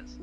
is.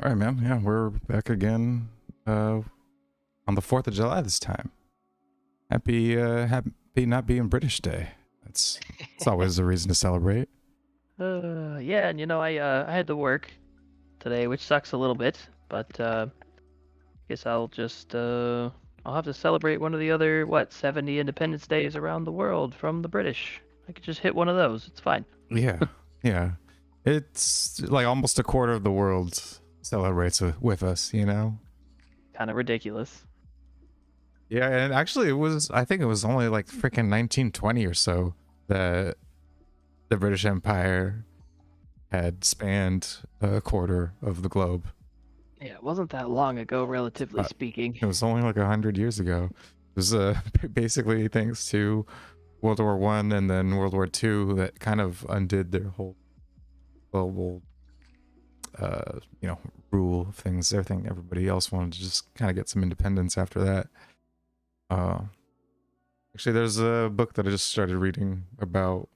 All right, man. Yeah, we're back again on the 4th of July this time. Happy not being British Day. It's always a reason to celebrate. Yeah, and I had to work today, which sucks a little bit, but guess I'll have to celebrate one of the other 70 Independence Days around the world from the British. I could just hit one of those. It's fine. Yeah, yeah. It's like almost a quarter of the world celebrates with us, you know? Kind of ridiculous. Yeah, and actually I think it was only like freaking 1920 or so that the British Empire had spanned a quarter of the globe. Yeah, it wasn't that long ago, relatively speaking. It was only like 100 years ago. It was basically thanks to World War I and then World War II that kind of undid their whole global rule of things. Everybody else wanted to just kind of get some independence after that. Actually, there's a book that I just started reading about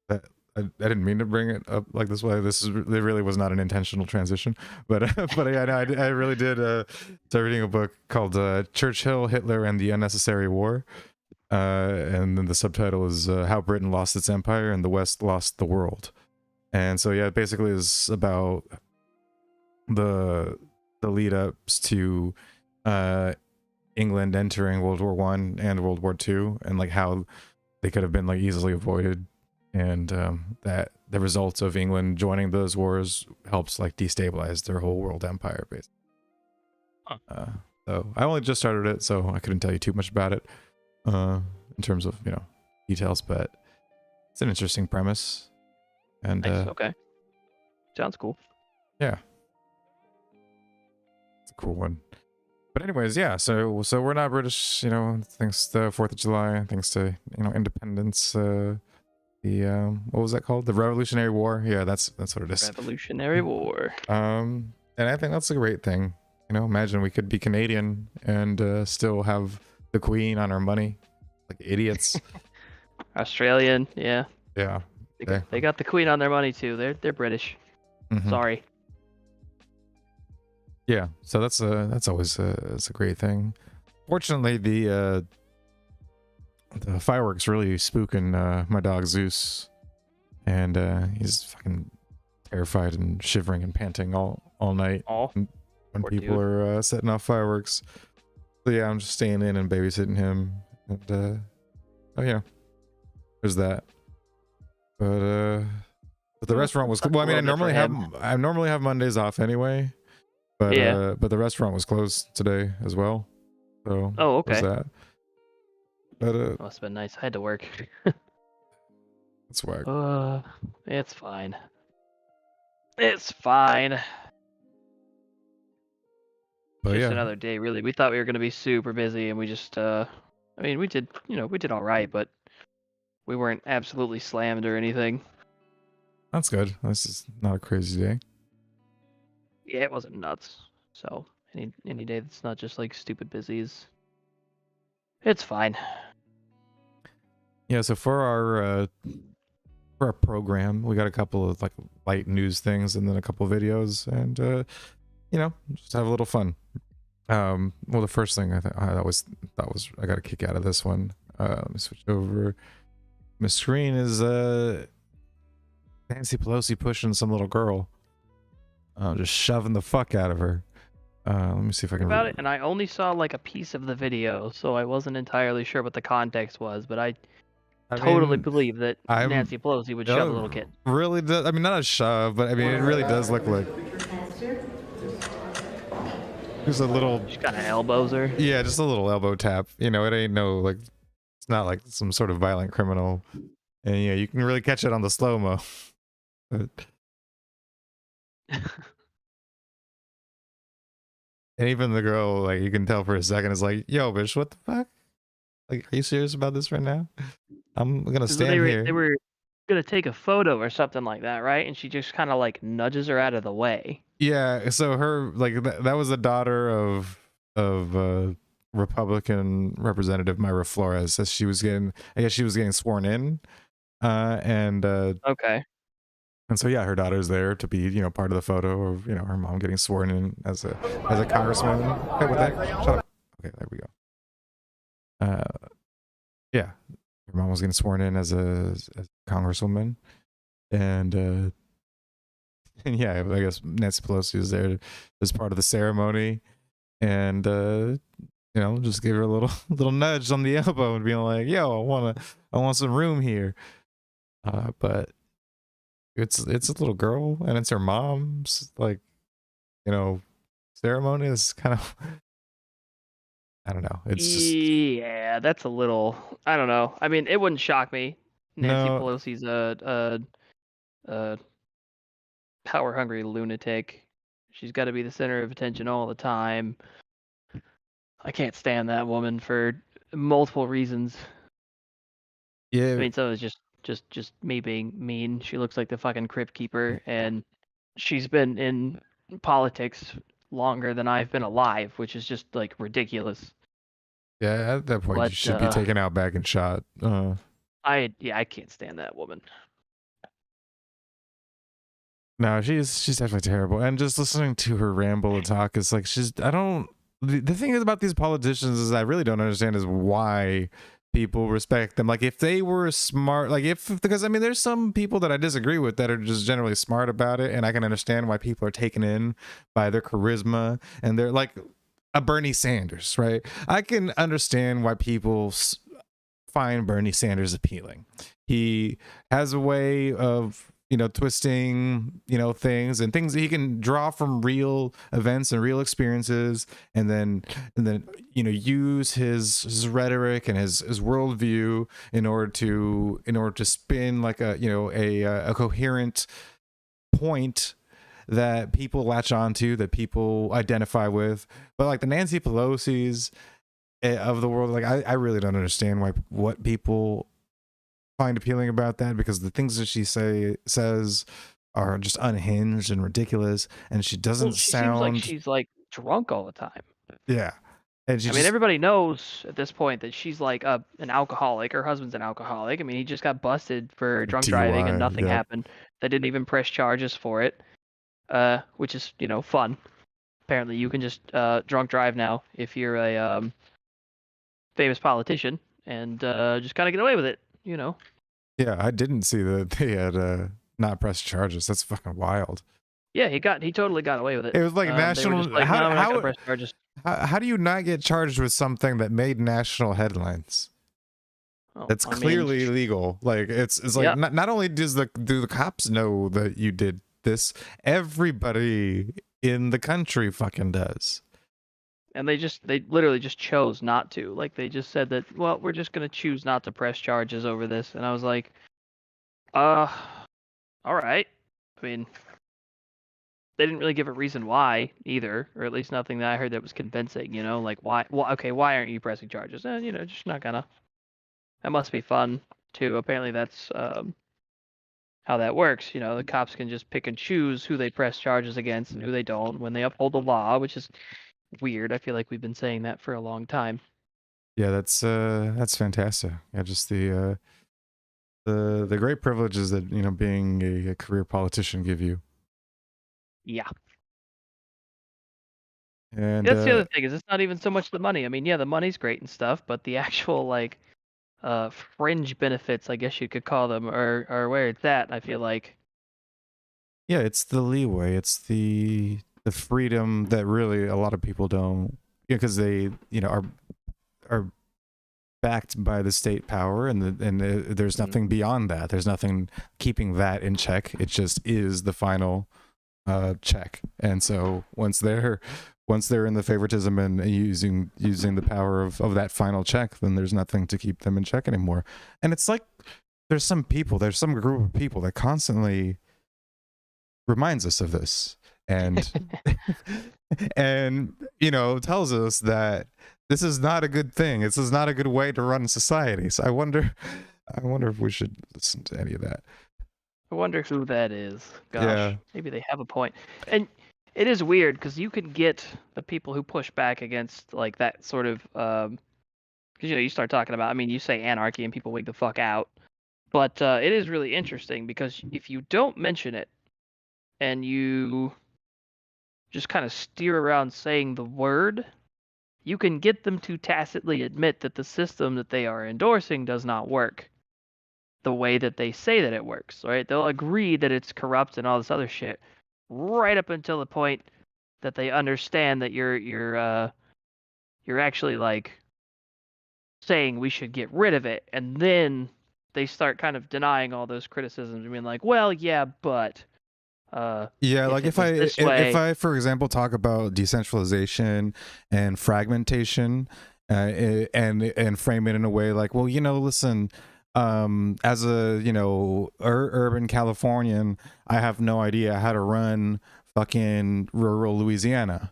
that. I didn't mean to bring it up like this way. It really was not an intentional transition, but yeah, no, I really did start reading a book called Churchill, Hitler, and the Unnecessary War, and then the subtitle is How Britain Lost Its Empire and the West Lost the World. And so yeah, it basically is about the lead ups to England entering World War I and World War II, and like how they could have been like easily avoided, and that the results of England joining those wars helps like destabilize their whole world empire, basically. So I only just started it, so I couldn't tell you too much about it in terms of details, but it's an interesting premise. And nice. Okay, sounds cool. Yeah, it's a cool one. But anyways, yeah, so we're not British, thanks to 4th of July, thanks to independence, the what was that called, the Revolutionary War. Yeah, that's what it is. Revolutionary War. And I think that's a great thing. Imagine we could be Canadian and still have the Queen on our money, like idiots. Australian, yeah. Yeah. They got the Queen on their money too. They're British. Mm-hmm. Sorry. Yeah, so that's always it's a great thing. Fortunately, the fireworks really spooking my dog Zeus, and he's fucking terrified and shivering and panting all night when people are setting off fireworks. So yeah, I'm just staying in and babysitting him, and oh yeah, there's that. But the restaurant was well. I mean, I normally have Mondays off anyway, but yeah. But the restaurant was closed today as well. So okay. That. But must have been nice. I had to work. That's whack. It's fine. It's fine. But just yeah, another day, really. We thought we were gonna be super busy, and we just I mean, we did all right, but we weren't absolutely slammed or anything. That's good. This is not a crazy day. Yeah, it wasn't nuts. So any day that's not just like stupid busy it's fine. Yeah, so for our program, we got a couple of like light news things and then a couple of videos, and just have a little fun. Well, the first thing I got a kick out of this one. Let me switch over. My screen is Nancy Pelosi pushing some little girl, just shoving the fuck out of her. Let me see if I can about it. And I only saw like a piece of the video, so I wasn't entirely sure what the context was, but I totally believe that Nancy Pelosi would shove a little kid. Really does. I mean, not a shove, but I mean, it really does look like there's a little. She kind of elbows her. Yeah, just a little elbow tap. It ain't no like. It's not like some sort of violent criminal And yeah, you can really catch it on the slow-mo. And even the girl, like, you can tell for a second is like, yo, bitch, what the fuck? Like, are you serious about this right now? I'm gonna So stand they here. were gonna take a photo or something like that, right? And she just kind of like nudges her out of the way. Yeah, so her, like, that was the daughter of Republican Representative Myra Flores. As she was getting, I guess she was getting sworn in, and Okay. and so yeah, her daughter's there to be, you know, part of the photo of, you know, her mom getting sworn in as a congresswoman. Hey, what the heck? Shut up. Okay, there we go. Yeah, her mom was getting sworn in as a congresswoman, and and yeah, I guess Nancy Pelosi was there as part of the ceremony, and you know, just give her a little little nudge on the elbow and being like, "Yo, I want some room here." But it's a little girl and it's her mom's, like, you know, ceremony. Is kind of, I don't know. It's just, Yeah, that's a little. I don't know. I mean, it wouldn't shock me. Nancy no, Pelosi's a power hungry lunatic. She's got to be the center of attention all the time. I can't stand that woman for multiple reasons. I yeah, mean, some of it's just me being mean. She looks like the fucking crypt keeper, and she's been in politics longer than I've been alive, which is just like ridiculous. yeah. At that point, But you should be taken out back and shot. I can't stand that woman. No, she's definitely terrible. And just listening to her ramble and talk is like, she's, I don't, the thing is about these politicians is I really don't understand is why people respect them. Like, if they were smart, like, if, because I mean, there's some people that I disagree with that are just generally smart about it, and I can understand why people are taken in by their charisma, and they're like a Bernie Sanders, right? I can understand why people find Bernie Sanders appealing. He has a way of, you know, twisting, you know, things and things that he can draw from real events and real experiences, and then you know, use his rhetoric and his worldview in order to spin like a, you know, a coherent point that people latch onto, that people identify with. But like the Nancy Pelosi's of the world, like, I really don't understand what people find appealing about that, because the things that she says are just unhinged and ridiculous, and she doesn't Well, she seems like sound, she's like drunk all the time. yeah, and she I mean, just, everybody knows at this point that she's like an alcoholic. Her husband's an alcoholic. I mean, he just got busted for drunk driving and DUI, nothing yep. happened. They didn't even press charges for it, which is, you know, fun. Apparently, you can just drunk drive now if you're a famous politician and just kind of get away with it, you know. Yeah, I didn't see that they had not pressed charges. That's fucking wild. Yeah, he totally got away with it. It was like They were national, just like, no, we're not gonna press charges. how do you not get charged with something that made national headlines? Oh, That's I clearly mean, illegal. Like, it's like, yep. not only do the cops know that you did this, everybody in the country fucking does. And they literally just chose not to. Like, they just said that, well, we're just gonna choose not to press charges over this. And I was like, all right. I mean, they didn't really give a reason why either, or at least nothing that I heard that was convincing. You know, like, why? Well, okay, why aren't you pressing charges? You know, just not gonna. That must be fun too. Apparently, that's how that works. You know, the cops can just pick and choose who they press charges against and who they don't when they uphold the law, which is weird. I feel like we've been saying that for a long time. Yeah, that's fantastic. Yeah, just the great privileges that, you know, being a career politician give you. Yeah. And That's the other thing, is it's not even so much the money. I mean, yeah, the money's great and stuff, but the actual like fringe benefits, I guess you could call them, are where it's at, I feel like. yeah, it's the leeway, it's the freedom that really a lot of people don't, because they, you know, are backed by the state power, and there's nothing beyond that. There's nothing keeping that in check. It just is the final check. And so once they're in the favoritism and using the power of that final check, then there's nothing to keep them in check anymore. And it's like, there's some group of people that constantly reminds us of this, and and tells us that this is not a good thing. This is not a good way to run society. So I wonder if we should listen to any of that. I wonder who that is. Gosh, yeah. Maybe they have a point. And it is weird because you can get the people who push back against like that sort of because you start talking about. I mean, you say anarchy and people wig the fuck out, but it is really interesting because if you don't mention it and you just kind of steer around saying the word, you can get them to tacitly admit that the system that they are endorsing does not work the way that they say that it works, right? They'll agree that it's corrupt and all this other shit right up until the point that they understand that you're actually like saying we should get rid of it, and then they start kind of denying all those criticisms and being like, well, yeah, but yeah, like if I for example talk about decentralization and fragmentation and frame it in a way like, well, listen, as a urban Californian, I have no idea how to run fucking rural Louisiana,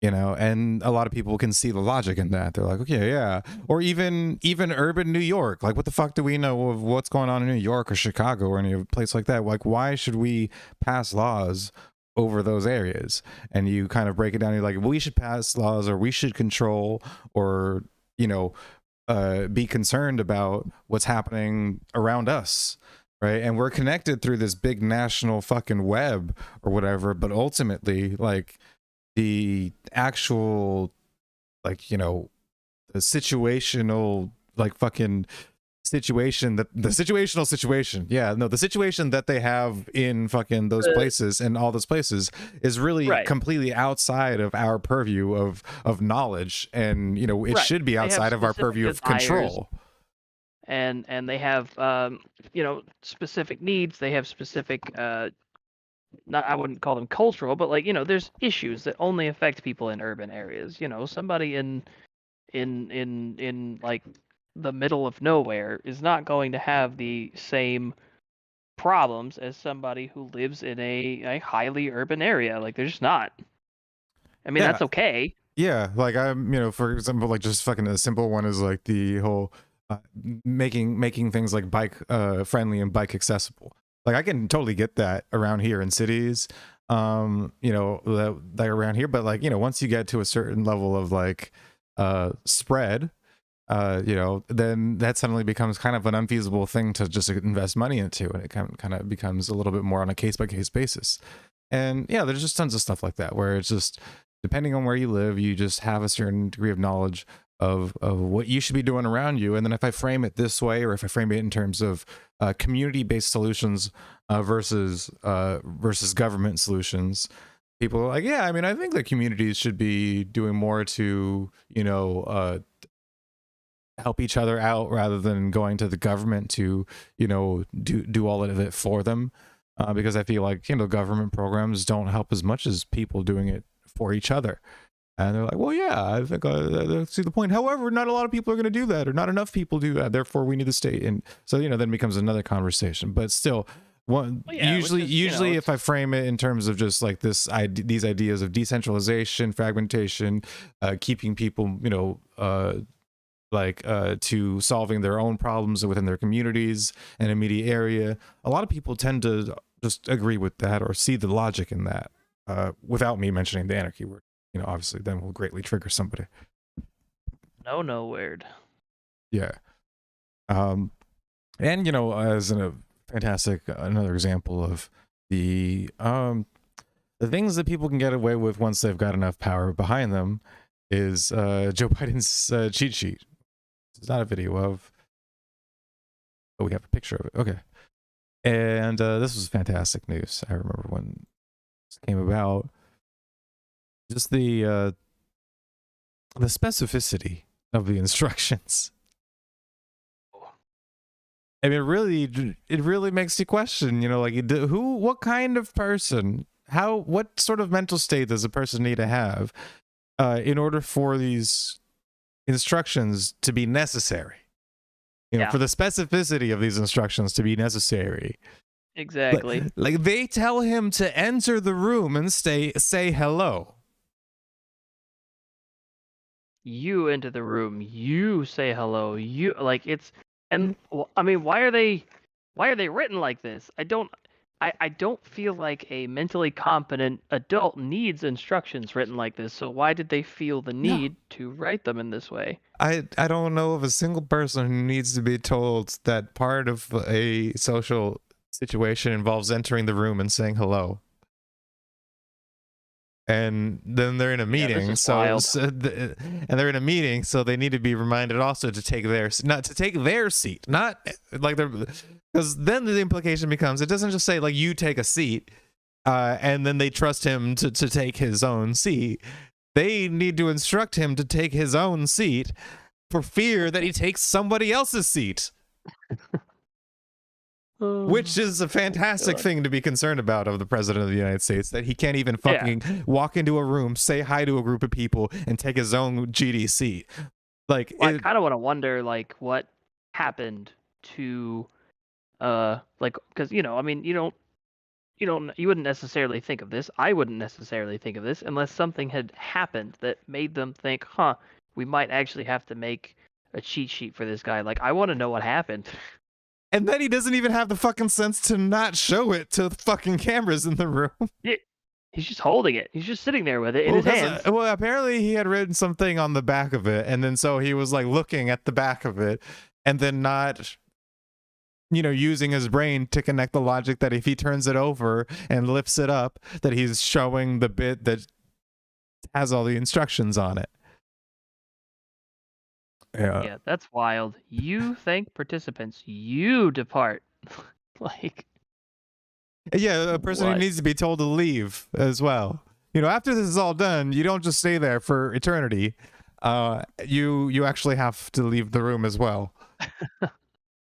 and a lot of people can see the logic in that. They're like, okay, yeah. Or even urban New York, like what the fuck do we know of what's going on in New York or Chicago or any place like that? Like, why should we pass laws over those areas? And you kind of break it down, you're like, well, we should pass laws, or we should control, or be concerned about what's happening around us, right? And we're connected through this big national fucking web or whatever, but ultimately, like, the actual, like, the situational, like, fucking situation, the situational situation, the situation that they have in fucking those places and all those places is really completely outside of our purview of knowledge, and it should be outside of our purview of control. And they have specific needs. They have specific I wouldn't call them cultural, but like there's issues that only affect people in urban areas. Somebody in like the middle of nowhere is not going to have the same problems as somebody who lives in a highly urban area. Like they're just not. I mean, that's okay. Yeah, like I'm, for example, like just fucking a simple one is like the whole making things like bike friendly and bike accessible. Like I can totally get that around here in cities, that around here. But like, once you get to a certain level of like spread, then that suddenly becomes kind of an unfeasible thing to just invest money into, and it kind of becomes a little bit more on a case by case basis. And yeah, there's just tons of stuff like that where it's just depending on where you live, you just have a certain degree of knowledge of what you should be doing around you. And then if I frame it this way, or if I frame it in terms of community-based solutions versus government solutions, people are like, yeah, I mean, I think that communities should be doing more to, help each other out rather than going to the government to, do all of it for them. Because I feel like, government programs don't help as much as people doing it for each other. And they're like, well, yeah, I think I see the point. However, not a lot of people are going to do that, or not enough people do that. Therefore, we need the state. And so, then becomes another conversation. But still, usually if I frame it in terms of just like these ideas of decentralization, fragmentation, keeping people, to solving their own problems within their communities and immediate area, a lot of people tend to just agree with that or see the logic in that, without me mentioning the anarchy word. Obviously then will greatly trigger somebody. No word. Yeah. And as a fantastic another example of the things that people can get away with once they've got enough power behind them is Joe Biden's cheat sheet. It's not a video of, but we have a picture of it. Okay. And this was fantastic news. I remember when this came about. Just the specificity of the instructions. I mean, it really makes you question, like what kind of person, what sort of mental state does a person need to have in order for these instructions to be necessary? for the specificity of these instructions to be necessary. Exactly. Like they tell him to enter the room and say hello. You enter the room. You say hello. You like it's, and I mean, why are they written like this? I don't feel like a mentally competent adult needs instructions written like this. So why did they feel the need to write them in this way? I don't know of a single person who needs to be told that part of a social situation involves entering the room and saying hello. And then they're in a meeting, and they're in a meeting, so they need to be reminded also to take their seat, not like they're, because then the implication becomes it doesn't just say like you take a seat, and then they trust him to take his own seat. They need to instruct him to take his own seat for fear that he takes somebody else's seat. Which is a fantastic thing to be concerned about of the president of the United States, that he can't even fucking walk into a room, say hi to a group of people, and take his own GDC. Like, I kind of want to wonder, like, what happened to, like, because I mean, you wouldn't necessarily think of this. I wouldn't necessarily think of this unless something had happened that made them think, huh, we might actually have to make a cheat sheet for this guy. Like, I want to know what happened. And then he doesn't even have the fucking sense to not show it to the fucking cameras in the room. Yeah, he's just holding it. He's just sitting there with it in his hands. Well, apparently he had written something on the back of it, and then so he was like looking at the back of it, and then not, using his brain to connect the logic that if he turns it over and lifts it up, that he's showing the bit that has all the instructions on it. Yeah, that's wild. You thank participants. You depart. Like. Yeah, a person who needs to be told to leave as well. After this is all done, you don't just stay there for eternity. You actually have to leave the room as well.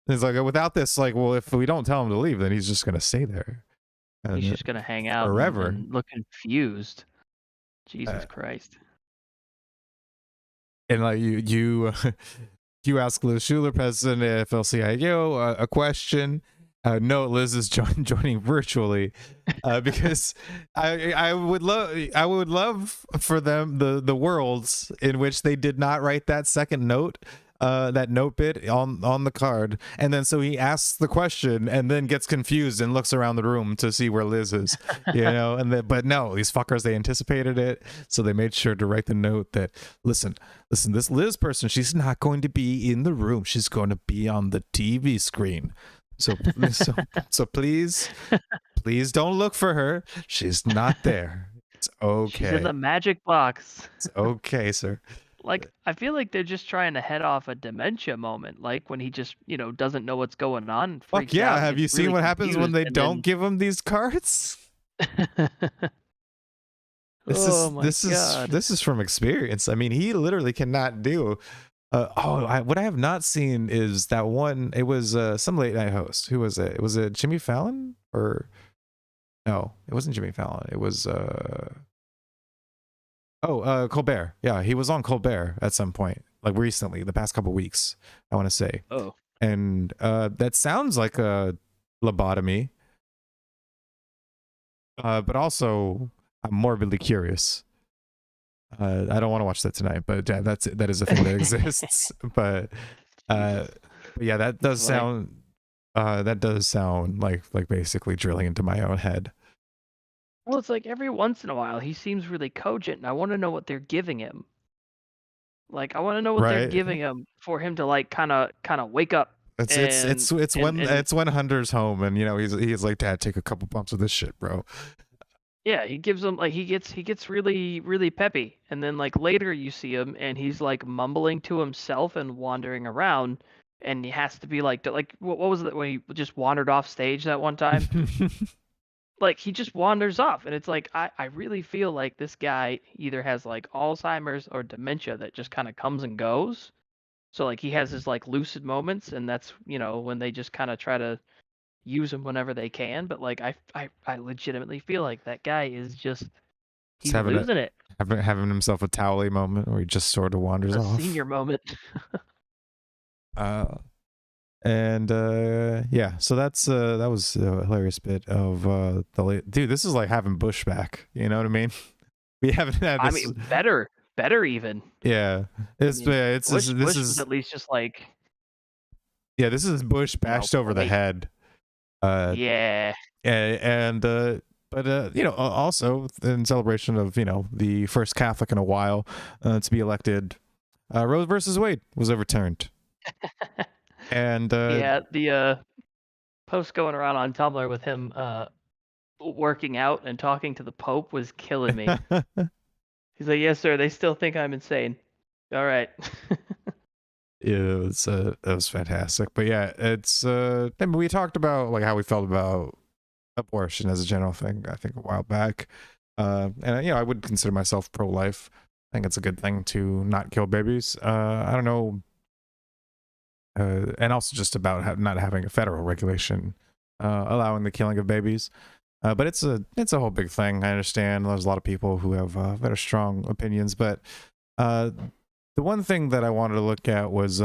It's like, without this, like, well, if we don't tell him to leave, then he's just gonna stay there. He's just gonna hang out forever and look confused. Jesus Christ. And like you ask Liz Schuler, president of FLCIO, a question. No, Liz is joining virtually, because I would love for them the worlds in which they did not write that second note, that note bit on the card, and then so he asks the question and then gets confused and looks around the room to see where Liz is, but no, these fuckers, they anticipated it, so they made sure to write the note that listen, this Liz person, she's not going to be in the room, she's going to be on the TV screen. So please don't look for her. She's not there. It's okay. She's in the magic box. It's okay, sir. Like, I feel like they're just trying to head off a dementia moment, like when he just, doesn't know what's going on. Fuck yeah! Have you seen what happens when they don't give him these cards? This is from experience. I mean, he literally cannot do. What I have not seen is that one. It was some late night host. Who was it? Was it Jimmy Fallon or no? It wasn't Jimmy Fallon. It was Colbert. Yeah, he was on Colbert at some point, like recently, the past couple weeks, I want to say. Oh. And that sounds like a lobotomy, but also I'm morbidly curious. I don't want to watch that tonight, but yeah, that is a thing that exists. But yeah, that does sound like basically drilling into my own head. Well, it's like every once in a while he seems really cogent, and I want to know what they're giving him. Like, I want to know what they're giving him for him to like kind of wake up. It's when Hunter's home, and he's like, Dad, take a couple bumps of this shit, bro. Yeah, he gives him like he gets really, really peppy, and then like later you see him and he's like mumbling to himself and wandering around, and he has to be like what was it when he just wandered off stage that one time? Like, he just wanders off, and it's like I really feel like this guy either has like Alzheimer's or dementia that just kind of comes and goes. So like he has his like lucid moments, and that's when they just kind of try to use him whenever they can, but like I legitimately feel like that guy is he's losing it. Having himself a Towley moment where he just sort of wanders off. Senior moment. And yeah, so that was a hilarious bit of dude. This is like having Bush back. You know what I mean? We haven't had I this. mean, better even. Yeah, I mean, this Bush was is at least just like, yeah, this is Bush bashed over the polite. head. Uh, Yeah. and but you know, also in celebration of the first Catholic in a while to be elected, Roe versus Wade was overturned, and Yeah, the post going around on Tumblr with him working out and talking to the Pope was killing me. He's like, "Yes, sir. They still think I'm insane." All right. it was fantastic. But yeah, it's I mean, we talked about like how we felt about abortion as a general thing, I think a while back. And I would consider myself pro-life. I think it's a good thing to not kill babies. I don't know, and also just about not having a federal regulation allowing the killing of babies. But it's a whole big thing. I understand there's a lot of people who have very strong opinions, but the one thing that I wanted to look at was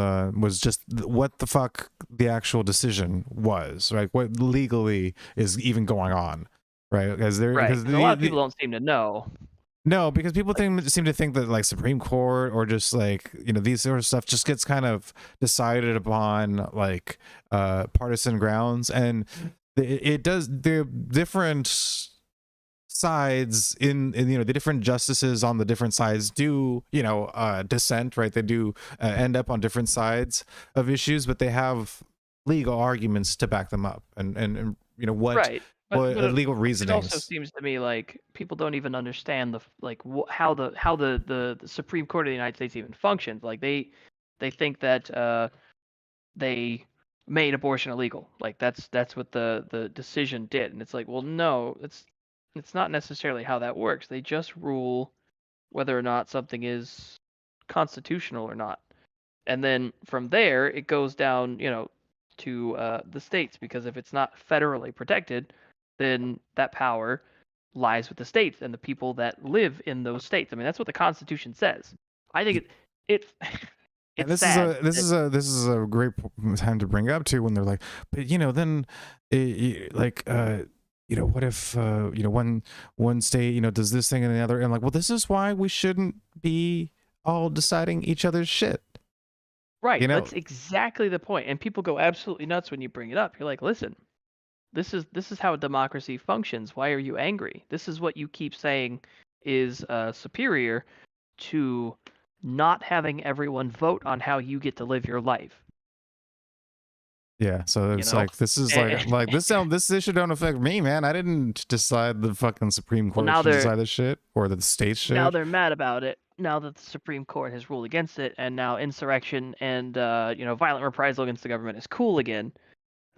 just what the fuck the actual decision was, right? What legally is even going on, right? Because Right. because A lot of people don't seem to know. no, because people Like, seem to think that like Supreme Court or just like these sort of stuff just gets kind of decided upon like partisan grounds, and it does. The different sides in the different justices on the different sides do dissent, right? They do end up on different sides of issues, but they have legal arguments to back them up, and what right. But legal it also reasonings. seems to me like people don't even understand how the Supreme Court of the United States even functions. Like they think that they made abortion illegal. Like that's what the decision did. And it's like, well, no, it's not necessarily how that works. They just rule whether or not something is constitutional or not. And then from there it goes down, to the states, because if it's not federally protected, then that power lies with the states and the people that live in those states. I mean, that's what the Constitution says. I think it And it's sad that this is a great time to bring up too, when they're like, but then like what if one state does this thing and the other, and like, well, this is why we shouldn't be all deciding each other's shit. right. That's exactly the point. And people go absolutely nuts when you bring it up. You're like, listen, this is how a democracy functions. Why are you angry? This is what you keep saying is superior to not having everyone vote on how you get to live your life. Yeah, so You it's know? like this is like this issue don't affect me, man. I didn't decide the fucking Supreme Well, Court should decide this shit, or the states now should. they're mad about it. Now that the Supreme Court has ruled against it, and now insurrection and violent reprisal against the government is cool again.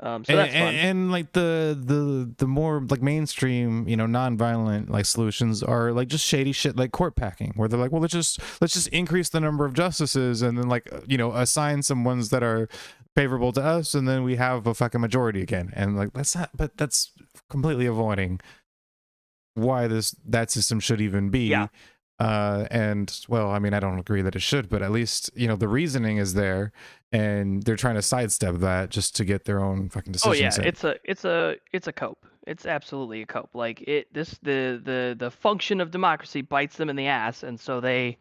So that's fun. And like the more like mainstream non-violent like solutions are like just shady shit like court packing, where they're like, well, let's just increase the number of justices, and then like assign some ones that are favorable to us, and then we have a fucking majority again. And like that's completely avoiding why that system should even be. Yeah. And well, I mean, I don't agree that it should, but at least the reasoning is there, and they're trying to sidestep that just to get their own fucking decisions. Oh yeah, in. it's a cope. It's absolutely a cope. Like the function of democracy bites them in the ass, and so they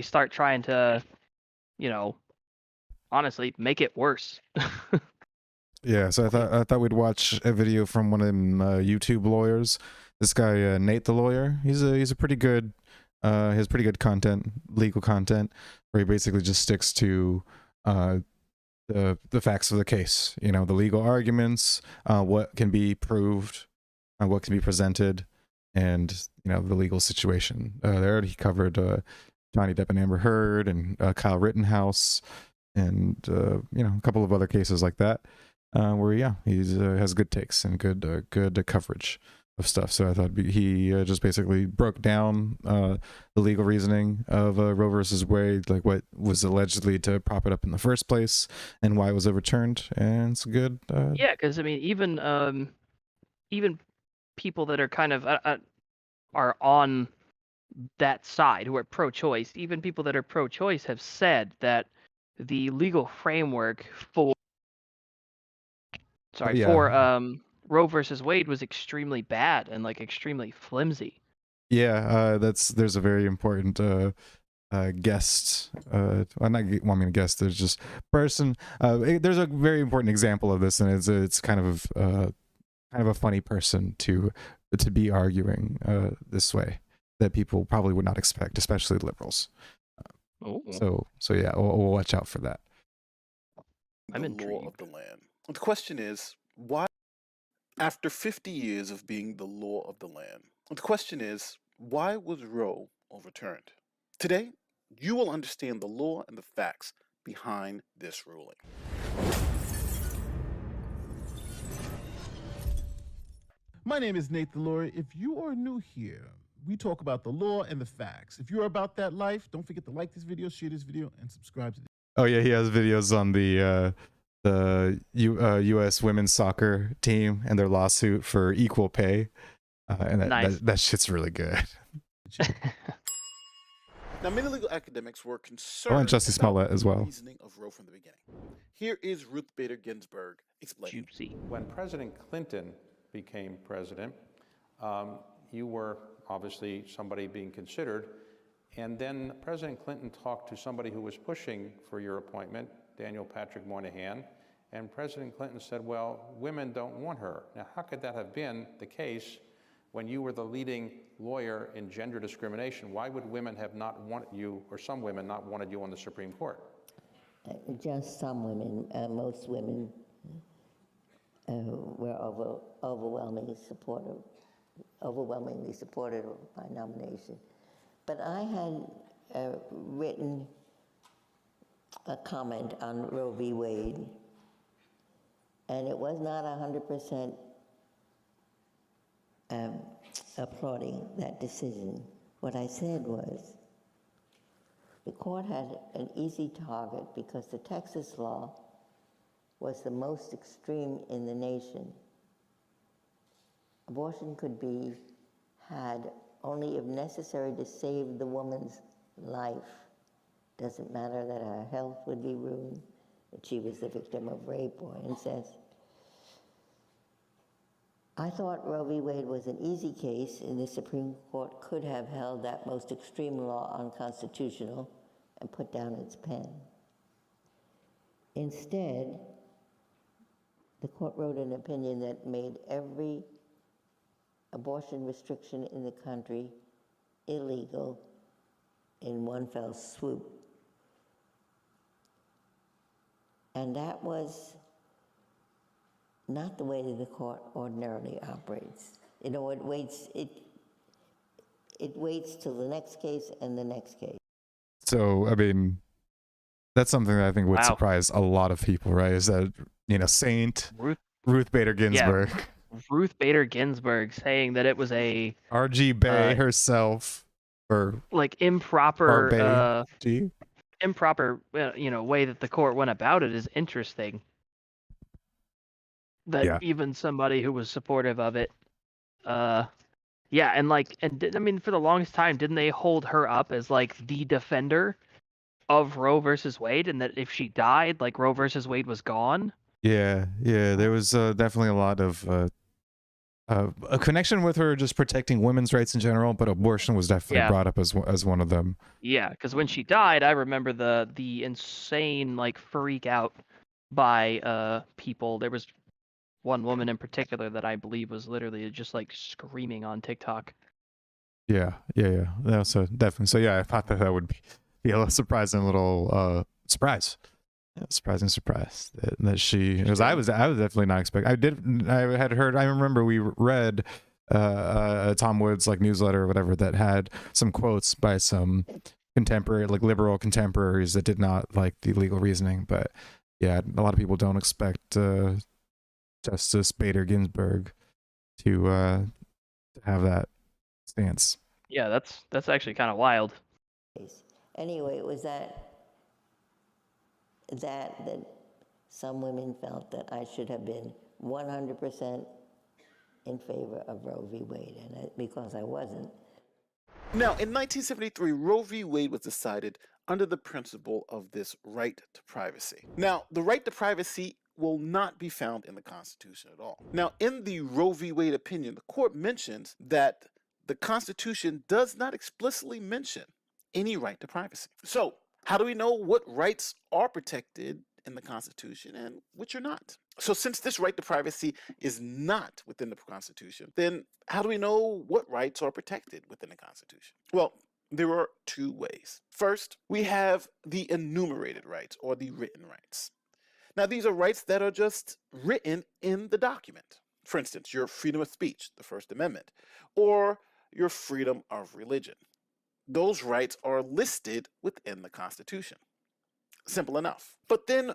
start trying to, honestly make it worse. Yeah, so I thought we'd watch a video from one of them YouTube lawyers. This guy Nate the lawyer. He's a pretty good. Has pretty good content, legal content, where he basically just sticks to the facts of the case. The legal arguments, what can be proved, what can be presented, and the legal situation. There he covered Johnny Depp and Amber Heard, and Kyle Rittenhouse, and a couple of other cases like that, where he has good takes and good coverage of stuff. So I thought he just basically broke down the legal reasoning of Roe versus Wade, like what was allegedly to prop it up in the first place and why it was overturned. And it's good. Yeah, because I mean, even people that are kind of are on that side who are pro-choice, even people that are pro-choice have said that the legal framework for sorry, yeah. for Roe versus Wade was extremely bad and like extremely flimsy. Yeah, there's a very important guest. Well, not want me to guess. There's just person. There's a very important example of this, and it's kind of a funny person to be arguing this way that people probably would not expect, especially liberals. So yeah, we'll watch out for that. I'm intrigued. Law of the land. The question is, why, after 50 years of being the law of the land, the question is, why was Roe overturned? Today, you will understand the law and the facts behind this ruling. My name is Nate the Lawyer. If you are new here, we talk about the law and the facts. If you're about that life, don't forget to like this video, share this video, and subscribe to the Oh yeah, he has videos on the U.S. women's soccer team and their lawsuit for equal pay, and that shit's really good. Now, many legal academics were concerned and Jussie Smollett as well. Reasoning of Roe from the beginning. Here is Ruth Bader Ginsburg explaining. When President Clinton became president, you were obviously somebody being considered, and then President Clinton talked to somebody who was pushing for your appointment, Daniel Patrick Moynihan, and President Clinton said, well, women don't want her. Now, how could that have been the case when you were the leading lawyer in gender discrimination? Why would women have not wanted you, or some women not wanted you on the Supreme Court? Just some women. Most women were overwhelmingly supportive of my nomination. But I had written a comment on Roe v. Wade, and it was not 100% applauding that decision. What I said was, the court had an easy target because the Texas law was the most extreme in the nation. Abortion could be had only if necessary to save the woman's life. Doesn't matter that her health would be ruined, that she was the victim of rape or incest. I thought Roe v. Wade was an easy case, and the Supreme Court could have held that most extreme law unconstitutional and put down its pen. Instead, the court wrote an opinion that made every abortion restriction in the country illegal in one fell swoop. And that was not the way that the court ordinarily operates. You know, it waits till the next case and the next case. So, I mean, that's something that I think would surprise a lot of people, right? Is that, Saint Ruth Bader Ginsburg. Yeah. Ruth Bader Ginsburg saying that it was a R.G. Bay herself, or like improper way that the court went about it is interesting. That even somebody who was supportive of it, for the longest time, didn't they hold her up as like the defender of Roe versus Wade, and that if she died, like Roe versus Wade was gone? Yeah, there was definitely a lot of a connection with her just protecting women's rights in general, but abortion was definitely brought up as one of them. Yeah, because when she died, I remember the insane like freak out by people. There was one woman in particular that I believe was literally just like screaming on TikTok. Yeah. No, so definitely. So yeah, I thought that would be a surprising little surprise. Yeah, surprising surprise that she, because I was definitely not expecting. I remember we read Tom Wood's like newsletter or whatever that had some quotes by some contemporary, like liberal contemporaries that did not like the legal reasoning. But yeah, a lot of people don't expect Justice Bader Ginsburg to have that stance. Yeah, that's actually kind of wild. Anyway, it was that some women felt that I should have been 100% in favor of Roe v. Wade, and because I wasn't. Now, in 1973, Roe v. Wade was decided under the principle of this right to privacy. Now, the right to privacy will not be found in the Constitution at all. Now, in the Roe v. Wade opinion, the court mentions that the Constitution does not explicitly mention any right to privacy. So, how do we know what rights are protected in the Constitution and which are not? So since this right to privacy is not within the Constitution, then how do we know what rights are protected within the Constitution? Well, there are two ways. First, we have the enumerated rights or the written rights. Now, these are rights that are just written in the document. For instance, your freedom of speech, the First Amendment, or your freedom of religion. Those rights are listed within the Constitution. Simple enough. But then,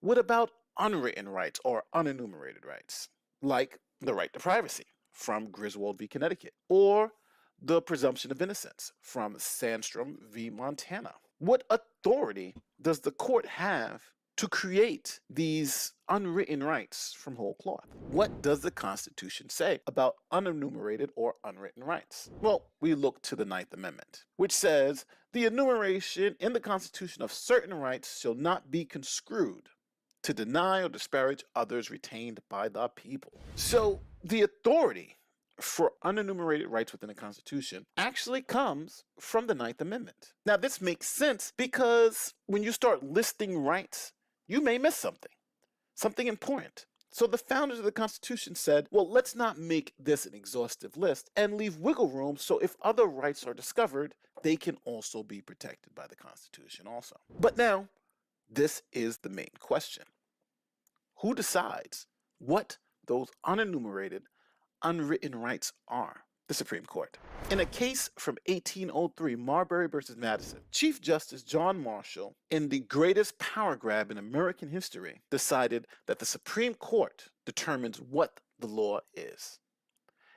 what about unwritten rights or unenumerated rights, like the right to privacy from Griswold v. Connecticut, or the presumption of innocence from Sandstrom v. Montana? What authority does the court have to create these unwritten rights from whole cloth? What does the Constitution say about unenumerated or unwritten rights? Well, we look to the Ninth Amendment, which says the enumeration in the Constitution of certain rights shall not be construed to deny or disparage others retained by the people. So the authority for unenumerated rights within the Constitution actually comes from the Ninth Amendment. Now, this makes sense because when you start listing rights, you may miss something important. So the founders of the Constitution said, well, let's not make this an exhaustive list and leave wiggle room so if other rights are discovered, they can also be protected by the Constitution also. But now, this is the main question. Who decides what those unenumerated, unwritten rights are? The Supreme Court. In a case from 1803, Marbury versus Madison, Chief Justice John Marshall, in the greatest power grab in American history, decided that the Supreme Court determines what the law is.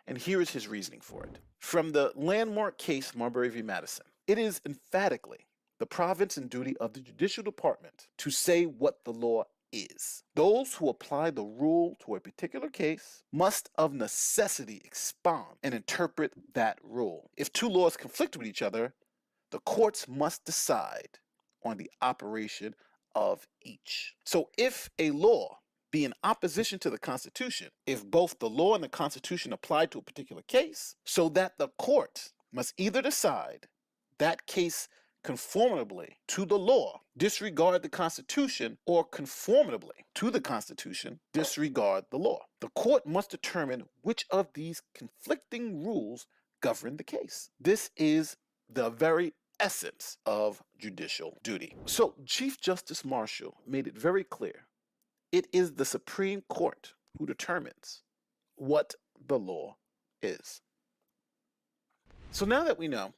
And here is his reasoning for it. From the landmark case Marbury v. Madison, it is emphatically the province and duty of the Judicial Department to say what the law is. Those who apply the rule to a particular case must of necessity expound and interpret that rule. If two laws conflict with each other, the courts must decide on the operation of each. So if a law be in opposition to the Constitution, if both the law and the Constitution apply to a particular case, so that the court must either decide that case conformably to the law, disregard the Constitution, or conformably to the Constitution, disregard the law. The court must determine which of these conflicting rules govern the case. This is the very essence of judicial duty. So Chief Justice Marshall made it very clear. It is the Supreme Court who determines what the law is. So now that we know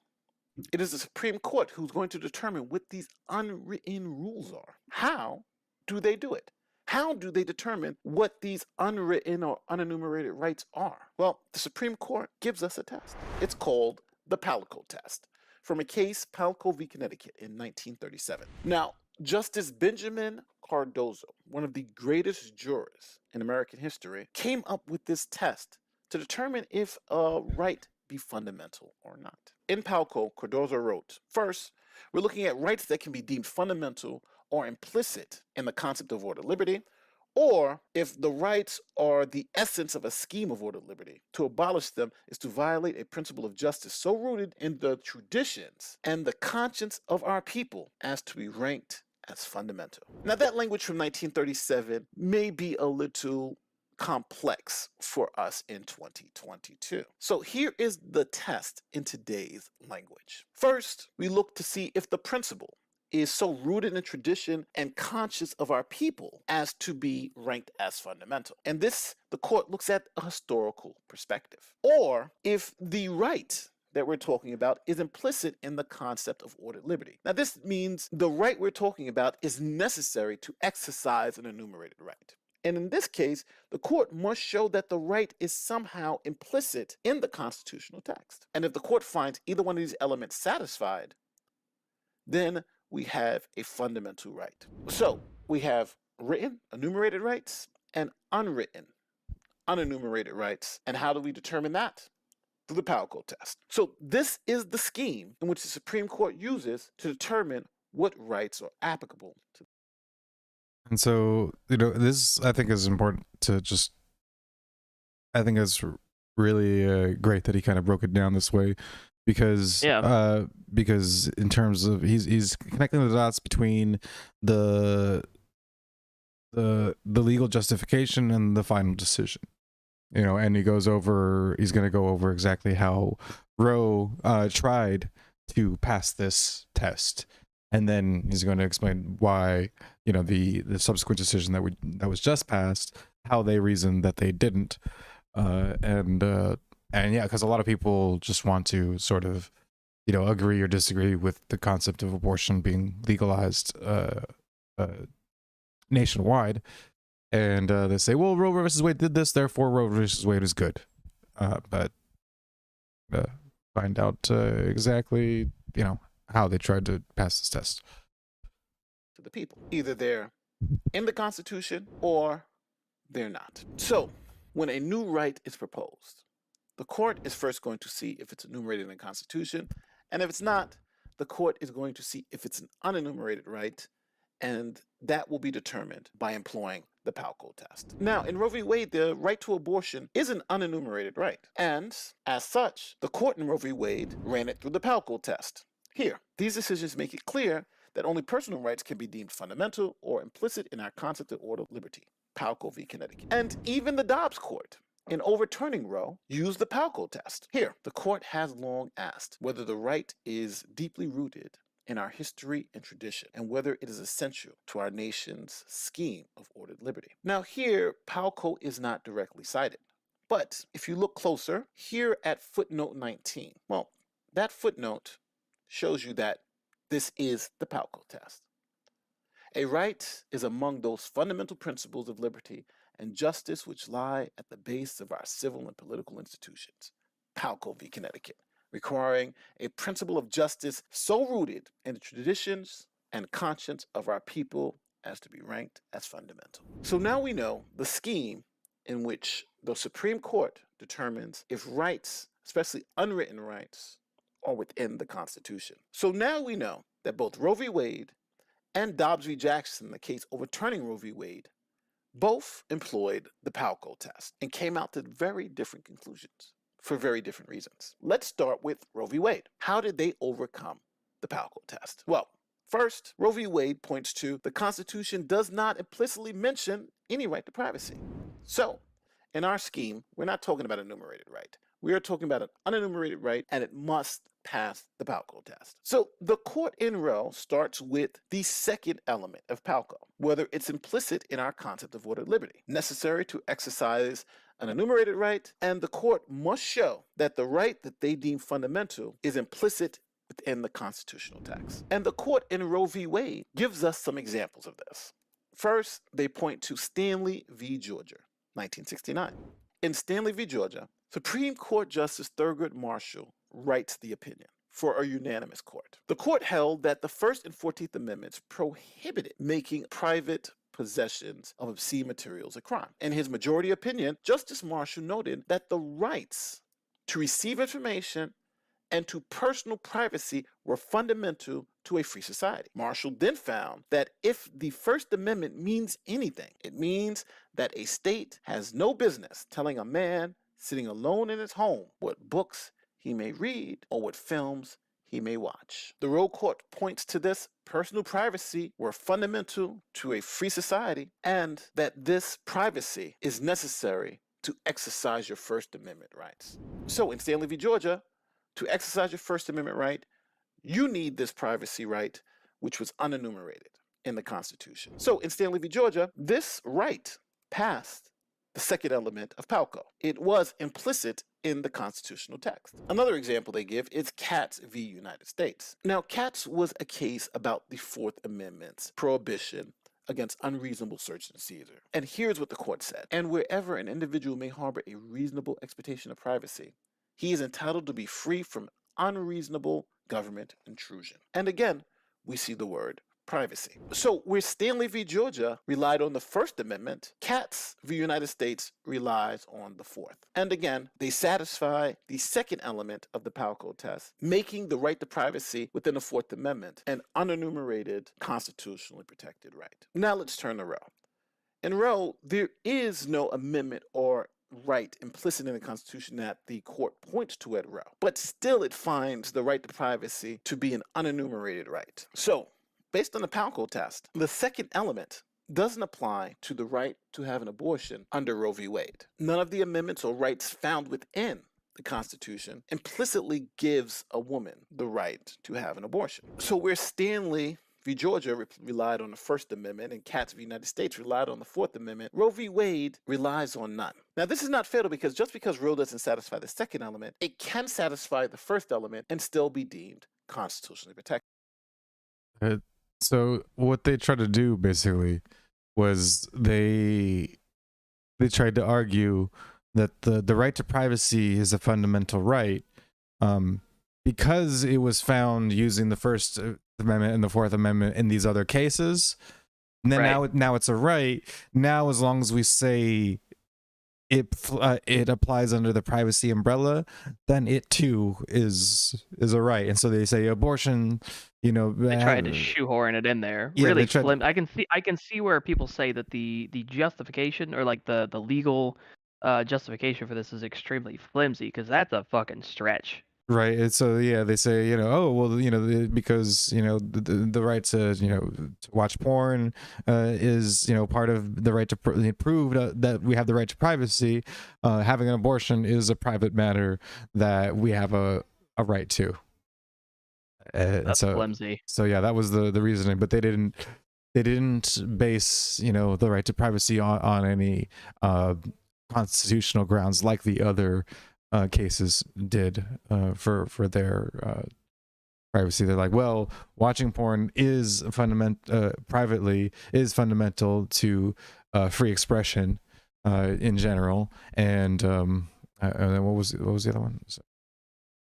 it is the Supreme Court who's going to determine what these unwritten rules are, how do they do it? How do they determine what these unwritten or unenumerated rights are? Well, the Supreme Court gives us a test. It's called the Palco test, from a case Palco v. Connecticut in 1937. Now, Justice Benjamin Cardozo, one of the greatest jurors in American history, came up with this test to determine if a right be fundamental or not. In Palco, Cardozo wrote, first, we're looking at rights that can be deemed fundamental or implicit in the concept of ordered liberty, or if the rights are the essence of a scheme of ordered liberty. To abolish them is to violate a principle of justice so rooted in the traditions and the conscience of our people as to be ranked as fundamental. Now, that language from 1937 may be a little complex for us in 2022. So here is the test in today's language. First, we look to see if the principle is so rooted in tradition and conscious of our people as to be ranked as fundamental. And this, the court looks at a historical perspective. Or if the right that we're talking about is implicit in the concept of ordered liberty. Now, this means the right we're talking about is necessary to exercise an enumerated right. And in this case, the court must show that the right is somehow implicit in the constitutional text. And if the court finds either one of these elements satisfied, then we have a fundamental right. So we have written, enumerated rights, and unwritten, unenumerated rights. And how do we determine that? Through the Palco test. So this is the scheme in which the Supreme Court uses to determine what rights are applicable to And so, this I think is important to just, I think it's really great that he kind of broke it down this way, because because in terms of he's connecting the dots between the legal justification and the final decision, and he's going to go over exactly how Roe tried to pass this test, and then he's going to explain why the subsequent decision that was just passed, how they reasoned that they didn't, and yeah, because a lot of people just want to sort of agree or disagree with the concept of abortion being legalized nationwide, and they say, well, Roe versus Wade did this, therefore Roe versus Wade is good, but find out exactly how they tried to pass this test to the people. Either they're in the Constitution or they're not. So when a new right is proposed, the court is first going to see if it's enumerated in the Constitution, and if it's not, the court is going to see if it's an unenumerated right, and that will be determined by employing the Palco test. Now, in Roe v. Wade, the right to abortion is an unenumerated right, and as such, the court in Roe v. Wade ran it through the Palco test. Here, these decisions make it clear that only personal rights can be deemed fundamental or implicit in our concept of order of liberty. Palco v. Connecticut. And even the Dobbs Court, in overturning Roe, used the Palco test. Here, the court has long asked whether the right is deeply rooted in our history and tradition, and whether it is essential to our nation's scheme of ordered liberty. Now here, Palco is not directly cited, but if you look closer, here at footnote 19, well, that footnote shows you that this is the Palco test. A right is among those fundamental principles of liberty and justice which lie at the base of our civil and political institutions. Palco v. Connecticut, requiring a principle of justice so rooted in the traditions and conscience of our people as to be ranked as fundamental. So now we know the scheme in which the Supreme Court determines if rights, especially unwritten rights, are within the Constitution. So now we know that both Roe v. Wade and Dobbs v. Jackson, the case overturning Roe v. Wade, both employed the Palco test and came out to very different conclusions for very different reasons. Let's start with Roe v. Wade. How did they overcome the Palco test? Well, first, Roe v. Wade points to the Constitution does not implicitly mention any right to privacy. So, in our scheme, we're not talking about an enumerated right. We are talking about an unenumerated right, and it must pass the Palco test. So the court in Roe starts with the second element of Palco, whether it's implicit in our concept of ordered liberty, necessary to exercise an enumerated right, and the court must show that the right that they deem fundamental is implicit within the constitutional text. And the court in Roe v. Wade gives us some examples of this. First, they point to Stanley v. Georgia, 1969. In Stanley v. Georgia, Supreme Court Justice Thurgood Marshall writes the opinion for a unanimous court. The court held that the First and 14th Amendments prohibited making private possessions of obscene materials a crime. In his majority opinion, Justice Marshall noted that the rights to receive information and to personal privacy were fundamental to a free society. Marshall then found that if the First Amendment means anything, it means that a state has no business telling a man sitting alone in his home what books he may read or what films he may watch. The Roe Court points to this personal privacy were fundamental to a free society, and that this privacy is necessary to exercise your First Amendment rights. So in Stanley v. Georgia, to exercise your First Amendment right, you need this privacy right, which was unenumerated in the Constitution. So in Stanley v. Georgia, this right passed the second element of Palco. It was implicit in the constitutional text. Another example they give is Katz v. United States. Now, Katz was a case about the Fourth Amendment's prohibition against unreasonable search and seizure. And here's what the court said. And wherever an individual may harbor a reasonable expectation of privacy, he is entitled to be free from unreasonable government intrusion. And again, we see the word privacy. So where Stanley v. Georgia relied on the First Amendment, Katz v. United States relies on the Fourth. And again, they satisfy the second element of the Power Code test, making the right to privacy within the Fourth Amendment an unenumerated, constitutionally protected right. Now let's turn to Roe. In Roe, there is no amendment or right implicit in the Constitution that the court points to at Roe, but still it finds the right to privacy to be an unenumerated right. So, based on the Power Code test, the second element doesn't apply to the right to have an abortion under Roe v. Wade. None of the amendments or rights found within the Constitution implicitly gives a woman the right to have an abortion. So where Stanley v. Georgia relied on the First Amendment and Katz v. United States relied on the Fourth Amendment, Roe v. Wade relies on none. Now, this is not fatal because just because Roe doesn't satisfy the second element, it can satisfy the first element and still be deemed constitutionally protected. So what they tried to do basically was they tried to argue that the right to privacy is a fundamental right, because it was found using the First Amendment and the Fourth Amendment in these other cases. And then now it's a right. Now, as long as we say it applies under the privacy umbrella, then it too is a right. And so they say abortion, you know, they tried to shoehorn it in there. Yeah, really slim. I can see where people say that the justification or like the legal justification for this is extremely flimsy, because that's a fucking stretch. Right. And so, yeah, they say, you know, oh, well, you know, because, you know, the right to, you know, to watch porn is, you know, part of the right to prove that we have the right to privacy. Having an abortion is a private matter that we have a right to. That's flimsy. So, yeah, that was the reasoning. But they didn't base, you know, the right to privacy on any constitutional grounds like the other cases did for their privacy. They're like, well, watching porn is privately is fundamental to free expression in general. And then what was the other one? So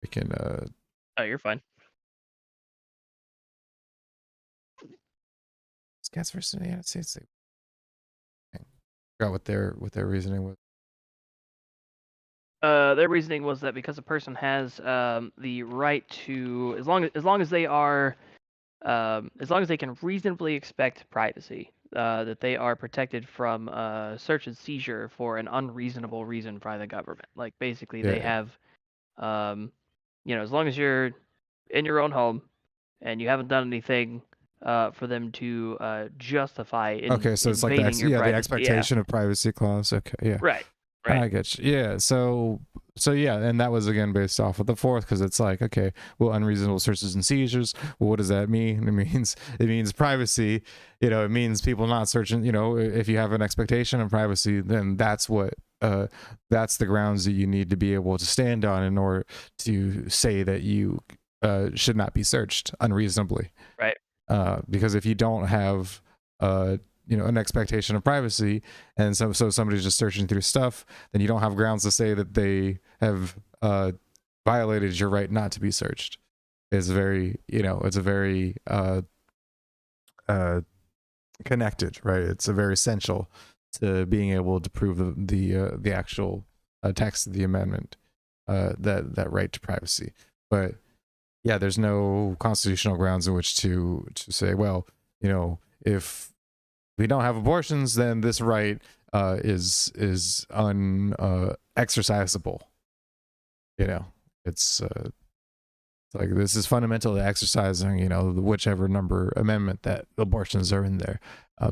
we can oh, you're fine. Cats versus the United States. I forgot what their reasoning was. Their reasoning was that because a person has the right to, as long as they are, as long as they can reasonably expect privacy, that they are protected from search and seizure for an unreasonable reason by the government. Like basically, they have, you know, as long as you're in your own home and you haven't done anything for them to justify. Okay, so it's like the expectation of privacy clause. Okay, yeah. Right. I get you. Yeah. So yeah, and that was again based off of the Fourth, because it's like, okay, well, unreasonable searches and seizures. Well, what does that mean? It means privacy. You know, it means people not searching. You know, if you have an expectation of privacy, then that's what that's the grounds that you need to be able to stand on in order to say that you should not be searched unreasonably. Right. Because if you don't have you know, an expectation of privacy, and so somebody's just searching through stuff, then you don't have grounds to say that they have violated your right not to be searched. It's very, you know, it's a very connected, right? It's a very essential to being able to prove the actual text of the amendment, that right to privacy. But yeah, there's no constitutional grounds in which to say, well, you know, if we don't have abortions, then this right is unexercisable. You know, it's like this is fundamental to exercising, you know, whichever number amendment that abortions are in there,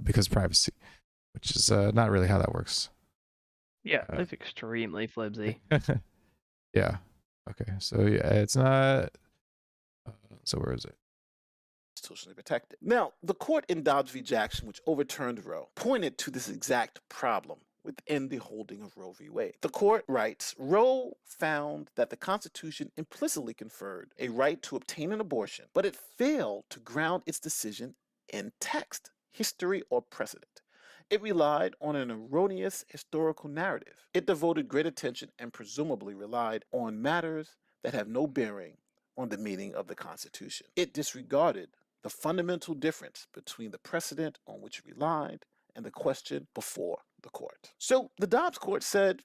because privacy, which is not really how that works. Yeah, that's extremely flimsy. Yeah. Okay. So yeah, it's not. So where is it? Constitutionally protected. Now, the court in Dobbs v. Jackson, which overturned Roe, pointed to this exact problem within the holding of Roe v. Wade. The court writes, Roe found that the Constitution implicitly conferred a right to obtain an abortion, but it failed to ground its decision in text, history, or precedent. It relied on an erroneous historical narrative. It devoted great attention and presumably relied on matters that have no bearing on the meaning of the Constitution. It disregarded the fundamental difference between the precedent on which it relied and the question before the court. So the Dobbs court said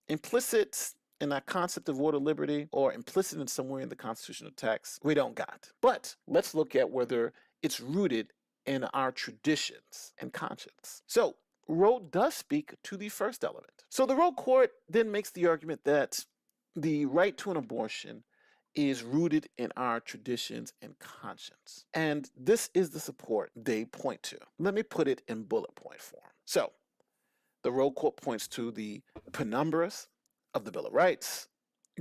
implicit in that concept of order liberty or implicit in somewhere in the constitutional text, we don't got. But let's look at whether it's rooted in our traditions and conscience. So Roe does speak to the first element. So the Roe court then makes the argument that the right to an abortion is rooted in our traditions and conscience. And this is the support they point to. Let me put it in bullet point form. So the Roe court points to the penumbras of the Bill of Rights,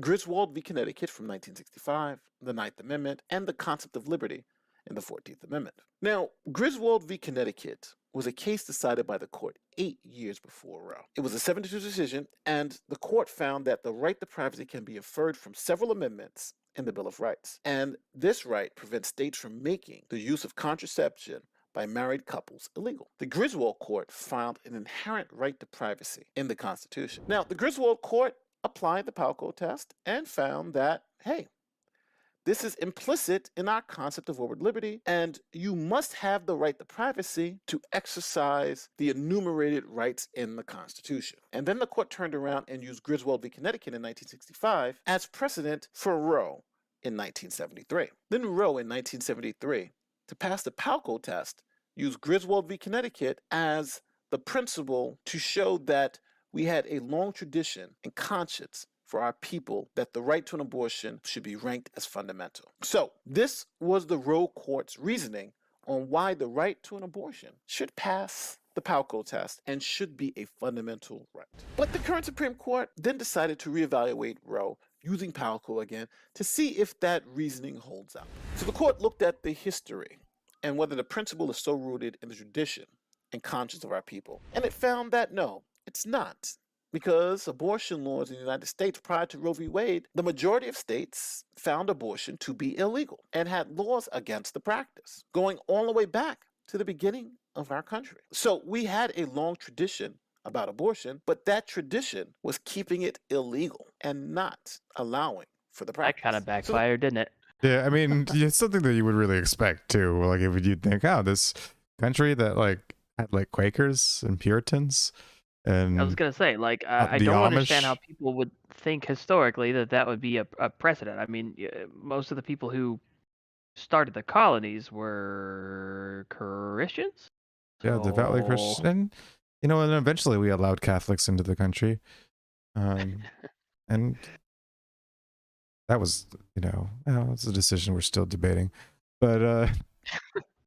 Griswold v. Connecticut from 1965, the Ninth Amendment, and the concept of liberty in the 14th Amendment. Now, Griswold v. Connecticut was a case decided by the court 8 years before Roe. It was a 7-2 decision, and the court found that the right to privacy can be inferred from several amendments in the Bill of Rights. And this right prevents states from making the use of contraception by married couples illegal. The Griswold court found an inherent right to privacy in the Constitution. Now, the Griswold court applied the Palco test and found that, hey, this is implicit in our concept of ordered liberty, and you must have the right to privacy to exercise the enumerated rights in the Constitution. And then the court turned around and used Griswold v. Connecticut in 1965 as precedent for Roe in 1973. Then Roe in 1973, to pass the Palco test, used Griswold v. Connecticut as the principle to show that we had a long tradition and conscience for our people that the right to an abortion should be ranked as fundamental. So this was the Roe court's reasoning on why the right to an abortion should pass the Palco test and should be a fundamental right. But the current Supreme Court then decided to reevaluate Roe using Palco again to see if that reasoning holds up. So the court looked at the history and whether the principle is so rooted in the tradition and conscience of our people. And it found that no, it's not. Because abortion laws in the United States prior to Roe v. Wade, the majority of states found abortion to be illegal and had laws against the practice, going all the way back to the beginning of our country. So we had a long tradition about abortion, but that tradition was keeping it illegal and not allowing for the practice. That kind of backfired, didn't it? Yeah, I mean, it's something that you would really expect too. Like if you'd think, oh, this country that like had like Quakers and Puritans. And I was gonna say, like, I don't understand how people would think historically that that would be a precedent. I mean, most of the people who started the colonies were Christians. Yeah, devoutly Christian. You know, and eventually we allowed Catholics into the country, and that was, you know, it's a decision we're still debating, but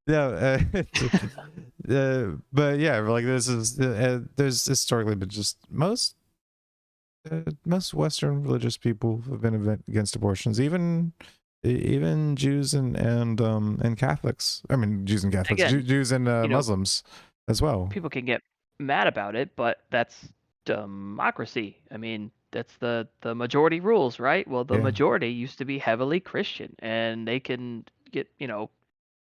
yeah, but yeah, like this is there's historically been just most Western religious people have been against abortions, even Jews and Catholics. I mean, Jews and Catholics, again, Jews and Muslims as well. People can get mad about it, but that's democracy. I mean, that's the majority rules, right? Well, the majority used to be heavily Christian, and they can get, you know,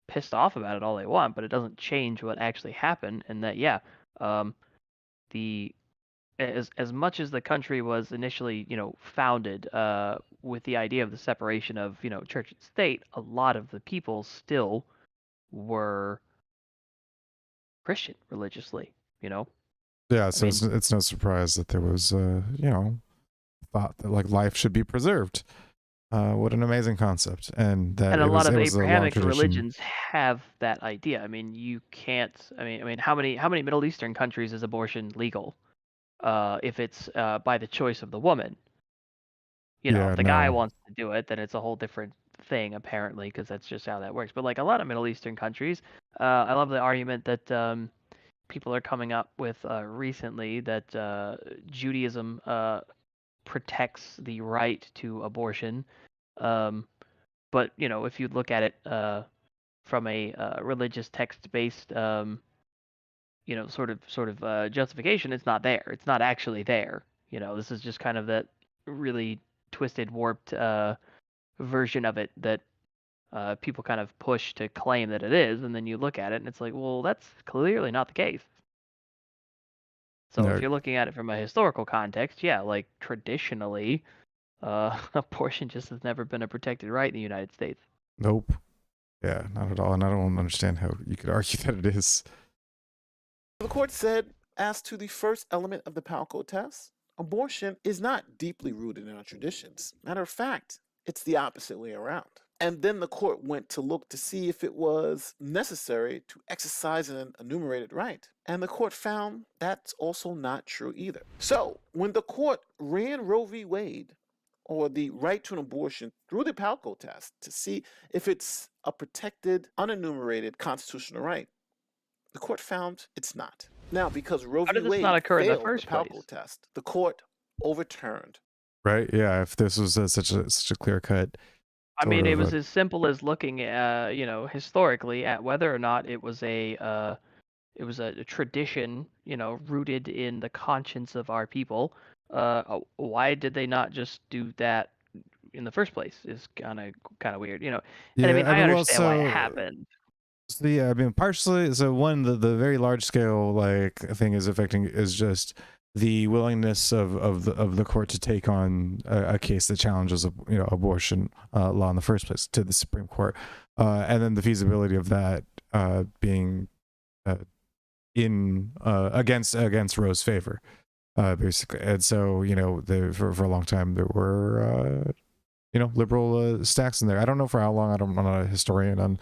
pissed off about it all they want, but it doesn't change what actually happened. And that, yeah, as much as the country was initially, you know, founded with the idea of the separation of, you know, church and state, a lot of the people still were Christian religiously, you know. Yeah, so it's no surprise that there was, you know, thought that like life should be preserved. What an amazing concept, and that a lot of Abrahamic religions have that idea. I mean, you can't. I mean, how many Middle Eastern countries is abortion legal? If it's by the choice of the woman, you know, if the guy wants to do it, then it's a whole different thing apparently, because that's just how that works. But like a lot of Middle Eastern countries, I love the argument that people are coming up with recently that Judaism protects the right to abortion. But you know, if you look at it from a religious text-based, you know, sort of justification, it's not there. It's not actually there. You know, this is just kind of that really twisted, warped version of it that people kind of push to claim that it is, and then you look at it and it's like, well, that's clearly not the case. So if you're looking at it from a historical context, yeah, like traditionally, abortion just has never been a protected right in the United States. Nope. Yeah, not at all. And I don't understand how you could argue that it is. The court said, as to the first element of the Palco test, abortion is not deeply rooted in our traditions. Matter of fact, it's the opposite way around. And then the court went to look to see if it was necessary to exercise an enumerated right. And the court found that's also not true either. So, when the court ran Roe v. Wade, or the right to an abortion, through the Palco test to see if it's a protected, unenumerated constitutional right, the court found it's not. Now, because Roe How v. did this not Wade occur in the failed the first place? Palco test, the court overturned. Right? Yeah. If this was such a clear cut. I mean, it was as simple as looking at, historically at whether or not it was a tradition, rooted in the conscience of our people. Why did they not just do that in the first place? Is kind of weird, Yeah, And I mean, I understand why it happened. So yeah, I mean, partially. So one, the very large scale like thing is affecting is just the willingness of the court to take on a case that challenges abortion law in the first place to the Supreme Court, and then the feasibility of that being in against Roe's favor, basically. And so for a long time there were liberal stacks in there. I don't know for how long. I'm not a historian on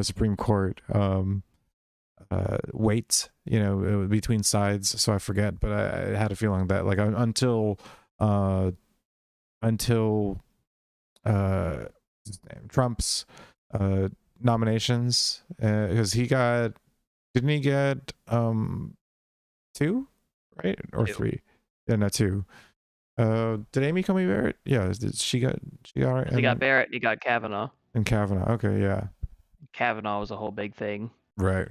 Supreme Court weights between sides, so I forget, but I had a feeling that like until his name, Trump's nominations, because didn't he get 2, right, or 2. 3? Yeah, no, 2. Did Amy Coney Barrett? Yeah, she got He got Barrett and he got Kavanaugh. And Kavanaugh, okay, yeah. Kavanaugh was a whole big thing. Right.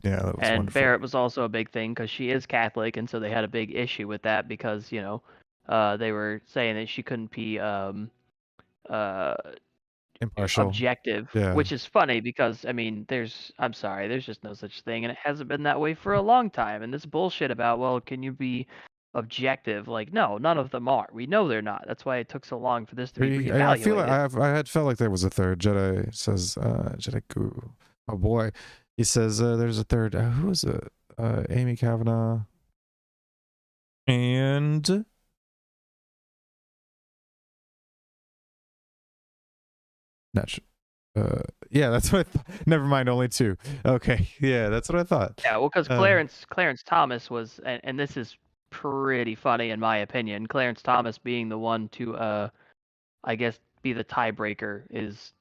Yeah, that was and wonderful. Barrett was also a big thing because she is Catholic, and so they had a big issue with that because they were saying that she couldn't be impartial, objective, yeah. Which is funny because there's just no such thing, and it hasn't been that way for a long time. And this bullshit about, well, can you be objective? Like, no, none of them are. We know they're not. That's why it took so long for this to be reevaluated. I feel like I had felt like there was a third. Jedi says, Jedi Guru. Oh boy, he says there's a third. Who was it? Amy Kavanaugh and not sure. Yeah, that's what. Never mind, only 2. Okay, yeah, that's what I thought. Yeah, well, because Clarence Thomas was, and this is pretty funny in my opinion. Clarence Thomas being the one to, I guess, be the tiebreaker is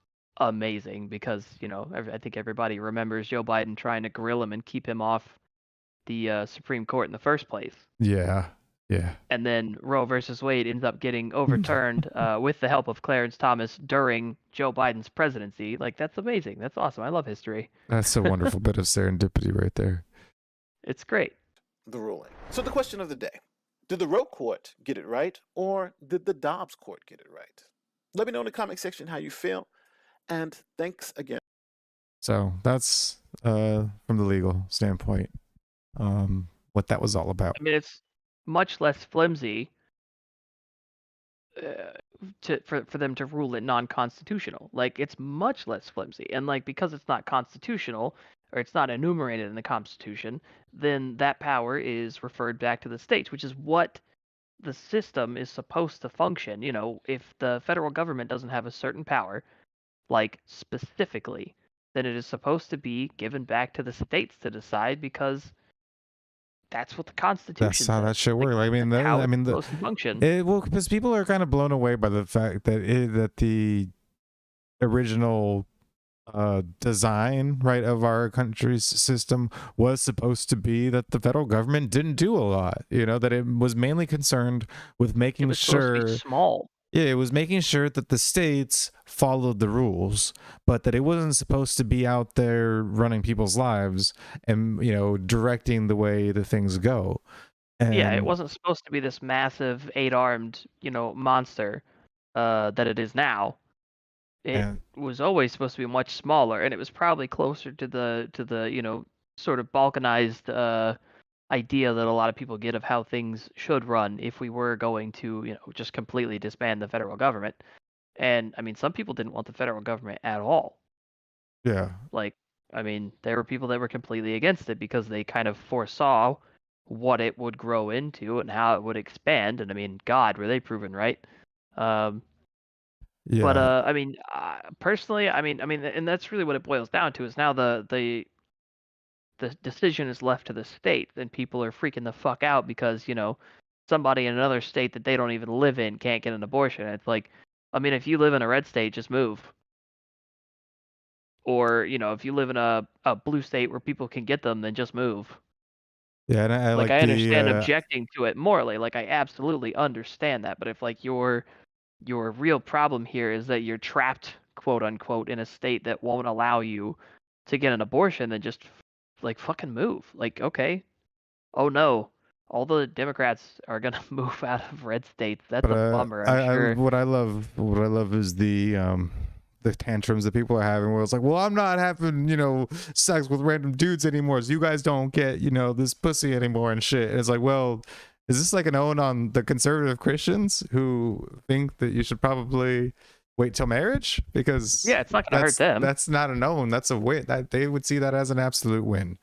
amazing because I think everybody remembers Joe Biden trying to grill him and keep him off the Supreme Court in the first place. Yeah. Yeah. And then Roe versus Wade ends up getting overturned with the help of Clarence Thomas during Joe Biden's presidency. Like, that's amazing. That's awesome. I love history. That's a wonderful bit of serendipity right there. It's great. The ruling. So the question of the day: did the Roe court get it right, or did the Dobbs court get it right? Let me know in the comment section how you feel, and thanks again. So that's from the legal standpoint, what that was all about. I mean, it's much less flimsy for them to rule it non-constitutional. Like, it's much less flimsy, and like because it's not constitutional or it's not enumerated in the Constitution, then that power is referred back to the states, which is what the system is supposed to function. If the federal government doesn't have a certain power, like specifically, then it is supposed to be given back to the states to decide because that's what the Constitution That's how says. that shit works. I mean, the function. Well, because people are kind of blown away by the fact that the original design, right, of our country's system was supposed to be that the federal government didn't do a lot. That it was mainly concerned with making sure small. Yeah, it was making sure that the states followed the rules, but that it wasn't supposed to be out there running people's lives and, directing the way the things go. And yeah, it wasn't supposed to be this massive 8-armed, monster that it is now. It was always supposed to be much smaller, and it was probably closer to the sort of balkanized idea that a lot of people get of how things should run if we were going to, just completely disband the federal government. And I mean, some people didn't want the federal government at all. Yeah. Like, I mean, there were people that were completely against it because they kind of foresaw what it would grow into and how it would expand. And I mean, God, were they proven right? Um, but Yeah. I mean, personally, I mean, and that's really what it boils down to is now the decision is left to the state, and people are freaking the fuck out because somebody in another state that they don't even live in can't get an abortion. It's like, I mean, if you live in a red state, just move. Or if you live in a blue state where people can get them, then just move. Yeah, and I Like, like I the understand objecting to it morally. Like, I absolutely understand that. But if like your real problem here is that you're trapped, quote unquote, in a state that won't allow you to get an abortion, then just like fucking move. Like, okay, oh no, all the Democrats are gonna move out of red states. That's but a bummer. I'm sure. what I love is the tantrums that people are having where it's like, well, I'm not having, sex with random dudes anymore, so you guys don't get, this pussy anymore and shit. And it's like, well, is this like an own on the conservative Christians who think that you should probably wait till marriage? Because yeah, it's not gonna hurt them. That's not a own, that's a win. That they would see that as an absolute win.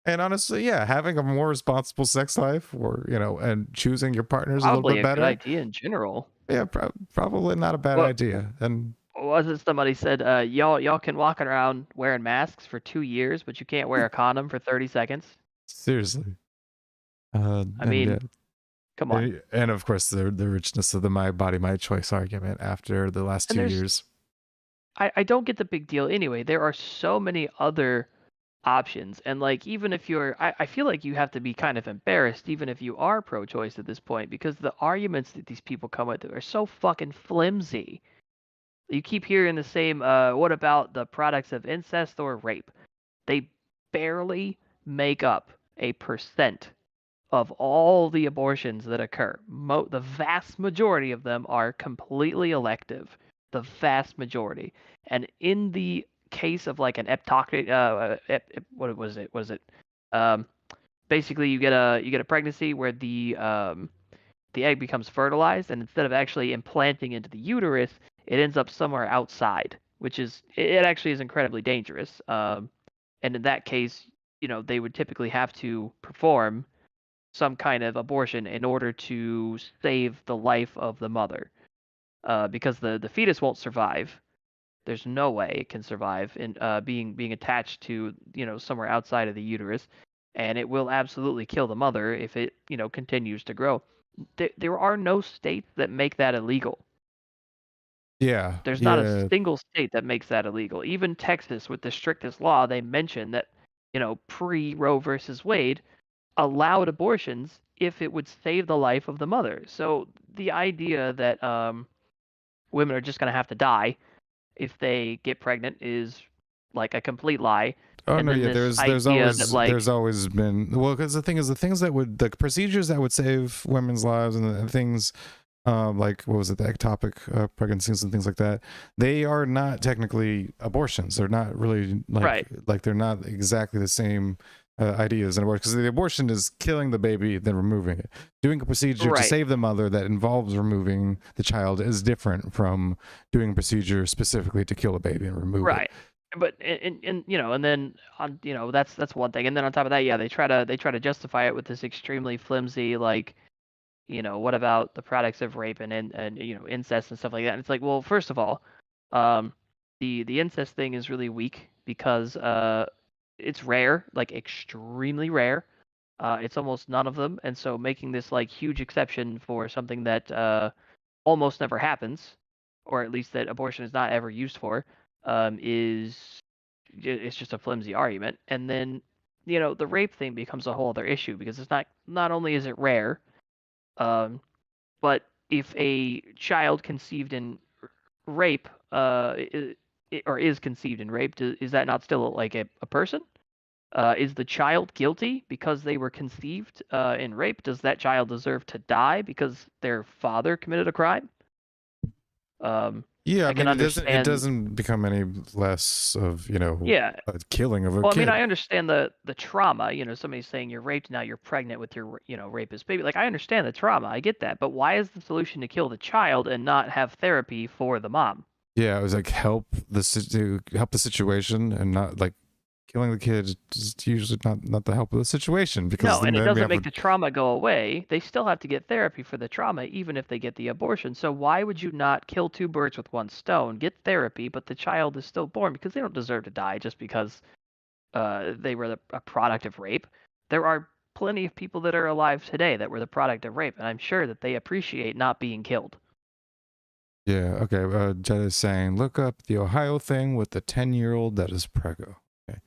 And honestly, yeah, having a more responsible sex life, or and choosing your partners probably a little bit better. Good idea in general. Yeah, probably not a bad idea. And wasn't somebody said y'all can walk around wearing masks for 2 years, but you can't wear a condom for 30 seconds? Seriously. I mean, come on. And of course, the richness of the my body, my choice argument after the last 2 years. I don't get the big deal anyway. There are so many other options, and like even if you're I feel like you have to be kind of embarrassed even if you are pro-choice at this point, because the arguments that these people come with are so fucking flimsy. You keep hearing the same what about the products of incest or rape? They barely make up 1% of all the abortions that occur. The vast majority of them are completely elective, the vast majority. And in the case of like an what was it? Basically, you get a pregnancy where the egg becomes fertilized, and instead of actually implanting into the uterus, it ends up somewhere outside, which is it actually is incredibly dangerous. And in that case, they would typically have to perform some kind of abortion in order to save the life of the mother, because the fetus won't survive. There's no way it can survive in being attached to somewhere outside of the uterus, and it will absolutely kill the mother if it continues to grow. There are no states that make that illegal. Yeah. There's not a single state that makes that illegal. Even Texas, with the strictest law, they mention that pre-Roe versus Wade allowed abortions if it would save the life of the mother. So the idea that women are just going to have to die if they get pregnant is like a complete lie. Oh no, yeah. There's always been, well, because the the procedures that would save women's lives and things like what was it, the ectopic pregnancies and things like that, they are not technically abortions. They're not really like they're not exactly the same ideas in abortion, because the abortion is killing the baby then removing it. Doing a procedure to save the mother that involves removing the child is different from doing a procedure specifically to kill a baby and remove it. But and then on that's one thing, and then on top of that, yeah, they try to justify it with this extremely flimsy like, what about the products of rape and incest and stuff like that. And it's like, well, first of all, the incest thing is really weak because it's rare, like extremely rare. It's almost none of them, and so making this like huge exception for something that almost never happens, or at least that abortion is not ever used for, it's just a flimsy argument. And then the rape thing becomes a whole other issue, because it's not only is it rare, but if a child conceived in rape or is conceived in rape, is that not still like a person? Is the child guilty because they were conceived in rape? Does that child deserve to die because their father committed a crime? Yeah, I mean, it doesn't become any less of a killing of a kid. Well, I mean, I understand the trauma. Somebody's saying you're raped, now you're pregnant with your rapist baby. Like, I understand the trauma, I get that, but why is the solution to kill the child and not have therapy for the mom? Yeah, it was like help the situation, and not like killing the kid is usually not the help of the situation, because No, and it then we doesn't have make the trauma go away. They still have to get therapy for the trauma, even if they get the abortion. So why would you not kill two birds with one stone? Get therapy, but the child is still born, because they don't deserve to die just because they were a product of rape. There are plenty of people that are alive today that were the product of rape, and I'm sure that they appreciate not being killed. Yeah, okay. Jed is saying, look up the Ohio thing with the 10-year-old that is preggo. Okay.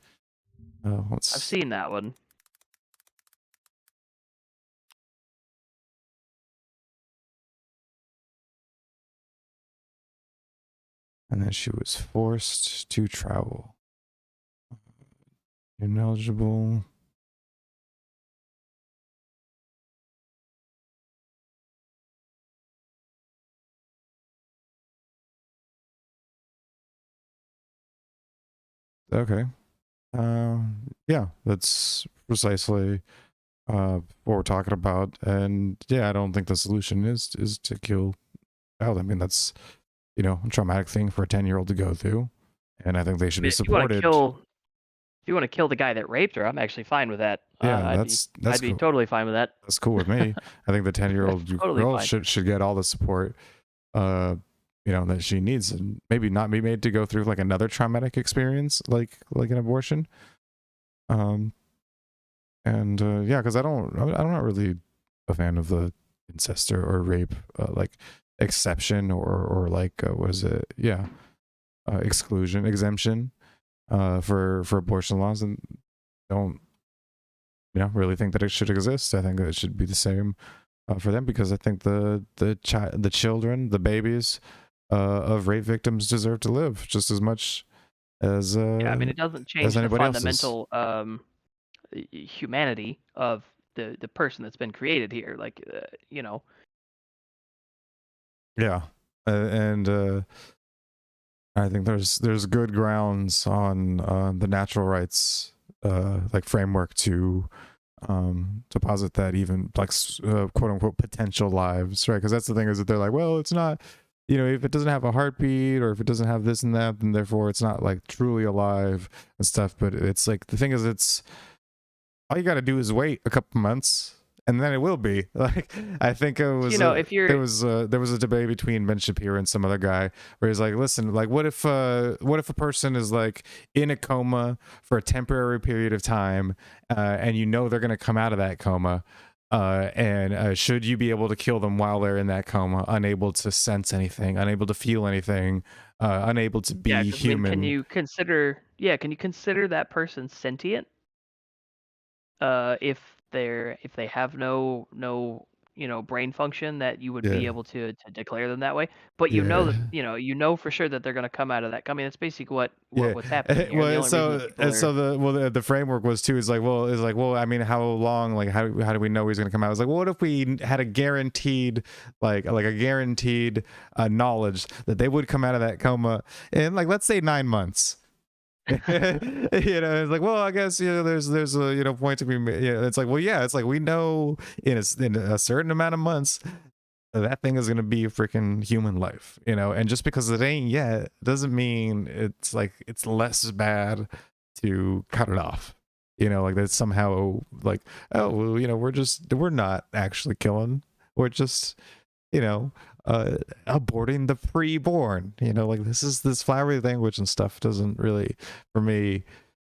I've seen that one. And then she was forced to travel. Ineligible. Okay. Yeah, that's precisely what we're talking about. And yeah, I don't think the solution is to kill child. I mean, that's, you know, a traumatic thing for a 10-year-old to go through, and I think they should be supported. If you want to kill the guy that raped her, I'm actually fine with that. Yeah, I'd be cool. totally fine with that. That's cool with me. I think the 10-year-old Totally girl fine. should get all the support you know, that she needs, and maybe not be made to go through like another traumatic experience like an abortion. And yeah, because I'm not really a fan of the incest or rape like exception or like what is it? Yeah, exemption for abortion laws, and don't, you know, really think that it should exist. I think it should be the same for them, because I think the children, the babies of rape victims deserve to live just as much as yeah, I mean, it doesn't change the fundamental humanity of the person that's been created here. Like, you know. Yeah, and I think there's good grounds on the natural rights like framework to posit that even like quote unquote potential lives, right? Because that's the thing, is that they're like, well, it's not, you know, if it doesn't have a heartbeat or if it doesn't have this and that, then therefore it's not like truly alive and stuff. But it's like, the thing is, it's all you got to do is wait a couple months, and then it will be. Like, I think it was, you know, if you're, there was a debate between Ben Shapiro and some other guy where he's like, listen, like, what if a person is like in a coma for a temporary period of time, and you know they're going to come out of that coma, and should you be able to kill them while they're in that coma, unable to sense anything, unable to feel anything, unable to be human? I mean, can you consider that person sentient? If they have no you know, brain function, that you would be able to declare them that way, but you know that, you know for sure that they're going to come out of that. I mean, that's basically what's happening here. Well, the framework was too, is like, well, I mean, how long, like, how do we know he's going to come out? I was like, well, what if we had a guaranteed like a guaranteed knowledge that they would come out of that coma in, like, let's say 9 months. You know, it's like, well, I guess, you know, there's a, you know, point to be made. Yeah, it's like, well, yeah, it's like, we know in a certain amount of months that thing is going to be a freaking human life, you know, and just because it ain't yet doesn't mean it's like it's less bad to cut it off, you know, like that's somehow like, oh, well, you know, we're not actually killing, we're just, you know, aborting the preborn, you know, like this flowery language and stuff doesn't really, for me,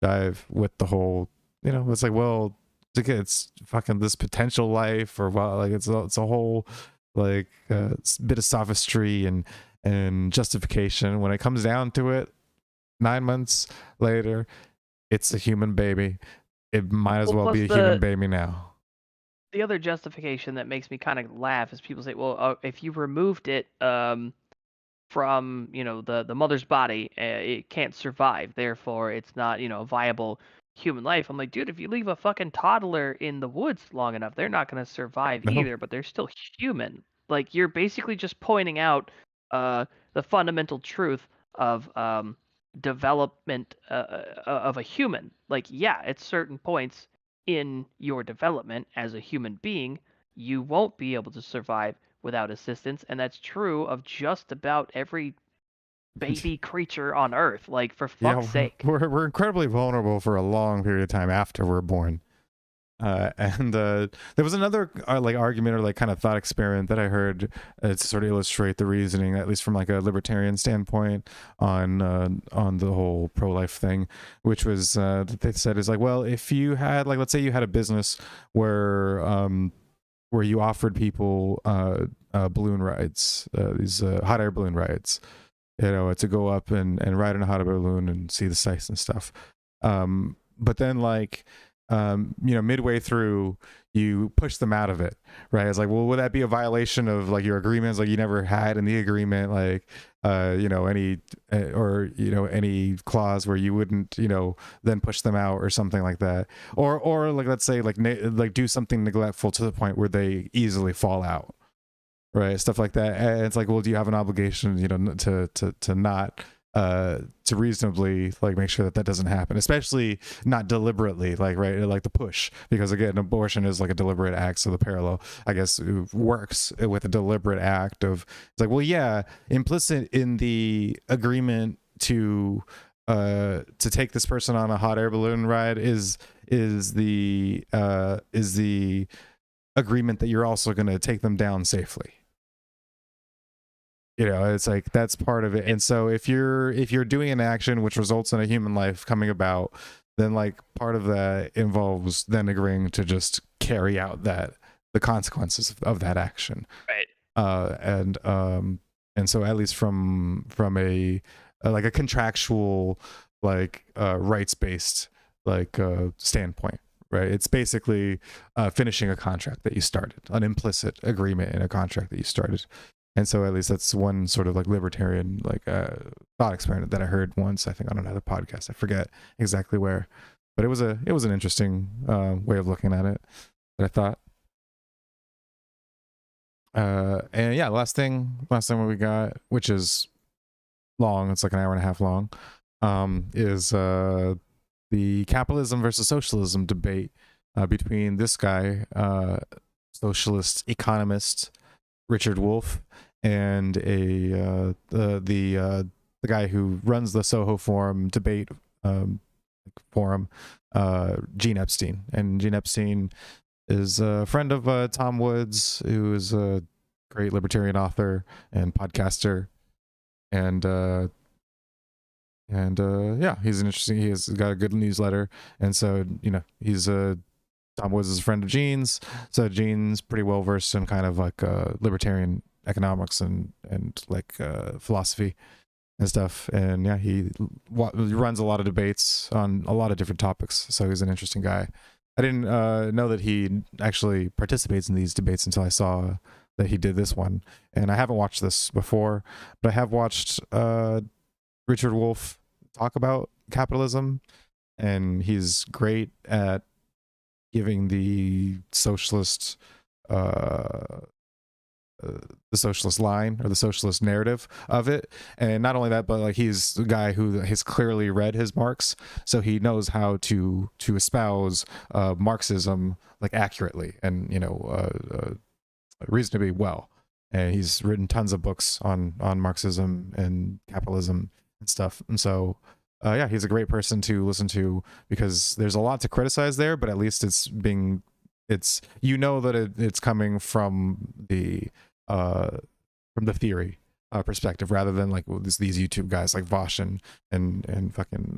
dive with the whole, you know, it's like, well, it's fucking this potential life, or, well, like it's a whole like bit of sophistry and justification. When it comes down to it, 9 months later, it's a human baby. It might as well be a human baby now. The other justification that makes me kind of laugh is people say, well, if you removed it from, you know, the mother's body, it can't survive, therefore it's not, you know, a viable human life. I'm like, dude, if you leave a fucking toddler in the woods long enough, they're not going to survive either, but they're still human. Like, you're basically just pointing out the fundamental truth of development of a human. Like, yeah, at certain points in your development as a human being, you won't be able to survive without assistance, and that's true of just about every baby creature on Earth. Like, for Yeah, fuck's sake. we're incredibly vulnerable for a long period of time after we're born. And there was another like argument or like kind of thought experiment that I heard to sort of illustrate the reasoning, at least from like a libertarian standpoint, on the whole pro-life thing, which was that they said is like, well, if you had like, let's say you had a business where you offered people balloon rides, these hot air balloon rides, to go up and ride in a hot air balloon and see the sights and stuff. But then like, midway through you push them out of it, right? It's like, well, would that be a violation of like your agreements? Like you never had in the agreement, like, any clause where you wouldn't, then push them out or something like that. Or like, let's say like do something neglectful to the point where they easily fall out, right? Stuff like that. And it's like, well, do you have an obligation, to not, to reasonably like make sure that doesn't happen, especially not deliberately, like, right, like the push, because again, abortion is like a deliberate act, so the parallel, I guess, works with a deliberate act of, it's like, well, yeah, implicit in the agreement to take this person on a hot air balloon ride is the agreement that you're also going to take them down safely. It's like that's part of it. And so if you're doing an action which results in a human life coming about, then like part of that involves then agreeing to just carry out the consequences of that action, right? And so at least from a like a contractual like rights based like standpoint, right? It's basically finishing a contract that you started, an implicit agreement in a contract that you started. And so at least that's one sort of like libertarian like thought experiment that I heard once, I think on another podcast. I forget exactly where, but it was an interesting way of looking at it that I thought. And yeah, last thing what we got, which is long, it's like an hour and a half long, is the capitalism versus socialism debate between this guy, socialist economist Richard Wolff, and the guy who runs the Soho Forum debate forum, Gene Epstein. And Gene Epstein is a friend of Tom Woods, who is a great libertarian author and podcaster, and yeah, he's he's got a good newsletter, and so he's Tom Woods is a friend of Gene's, so Gene's pretty well versed in kind of like libertarian economics and like philosophy and stuff. And yeah, he runs a lot of debates on a lot of different topics, so he's an interesting guy. I didn't know that he actually participates in these debates until I saw that he did this one. And I haven't watched this before, but I have watched Richard Wolff talk about capitalism, and he's great at giving the socialist line or the socialist narrative of it. And not only that, but like he's the guy who has clearly read his Marx, so he knows how to espouse Marxism like accurately and reasonably well. And he's written tons of books on Marxism and capitalism and stuff. And so yeah, he's a great person to listen to, because there's a lot to criticize there, but at least it's that it's coming from the theory perspective, rather than like these YouTube guys like Vosh and fucking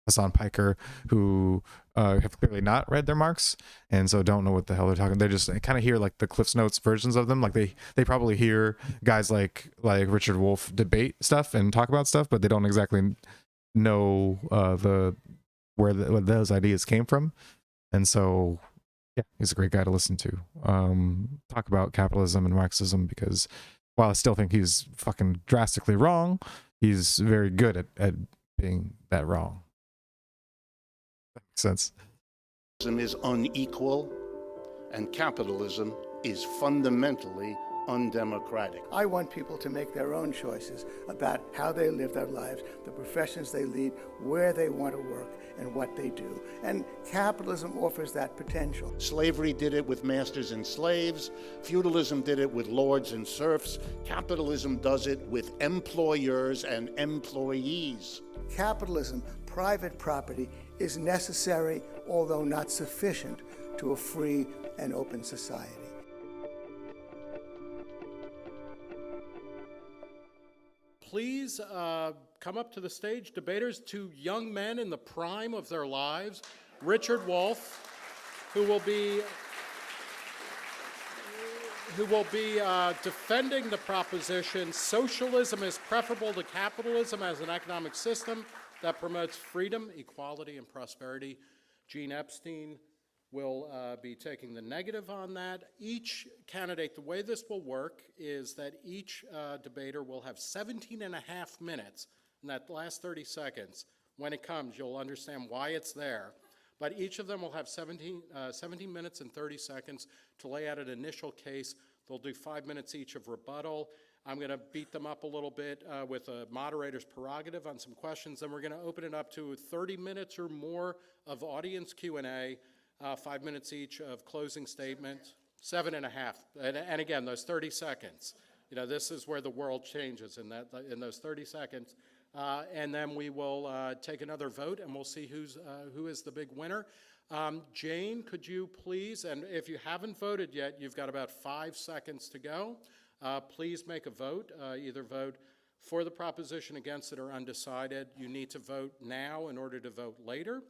Hassan Piker, who have clearly not read their Marx, and so don't know what the hell they're talking. They just kind of hear like the Cliff's Notes versions of them. Like they probably hear guys like Richard Wolff debate stuff and talk about stuff, but they don't exactly know where those ideas came from. And so yeah, he's a great guy to listen to talk about capitalism and Marxism, because while I still think he's fucking drastically wrong, he's very good at being that wrong. That makes sense. Is unequal, and capitalism is fundamentally undemocratic. I want people to make their own choices about how they live their lives, the professions they lead, where they want to work, and what they do. And capitalism offers that potential. Slavery did it with masters and slaves. Feudalism did it with lords and serfs. Capitalism does it with employers and employees. Capitalism, private property, is necessary, although not sufficient, to a free and open society. Please come up to the stage, debaters, two young men in the prime of their lives, Richard Wolff, who will be defending the proposition socialism is preferable to capitalism as an economic system that promotes freedom, equality, and prosperity. Gene Epstein will be taking the negative on that. Each candidate, the way this will work is that each debater will have 17 and a half minutes. In that last 30 seconds, when it comes, you'll understand why it's there. But each of them will have 17 minutes and 30 seconds to lay out an initial case. They'll do 5 minutes each of rebuttal. I'm going to beat them up a little bit with a moderator's prerogative on some questions. Then we're going to open it up to 30 minutes or more of audience Q&A. 5 minutes each of closing statements, 7.5. And again, those 30 seconds. You know, this is where the world changes in those 30 seconds. And then we will take another vote, and we'll see who is the big winner. Jane, could you please, and if you haven't voted yet, you've got about 5 seconds to go. Please make a vote. Either vote for the proposition, against it, or undecided. You need to vote now in order to vote later.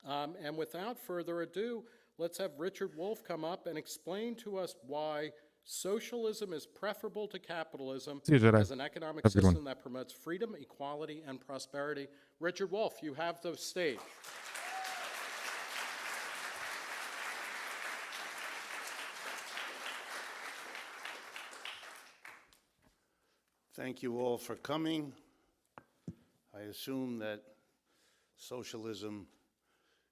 And without further ado, let's have Richard Wolff come up and explain to us why socialism is preferable to capitalism as an economic system that promotes freedom, equality, and prosperity. Richard Wolff, you have the stage. Thank you all for coming. I assume that socialism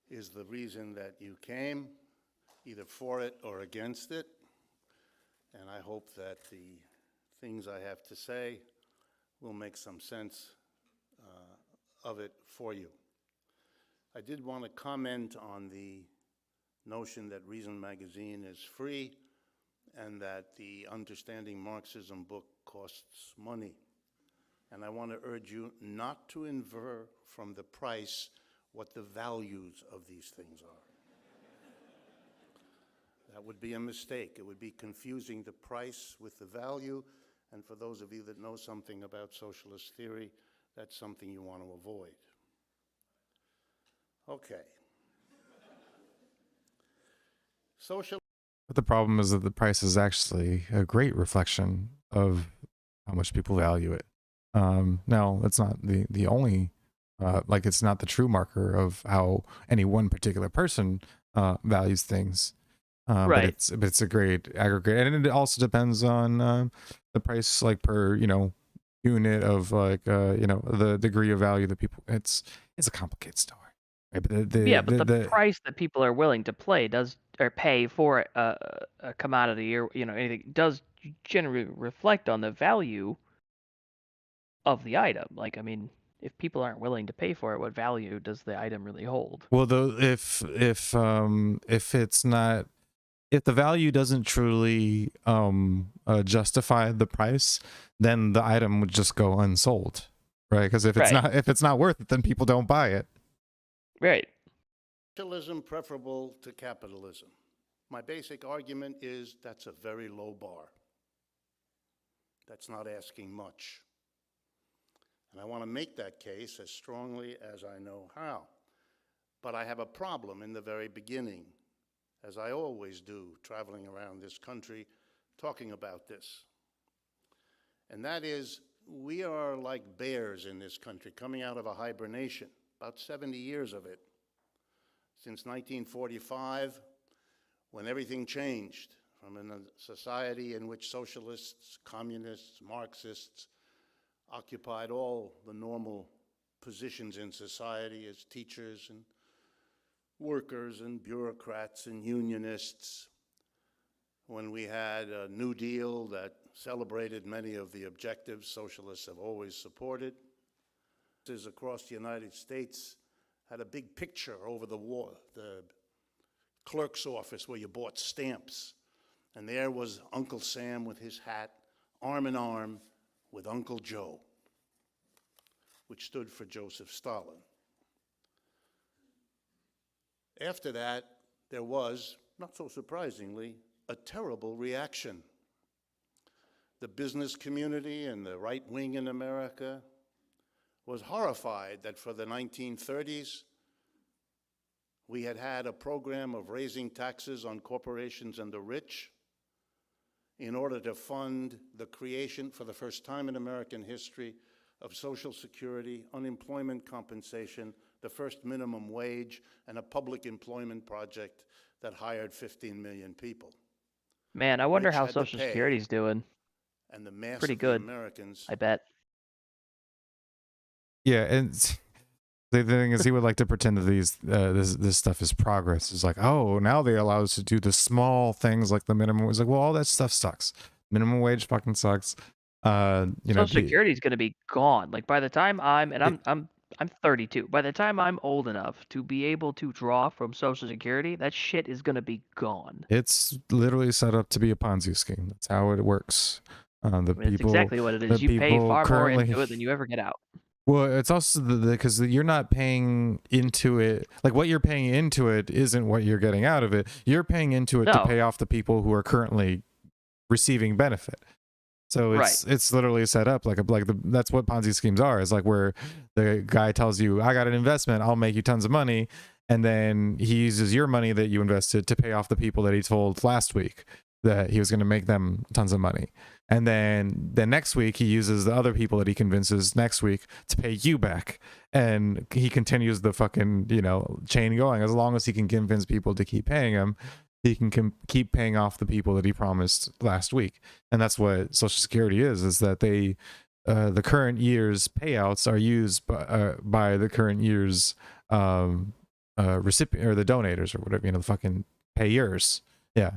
is the reason that you came, either for it or against it. And I hope that the things I have to say will make some sense of it for you. I did want to comment on the notion that Reason Magazine is free and that the Understanding Marxism book costs money. And I want to urge you not to infer from the price what the values of these things are. That would be a mistake. It would be confusing the price with the value, and for those of you that know something about socialist theory, that's something you want to avoid. Okay. But the problem is that the price is actually a great reflection of how much people value it. Now, it's not the only it's not the true marker of how any one particular person values things. Right. But it's a great aggregate, and it also depends on the price, like per unit of the degree of value that people. It's a complicated story. Right? But the price that people are willing to pay for a commodity or anything does generally reflect on the value of the item. Like, I mean, if people aren't willing to pay for it, what value does the item really hold? Well, though, if it's not, if the value doesn't truly justify the price, then the item would just go unsold, right? Because if it's not worth it, then people don't buy it. Right. Socialism preferable to capitalism. My basic argument is that's a very low bar. That's not asking much. And I want to make that case as strongly as I know how. But I have a problem in the very beginning, as I always do, traveling around this country, talking about this. And that is, we are like bears in this country, coming out of a hibernation, about 70 years of it. Since 1945, when everything changed, from a society in which socialists, communists, Marxists occupied all the normal positions in society as teachers and workers and bureaucrats and unionists, when we had a New Deal that celebrated many of the objectives socialists have always supported. Across the United States had a big picture over the wall, the clerk's office where you bought stamps. And there was Uncle Sam with his hat, arm in arm with Uncle Joe, which stood for Joseph Stalin. After that, there was, not so surprisingly, a terrible reaction. The business community and the right wing in America was horrified that for the 1930s, we had had a program of raising taxes on corporations and the rich in order to fund the creation, for the first time in American history, of Social Security, unemployment compensation, the first minimum wage, and a public employment project that hired 15 million people. Man, I wonder how Social Security's doing. And the mass Pretty of good, the Americans, I bet. Yeah, and the thing is, he would like to pretend that this stuff is progress. It's like, oh, now they allow us to do the small things like the minimum. It's like, well, all that stuff sucks. Minimum wage fucking sucks. Social Security is going to be gone. Like by the time I'm 32. By the time I'm old enough to be able to draw from Social Security, that shit is going to be gone. It's literally set up to be a Ponzi scheme. That's how it works. That's exactly what it is. You pay far more into it than you ever get out. Well, it's also because you're not paying into it. Like what you're paying into it isn't what you're getting out of it. You're paying into it to pay off the people who are currently receiving benefit. So it's literally set up that's what Ponzi schemes are. It's like where the guy tells you, I got an investment, I'll make you tons of money. And then he uses your money that you invested to pay off the people that he told last week that he was going to make them tons of money. And then the next week he uses the other people that he convinces next week to pay you back. And he continues the fucking, chain going. As long as he can convince people to keep paying him, he can keep paying off the people that he promised last week. And that's what Social Security is that they, the current year's payouts are used by the current year's recipient or the donators or whatever, the fucking payers. Yeah,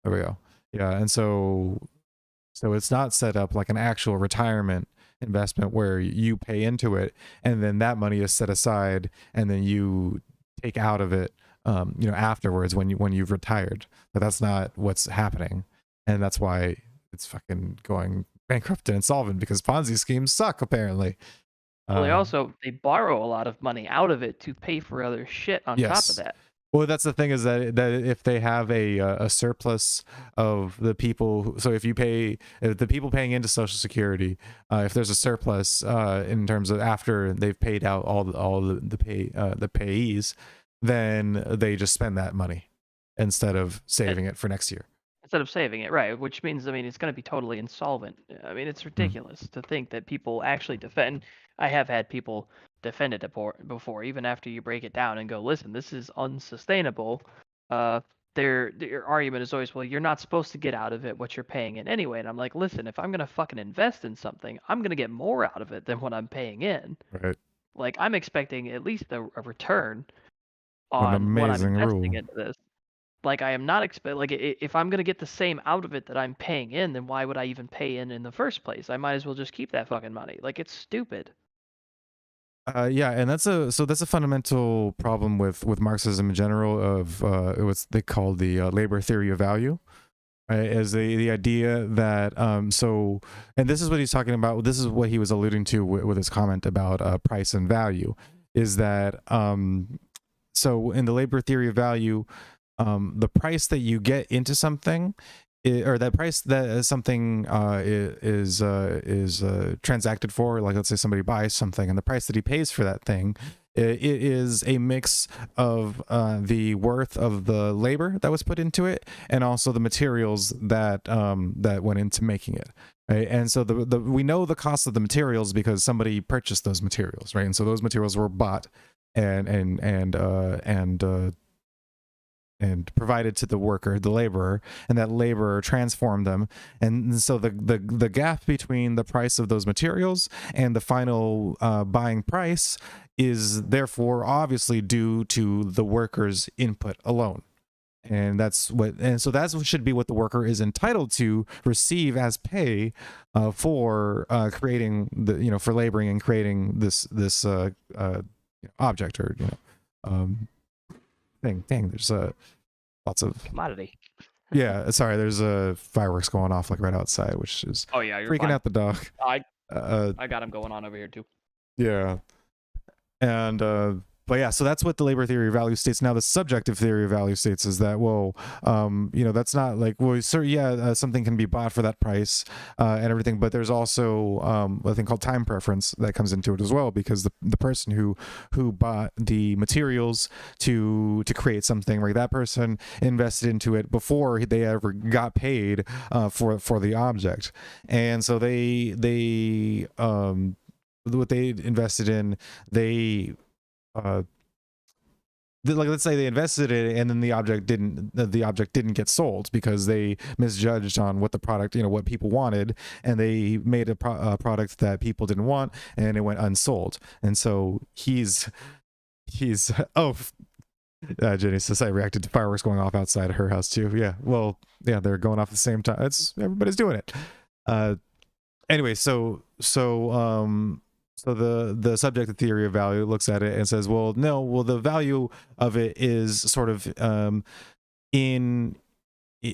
there we go. Yeah, and so it's not set up like an actual retirement investment where you pay into it and then that money is set aside and then you take out of it afterwards when you've retired. But that's not what's happening, and that's why it's fucking going bankrupt and insolvent, because Ponzi schemes suck apparently. Well, they borrow a lot of money out of it to pay for other shit on top of that. Well, that's the thing, is that if they have a surplus of the people, so if the people paying into Social Security, if there's a surplus in terms of after they've paid out all the payees, then they just spend that money instead of saving it for next year. Instead of saving it, right? Which means, it's going to be totally insolvent. It's ridiculous to think that people actually defend. I have had people defend it before, even after you break it down and go, listen, this is unsustainable. Their argument is always, well, you're not supposed to get out of it what you're paying in anyway. And I'm like, listen, if I'm going to fucking invest in something, I'm going to get more out of it than what I'm paying in. Right. Like, I'm expecting at least a return on what I'm investing into this. Like, I am not if I'm going to get the same out of it that I'm paying in, then why would I even pay in the first place? I might as well just keep that fucking money. Like, it's stupid. Yeah, and that's a fundamental problem with Marxism in general, of what they call the labor theory of value, right? As the idea that and this is what he's talking about. This is what he was alluding to with his comment about price and value, is that so in the labor theory of value, the price that you get into something, or that price that something is transacted for, like let's say somebody buys something, and the price that he pays for that thing, it is a mix of the worth of the labor that was put into it, and also the materials that went into making it. Right? And so we know the cost of the materials because somebody purchased those materials, right? And so those materials were bought and provided to the worker, the laborer, and that laborer transformed them. And so the gap between the price of those materials and the final buying price is therefore obviously due to the worker's input alone. And so that's what should be what the worker is entitled to receive as pay for creating for laboring and creating this object or thing. Dang, there's lots of commodity. Yeah, sorry, there's fireworks going off like right outside, which is you're freaking fine. out the dog. I got them going on over here too. Yeah, and but yeah, so that's what the labor theory of value states. Now, the subjective theory of value states is that, well, that's not like, well, something can be bought for that price and everything, but there's also a thing called time preference that comes into it as well, because the person who bought the materials to create something, right, that person invested into it before they ever got paid for the object, and so they what they invested in, like, let's say they invested in it and then the object didn't get sold because they misjudged on what the product, what people wanted, and they made a product that people didn't want and it went unsold. And so he's Jenny says I reacted to fireworks going off outside of her house too. Yeah, well, yeah, they're going off at the same time. Everybody's doing it. Anyway, so the subjective theory of value looks at it and says, well, the value of it is sort of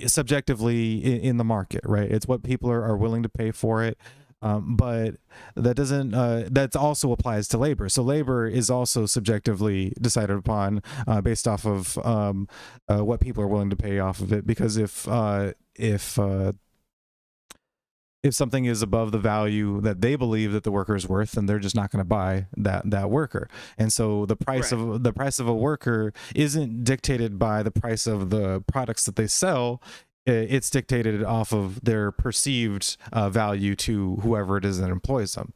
subjectively in the market, right? It's what people are willing to pay for it. But that doesn't that also applies to labor. So labor is also subjectively decided upon based off of what people are willing to pay off of it, because if something is above the value that they believe that the worker is worth, then they're just not going to buy that worker. And so the price of a worker isn't dictated by the price of the products that they sell. It's dictated off of their perceived value to whoever it is that employs them.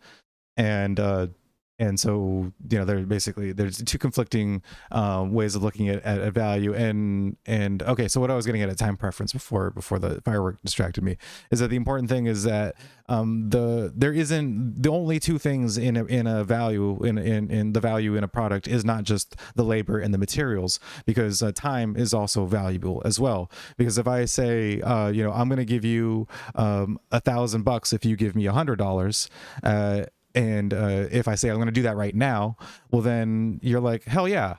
And so, there's two conflicting ways of looking at value. And okay, so what I was getting at time preference before the firework distracted me is that the important thing is that there isn't the only two things in a value in the value in a product is not just the labor and the materials, because time is also valuable as well. Because if I say I'm going to give you $1,000 if you give me $100, and if I say I'm going to do that right now, well, then you're like, hell yeah,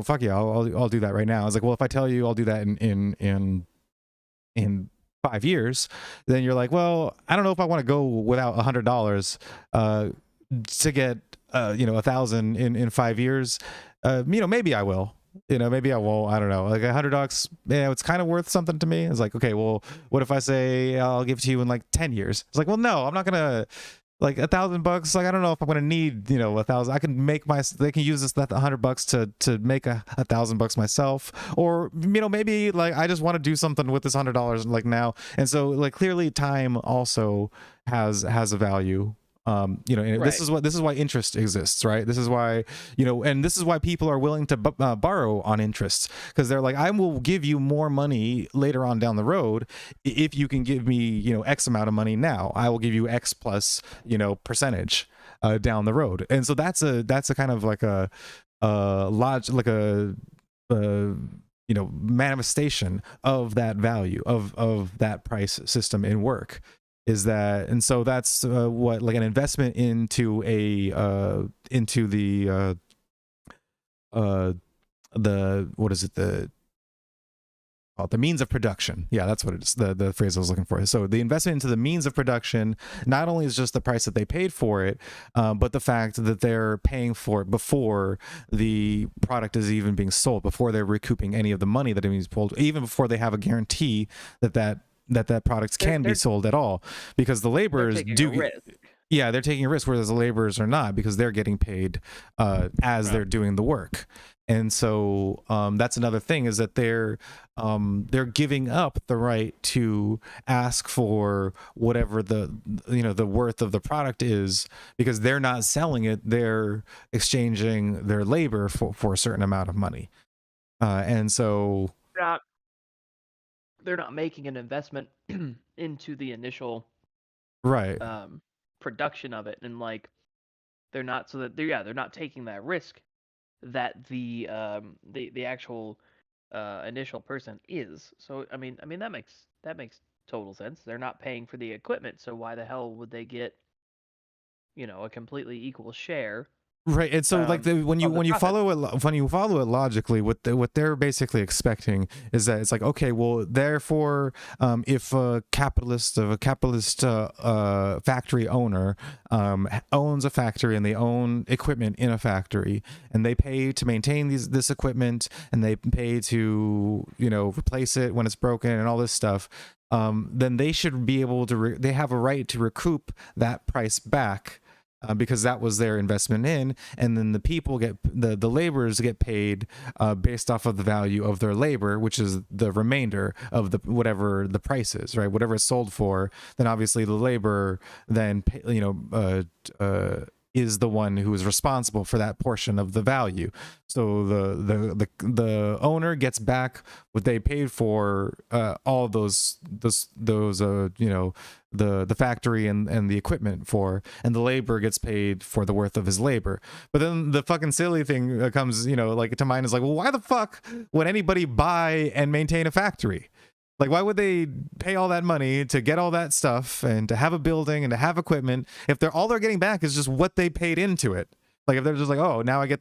fuck yeah, I'll do that right now. I was like, well, if I tell you I'll do that in 5 years, then you're like, well, I don't know if I want to go without $100 to get 1,000 in 5 years. Maybe I will. Maybe I won't. I don't know. Like $100, it's kind of worth something to me. It's like, okay, well, what if I say I'll give it to you in like 10 years? It's like, well, no, I'm not gonna. Like $1,000, like I don't know if I'm gonna need 1,000. I can make they can use that $100 to make $1,000 myself, or maybe like I just want to do something with this $100 like now. And so like clearly time also has a value. And right. This is why interest exists, right? This is why and this is why people are willing to borrow on interest, because they're like, I will give you more money later on down the road if you can give me X amount of money now. I will give you X plus percentage down the road. And so that's a kind of like a manifestation of that value of that price system in work. Is that, and so that's what, like an investment into the what is it, the means of production. Yeah, that's what it is, the phrase I was looking for. So the investment into the means of production not only is just the price that they paid for it, but the fact that they're paying for it before the product is even being sold, before they're recouping any of the money that it means pulled, even before they have a guarantee that products can be sold at all, because the laborers do. Yeah, they're taking a risk, whereas the laborers are not, because they're getting paid as they're doing the work. And so that's another thing, is that they're giving up the right to ask for whatever the worth of the product is, because they're not selling it, they're exchanging their labor for a certain amount of money. And so they're not making an investment into the initial production of it, and like they're not taking that risk that the actual initial person is. So I mean that makes total sense. They're not paying for the equipment, so why the hell would they get, a completely equal share Right, and so like when you of the profit? when you follow it logically, what they're basically expecting is that it's like, okay, well, therefore, if a capitalist factory owner owns a factory and they own equipment in a factory and they pay to maintain this equipment and they pay to replace it when it's broken and all this stuff, then they should be able to they have a right to recoup that price back. Because that was their investment in, and then the people the laborers get paid based off of the value of their labor, which is the remainder of whatever the price is, right? Whatever it's sold for, then obviously the laborer then is the one who is responsible for that portion of the value. So the owner gets back what they paid for all those the factory and the equipment for, and the labor gets paid for the worth of his labor. But then the fucking silly thing comes like to mind is like, well, why the fuck would anybody buy and maintain a factory? Like, why would they pay all that money to get all that stuff and to have a building and to have equipment if all they're getting back is just what they paid into it? Like, if they're just like, oh, now I get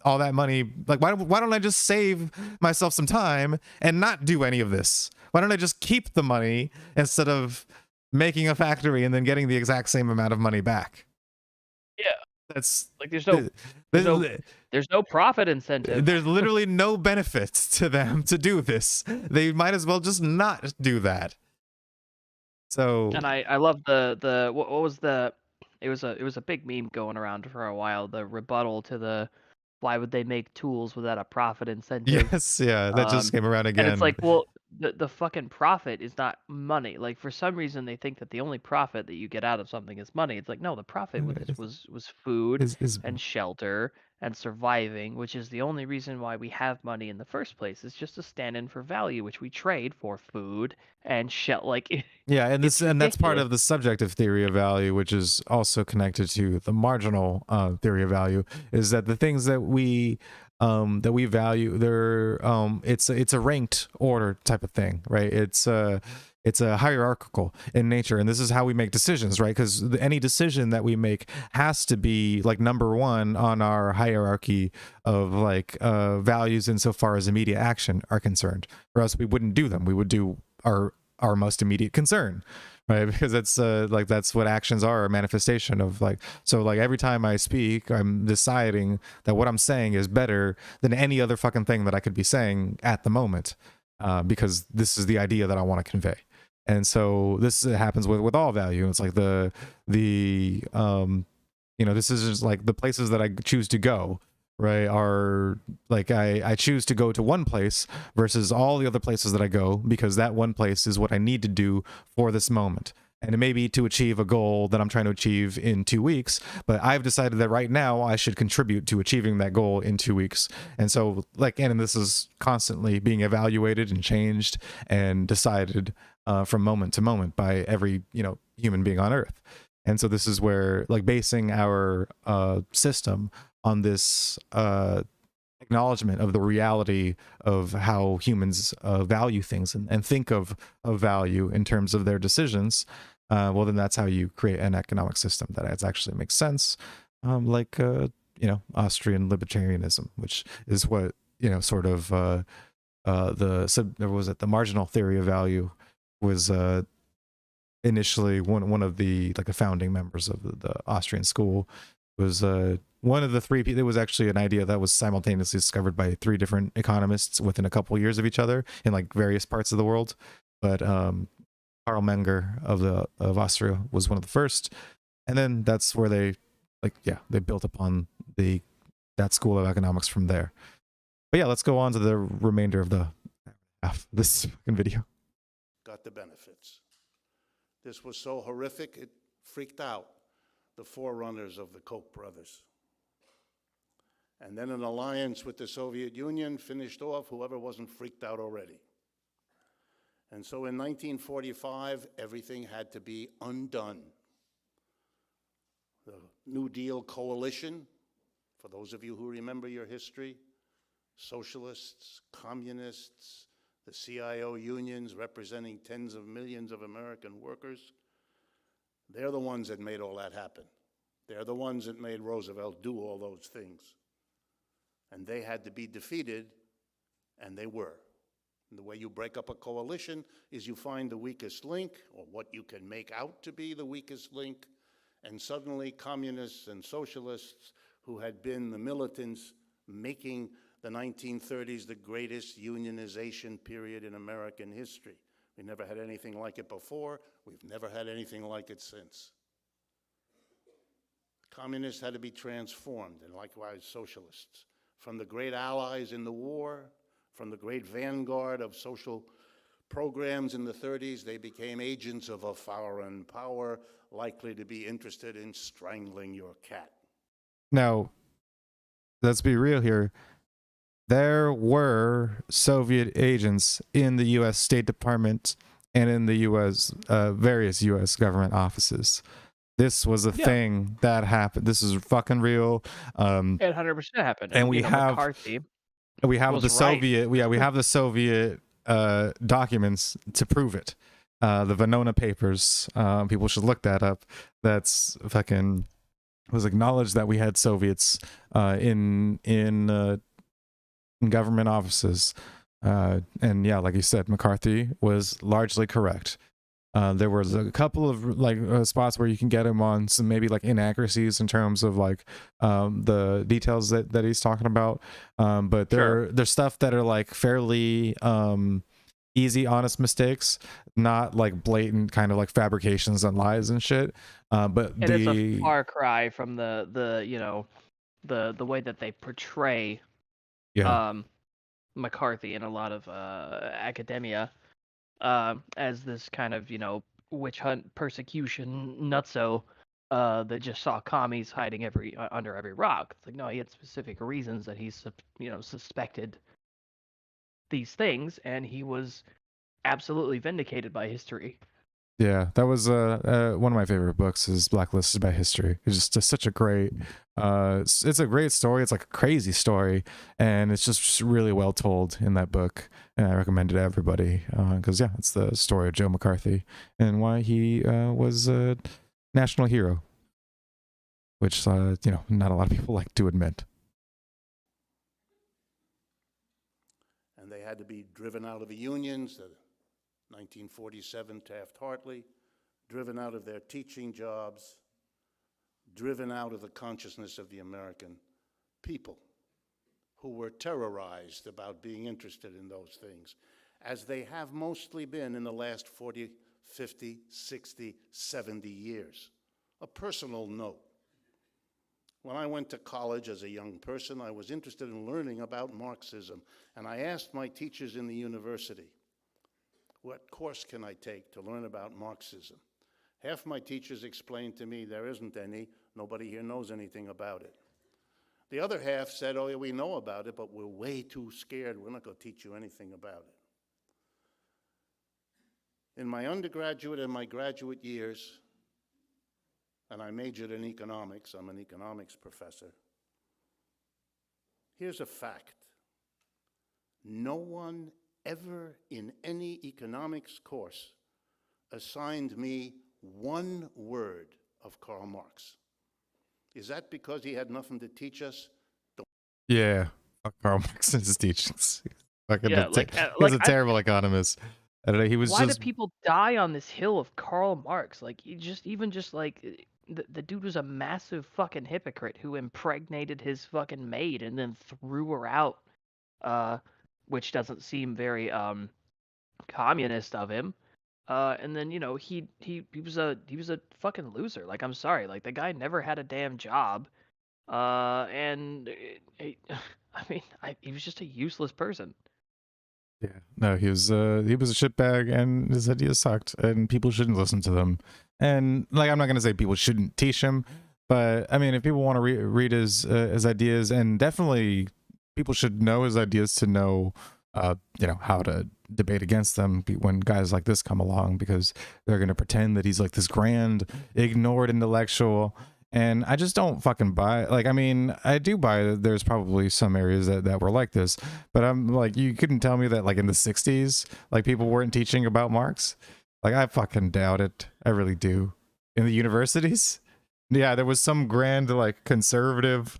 all that money, like, why don't I just save myself some time and not do any of this? Why don't I just keep the money instead of making a factory and then getting the exact same amount of money back? Yeah. That's like there's no profit incentive. There's literally no benefit to them to do this. They might as well just not do that. So, and I love the what was the it was a big meme going around for a while, the rebuttal to the why would they make tools without a profit incentive? Yes, yeah, that just came around again. And it's like, well, the fucking profit is not money. Like, for some reason they think that the only profit that you get out of something is money. It's like, no, the profit with this was food and shelter and surviving, which is the only reason why we have money in the first place. Is just to stand in for value, which we trade for food and like. Yeah, and that's part of the subjective theory of value, which is also connected to the marginal theory of value, is that the things that we value, they're it's a ranked order type of thing, right? It's a hierarchical in nature, and this is how we make decisions, right? Because any decision that we make has to be like number one on our hierarchy of like values insofar as immediate action are concerned, or else we wouldn't do them. We would do our most immediate concern, right? Because that's that's what actions are, a manifestation of like. So like every time I speak, I'm deciding that what I'm saying is better than any other fucking thing that I could be saying at the moment, because this is the idea that I want to convey. And so this happens with all value. It's like this is just like the places that I choose to go, right, are like I choose to go to one place versus all the other places that I go, because that one place is what I need to do for this moment. And it may be to achieve a goal that I'm trying to achieve in 2 weeks, but I've decided that right now I should contribute to achieving that goal in 2 weeks. And so and this is constantly being evaluated and changed and decided from moment to moment by every human being on Earth. And so this is where like basing our system on this acknowledgement of the reality of how humans value things and think of value in terms of their decisions, well, then that's how you create an economic system that actually makes sense, like Austrian libertarianism, which is what sort of the marginal theory of value was initially one of the like the founding members of the Austrian school. Was one of the three. It was actually an idea that was simultaneously discovered by 3 different economists within a couple of years of each other in like various parts of the world. But Karl Menger of Austria was one of the first, and then that's where they built upon that school of economics from there. But yeah, let's go on to the remainder of the half of this fucking video. Got the benefits. This was so horrific it freaked out the forerunners of the Koch brothers. And then an alliance with the Soviet Union finished off whoever wasn't freaked out already. And so in 1945, everything had to be undone. The New Deal coalition, for those of you who remember your history, socialists, communists, the CIO unions representing tens of millions of American workers. They're the ones that made all that happen. They're the ones that made Roosevelt do all those things. And they had to be defeated, and they were. And the way you break up a coalition is you find the weakest link, or what you can make out to be the weakest link, and suddenly communists and socialists who had been the militants making the 1930s the greatest unionization period in American history. We never had anything like it before. We've never had anything like it since. Communists had to be transformed, and likewise socialists. From the great allies in the war, from the great vanguard of social programs in the 30s, they became agents of a foreign power likely to be interested in strangling your cat. Now, let's be real here. There were Soviet agents in the U.S. State Department and in the U.S. Various U.S. government offices. This was a thing that happened. This is fucking real. It 100% happened. And we have McCarthy we have the was Soviet. right. We have the Soviet documents to prove it. The Venona papers. People should look that up. That's fucking was acknowledged that we had Soviets in government offices. And yeah, like you said, McCarthy was largely correct. There was a couple of spots where you can get him on some maybe like inaccuracies in terms of like the details that he's talking about. But there's stuff that are like fairly easy, honest mistakes, not like blatant kind of like fabrications and lies and shit. But it's a far cry from the you know the way that they portray McCarthy in a lot of academia. As this kind of, witch hunt persecution nutso that just saw commies hiding under every rock. It's like, no, he had specific reasons that he, suspected these things, and he was absolutely vindicated by history. Yeah, that was one of my favorite books is Blacklisted by History. It's just such a great, it's a great story. It's like a crazy story, and it's just really well told in that book. And I recommend it to everybody because it's the story of Joe McCarthy and why he was a national hero, which not a lot of people like to admit. And they had to be driven out of the unions. 1947 Taft-Hartley, driven out of their teaching jobs, driven out of the consciousness of the American people, who were terrorized about being interested in those things, as they have mostly been in the last 40, 50, 60, 70 years. A personal note. When I went to college as a young person, I was interested in learning about Marxism, and I asked my teachers in the university, what course can I take to learn about Marxism? Half my teachers explained to me there isn't any, nobody here knows anything about it. The other half said, oh yeah, we know about it, but we're way too scared, we're not going to teach you anything about it. In my undergraduate and my graduate years, and I majored in economics, I'm an economics professor, here's a fact. No one ever in any economics course assigned me one word of Karl Marx. Is that because he had nothing to teach us? Yeah, Karl Marx and his teachings. He was a terrible economist. I don't know. He was. Why do people die on this hill of Karl Marx? Like, the dude was a massive fucking hypocrite who impregnated his fucking maid and then threw her out. Which doesn't seem very communist of him. And then he was a fucking loser. Like, I'm sorry, like the guy never had a damn job. And he was just a useless person. Yeah, no, he was a shitbag, and his ideas sucked, and people shouldn't listen to them. And like, I'm not gonna say people shouldn't teach him, but I mean, if people want to read his ideas, and definitely people should know his ideas to know, how to debate against them when guys like this come along, because they're going to pretend that he's like this grand, ignored intellectual, And I just don't fucking buy, like, I mean, I do buy that there's probably some areas that were like this, but I'm like, you couldn't tell me that like in the 60s, like people weren't teaching about Marx. Like, I fucking doubt it. I really do. In the universities? Yeah, there was some grand like conservative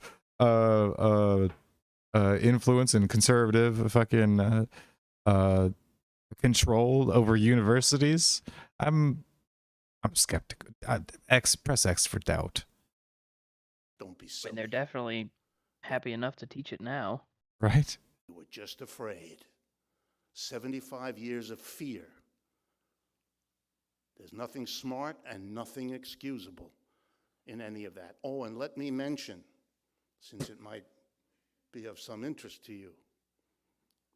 influence and conservative fucking control over universities. I'm skeptical. Press X for doubt. Don't be silly. And they're definitely happy enough to teach it now. Right? You were just afraid. 75 years of fear. There's nothing smart and nothing excusable in any of that. Oh, and let me mention, since it might be of some interest to you,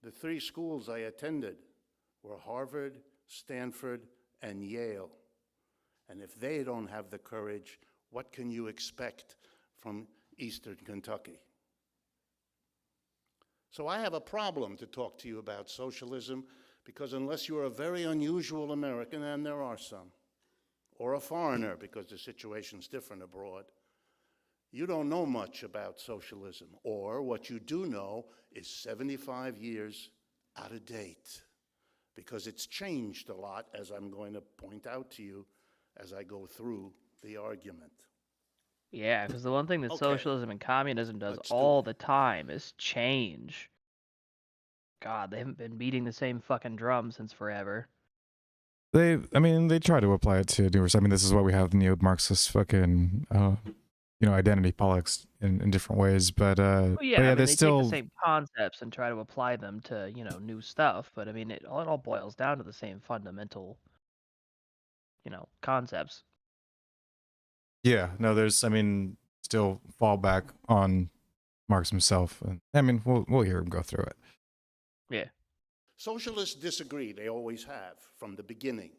the 3 schools I attended were Harvard, Stanford, and Yale. And if they don't have the courage, what can you expect from Eastern Kentucky? So I have a problem to talk to you about socialism, because unless you're a very unusual American, and there are some, or a foreigner, because the situation's different abroad, you don't know much about socialism, or what you do know is 75 years out of date, because it's changed a lot, as I'm going to point out to you as I go through the argument. Yeah, because the one thing that Okay. socialism and communism does Let's do all it. the time is change. God, they haven't been beating the same fucking drum since forever. I mean, they try to apply it to numerous. I mean, this is why we have neo-Marxist fucking, identity politics in different ways. But Well, yeah, I mean, there's they still take the same concepts and try to apply them to, new stuff. But I mean, it all boils down to the same fundamental, concepts. yeah, no, there's, I mean, still fall back on Marx himself. And I mean, we'll hear him go through it. Yeah. Socialists disagree. They always have from the beginning.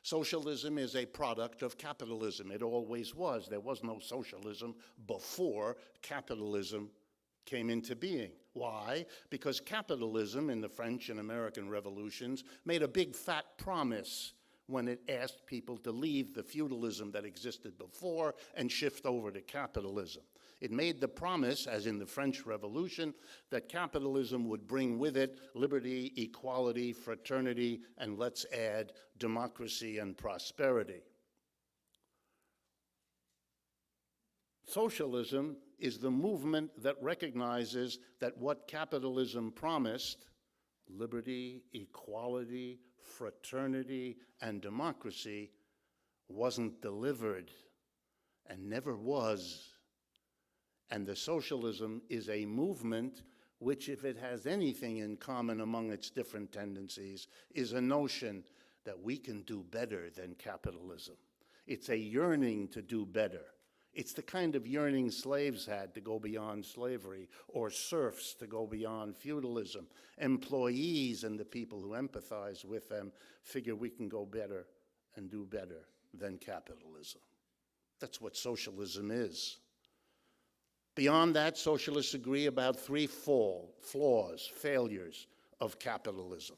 Socialism is a product of capitalism. It always was. There was no socialism before capitalism came into being. Why? Because capitalism in the French and American revolutions made a big fat promise when it asked people to leave the feudalism that existed before and shift over to capitalism. It made the promise, as in the French Revolution, that capitalism would bring with it liberty, equality, fraternity, and let's add democracy and prosperity. Socialism is the movement that recognizes that what capitalism promised, liberty, equality, fraternity, and democracy, wasn't delivered and never was. And the socialism is a movement which, if it has anything in common among its different tendencies, is a notion that we can do better than capitalism. It's a yearning to do better. It's the kind of yearning slaves had to go beyond slavery, or serfs to go beyond feudalism. Employees and the people who empathize with them figure we can go better and do better than capitalism. That's what socialism is. Beyond that, socialists agree about 3 flaws, failures of capitalism.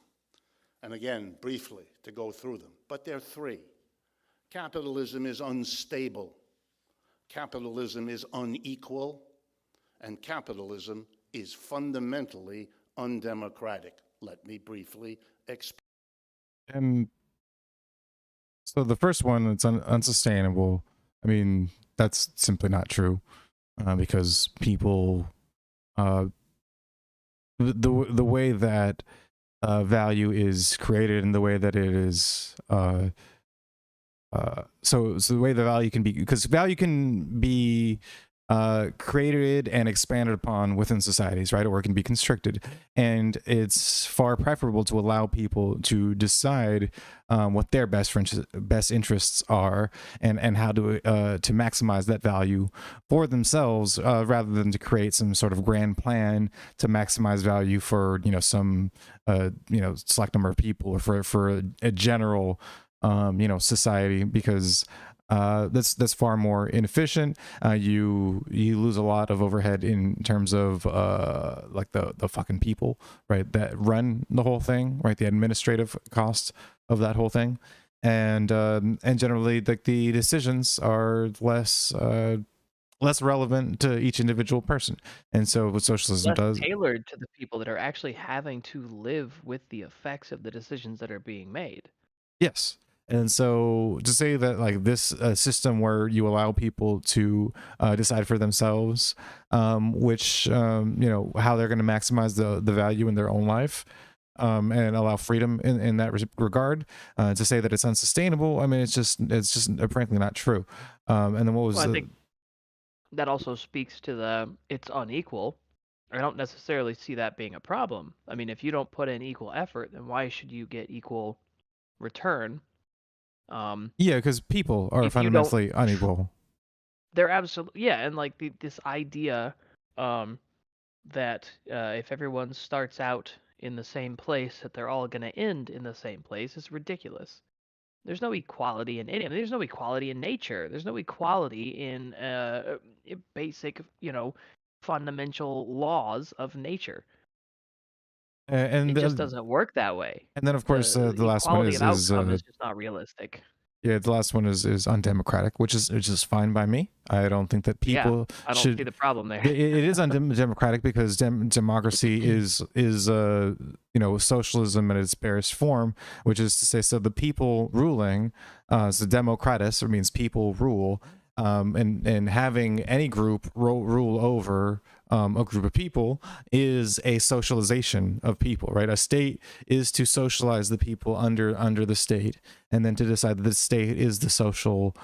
And again, briefly, to go through them, but there are 3. Capitalism is unstable. Capitalism is unequal, and capitalism is fundamentally undemocratic. Let me briefly explain. And so the first one, it's unsustainable. I mean, that's simply not true, because people, the way that value is created and the way that it is, so the way the value can be, because value can be created and expanded upon within societies, right? Or it can be constricted. And it's far preferable to allow people to decide what their best interests are, and how to maximize that value for themselves, rather than to create some sort of grand plan to maximize value for, some, select number of people, or for a general, society, because that's far more inefficient. You lose a lot of overhead in terms of like the fucking people, right, that run the whole thing, right, the administrative costs of that whole thing. and generally like the decisions are less relevant to each individual person. And so what socialism Less does, tailored to the people that are actually having to live with the effects of the decisions that are being made. yes. And so to say that like this system where you allow people to decide for themselves, which how they're going to maximize the value in their own life, and allow freedom in that regard, to say that it's unsustainable, I mean, it's just frankly not true. And then what was Well, I think that also speaks to the it's unequal. I don't necessarily see that being a problem. I mean, if you don't put in equal effort, then why should you get equal return? yeah, because people are If you don't, fundamentally unequal. they're absolutely, yeah, and like this idea that if everyone starts out in the same place, that they're all going to end in the same place is ridiculous. There's no equality in any. I mean, there's no equality in nature. There's no equality in basic, fundamental laws of nature. And It just doesn't work that way. and then of course the last one Equality is of outcome is just not realistic. yeah, the last one is undemocratic, which is fine by me. I don't think that people I don't should see the problem there. it is undemocratic because democracy is socialism in its barest form, which is to say, so the people ruling, so democratus, it means people rule, and having any group rule over a group of people is a socialization of people, right? A state is to socialize the people under the state, and then to decide that the state is the social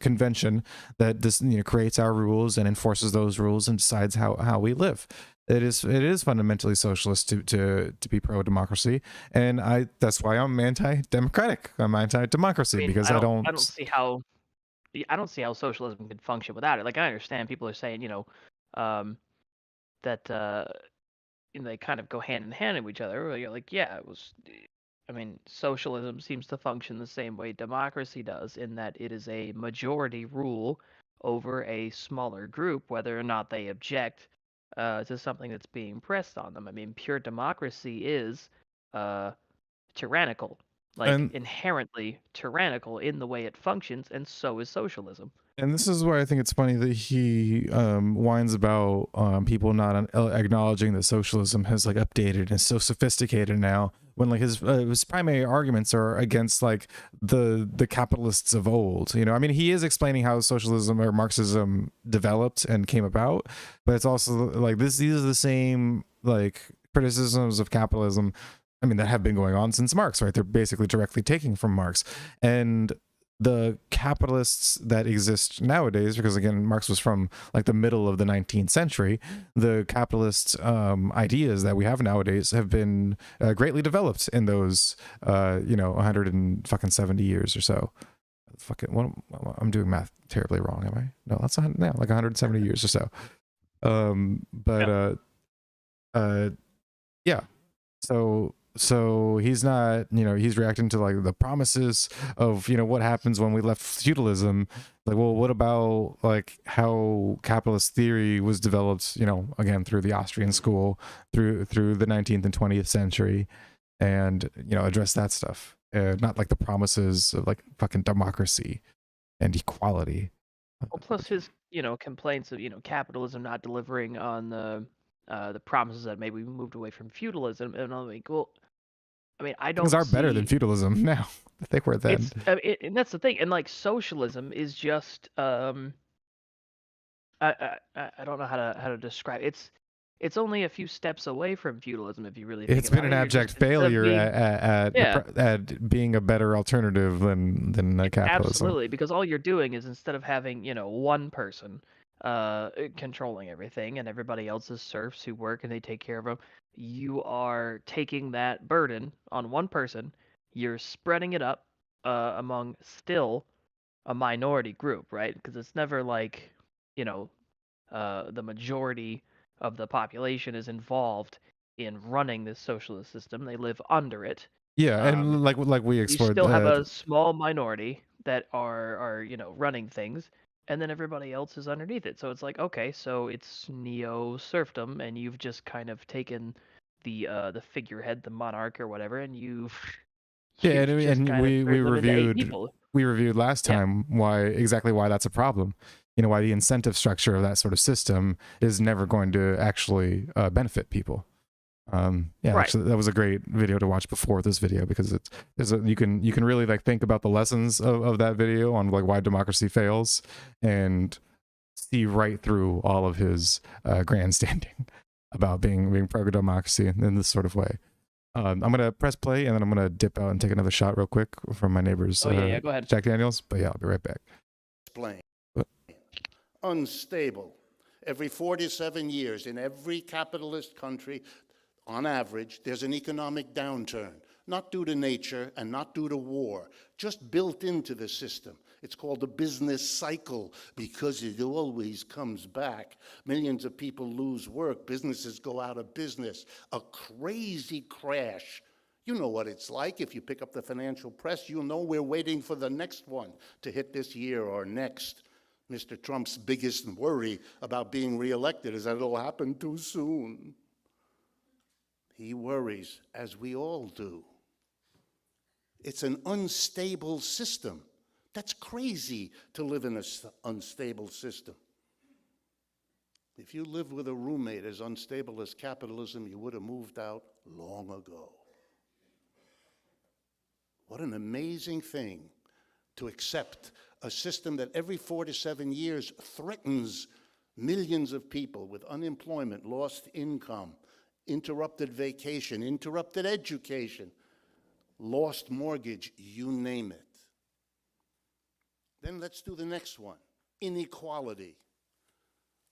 convention that creates our rules and enforces those rules and decides how we live. It is fundamentally socialist to be pro-democracy, and that's why I'm anti-democratic. I'm anti-democracy because I don't see how socialism could function without it. Like, I understand people are saying, that they kind of go hand in hand with each other. You're like, yeah, it was. I mean, socialism seems to function the same way democracy does, in that it is a majority rule over a smaller group, whether or not they object to something that's being pressed on them. I mean, pure democracy is tyrannical, like inherently tyrannical in the way it functions, and so is socialism. And this is why I think it's funny that he whines about people not acknowledging that socialism has like updated and is so sophisticated now, when like his primary arguments are against like the capitalists of old. I mean, he is explaining how socialism or Marxism developed and came about, but it's also like these are the same like criticisms of capitalism, I mean, that have been going on since Marx, right? They're basically directly taking from Marx. And the capitalists that exist nowadays, because again, Marx was from like the middle of the 19th century, the capitalist ideas that we have nowadays have been greatly developed in those 170 years or so. I'm doing math terribly wrong, am I? No, that's like 170 years or so. Yeah. So he's not, he's reacting to like the promises of, what happens when we left feudalism. Like, well, what about like how capitalist theory was developed, again, through the Austrian school, through the 19th and 20th century, and, address that stuff. Not like the promises of like fucking democracy and equality. Well, plus his, complaints of, capitalism not delivering on the promises that maybe we moved away from feudalism, and I'm like, well, I mean, I don't. Things are better than feudalism now. They were then. And that's the thing. And like socialism is just, I don't know how to describe it. It's only a few steps away from feudalism if you really think about it. It's been an abject failure at being a better alternative than capitalism. Absolutely, because all you're doing is, instead of having one person controlling everything and everybody else is serfs who work and they take care of them, you are taking that burden on one person, you're spreading it up among still a minority group, right? Because it's never like the majority of the population is involved in running this socialist system. They live under it. Yeah, and like we explored, you still have a small minority that are running things, and then everybody else is underneath it. So it's like, okay, so it's neo serfdom, and you've just kind of taken the figurehead, the monarch or whatever, and you Yeah, just and kind of we turn them into 8 reviewed people. last time why that's a problem. You know, why the incentive structure of that sort of system is never going to actually benefit people. Yeah, Right. actually, that was a great video to watch before this video, because you can really like think about the lessons of that video on like why democracy fails, and see right through all of his grandstanding about being pro-democracy in this sort of way. I'm gonna press play, and then I'm gonna dip out and take another shot real quick from my neighbor's Oh yeah, go ahead. Jack Daniels. But yeah, I'll be right back. Explain. Unstable. Every 47 years in every capitalist country, on average, there's an economic downturn, not due to nature and not due to war, just built into the system. It's called the business cycle because it always comes back. Millions of people lose work, businesses go out of business, a crazy crash. You know what it's like. If you pick up the financial press, you'll know we're waiting for the next one to hit this year or next. Mr. Trump's biggest worry about being reelected is that it'll happen too soon. He worries, as we all do. It's an unstable system. That's crazy to live in an unstable system. If you live with a roommate as unstable as capitalism, you would have moved out long ago. What an amazing thing to accept a system that every 4 to 7 years threatens millions of people with unemployment, lost income, interrupted vacation, interrupted education, lost mortgage, you name it. Then let's do the next one, inequality.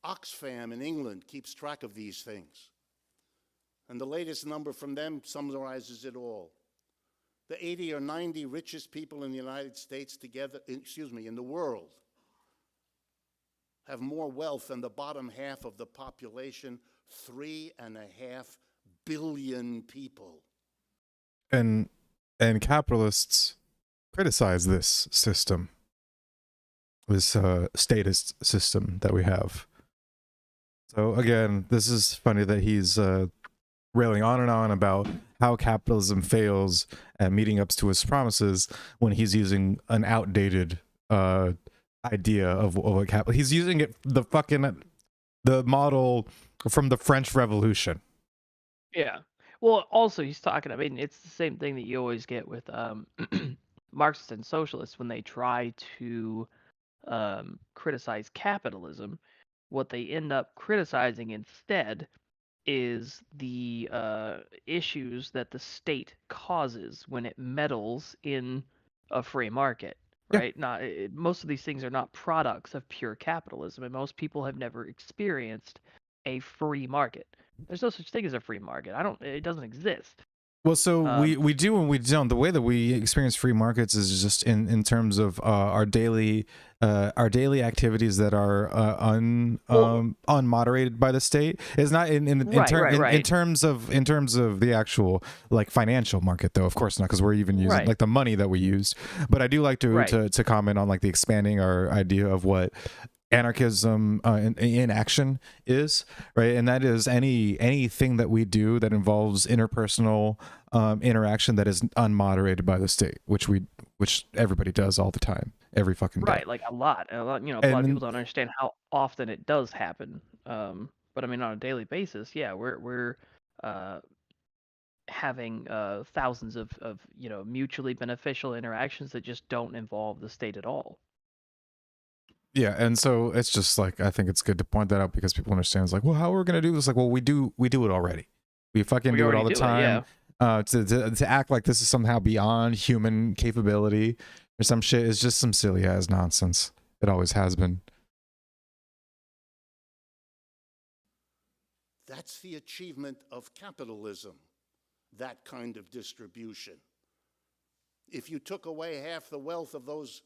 Oxfam in England keeps track of these things. And the latest number from them summarizes it all. The 80 or 90 richest people in the United States together, in the world, have more wealth than the bottom half of the population, 3.5 billion people. And capitalists criticize this system, this statist system that we have. So again, this is funny that he's railing on and on about how capitalism fails at meeting up to his promises when he's using an outdated idea of what capital. He's using it the model from the French Revolution. Yeah. Well, also he's talking. I mean, it's the same thing that you always get with Marxists and socialists when they try to criticize capitalism. What they end up criticizing instead is the issues that the state causes when it meddles in a free market, right? Yeah. Most of these things are not products of pure capitalism, and most people have never experienced a free market. There's no such thing as a free market. It doesn't exist. Well, so we do and we don't. The way that we experience free markets is just in terms of our daily activities that are unmoderated by the state. It's not in terms of the actual like financial market, though. Of course not, because we're even using like the money that we used. But I do like to comment on like the expanding our idea of what anarchism in action is, right? And that is anything that we do that involves interpersonal interaction that is unmoderated by the state, which everybody does all the time, every fucking day. Right, like a lot. You know, a lot of people don't understand how often it does happen. But I mean, on a daily basis, yeah, we're having thousands of mutually beneficial interactions that just don't involve the state at all. Yeah, and so it's just like, I think it's good to point that out because people understand. It's like, well, how are we gonna do this? Like, well, we do it already. We fucking do it all the time. To act like this is somehow beyond human capability or some shit is just some silly ass nonsense. It always has been. That's the achievement of capitalism, that kind of distribution. If you took away half the wealth of those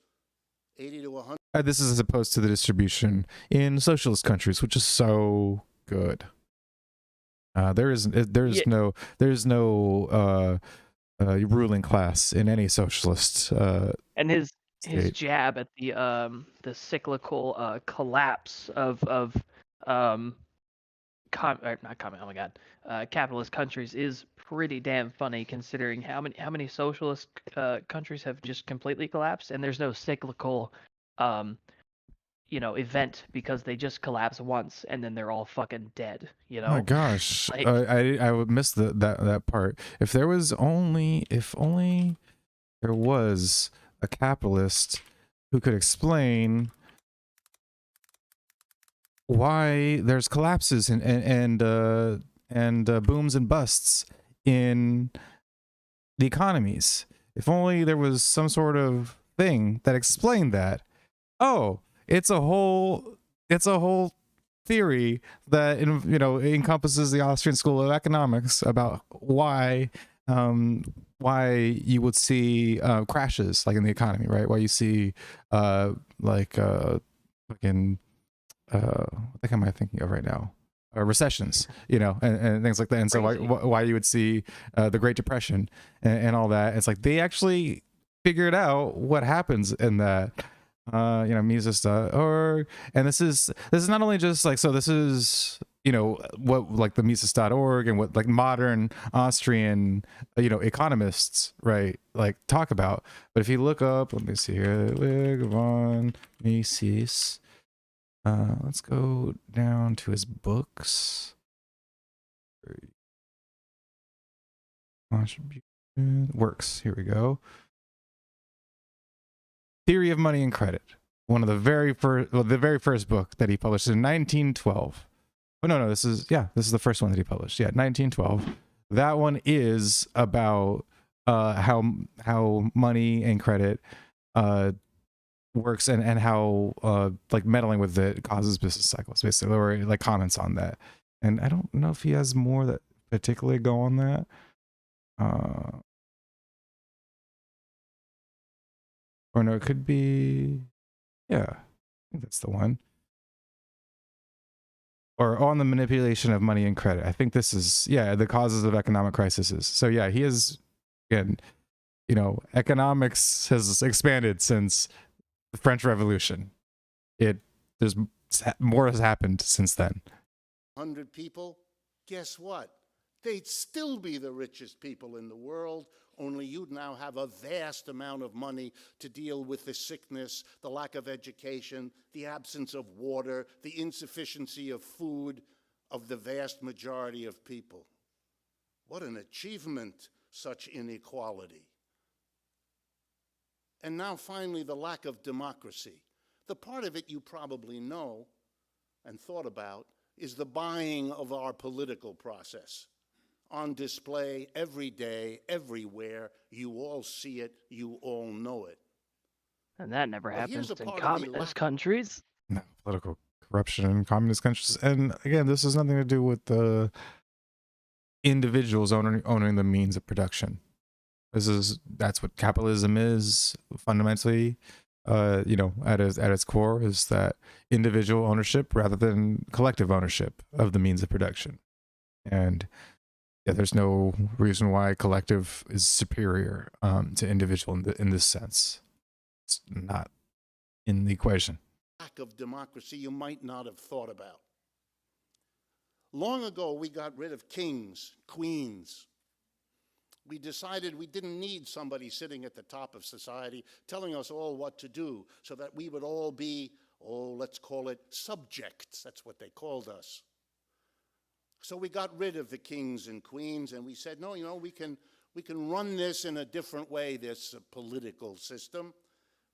80 to 100. This is as opposed to the distribution in socialist countries, which is so good. There's no ruling class in any socialist. And his jab at the cyclical collapse of capitalist countries is pretty damn funny considering how many socialist countries have just completely collapsed, and there's no cyclical event because they just collapse once and then they're all fucking dead, Oh my gosh, Like, I would miss that part. If only there was a capitalist who could explain why there's collapses and booms and busts in the economies. If only there was some sort of thing that explained that. Oh, it's a whole theory that encompasses the Austrian School of Economics about why you would see crashes like in the economy, right? Why you see fucking what am I thinking of right now? Recessions, and things like that. And so why you would see the Great Depression and all that. It's like they actually figured out what happens in that. Mises.org, and this is not only just like, so this is what like the Mises.org and what like modern Austrian economists, right, like talk about. But if you look up, let me see here, von Mises, let's go down to his books. Works, here we go. Theory of Money and Credit, one of the very first book that he published in 1912. Oh no, this is the first one that he published. Yeah, 1912. That one is about how money and credit works and how like meddling with it causes business cycles, basically, or like comments on that. And I don't know if he has more that particularly go on that. Or no, it could be, yeah, I think that's the one. Or on the manipulation of money and credit. I think this is, the causes of economic crises. So yeah, he is, again, economics has expanded since the French Revolution. There's more has happened since then. 100 people, guess what? They'd still be the richest people in the world, only you'd now have a vast amount of money to deal with the sickness, the lack of education, the absence of water, the insufficiency of food of the vast majority of people. What an achievement, such inequality. And now finally, the lack of democracy. The part of it you probably know and thought about is the buying of our political process. On display every day, everywhere. You all see it, you all know it. And that never happens in communist countries. No, political corruption in communist countries. And again, this has nothing to do with the individuals owning the means of production. That's what capitalism is fundamentally. At its core is that individual ownership rather than collective ownership of the means of production. And there's no reason why collective is superior to individual in this sense. It's not in the equation. Lack of democracy you might not have thought about. Long ago, we got rid of kings, queens. We decided we didn't need somebody sitting at the top of society telling us all what to do, so that we would all be, let's call it subjects. That's what they called us. So we got rid of the kings and queens, and we said, no, we can run this in a different way, this political system.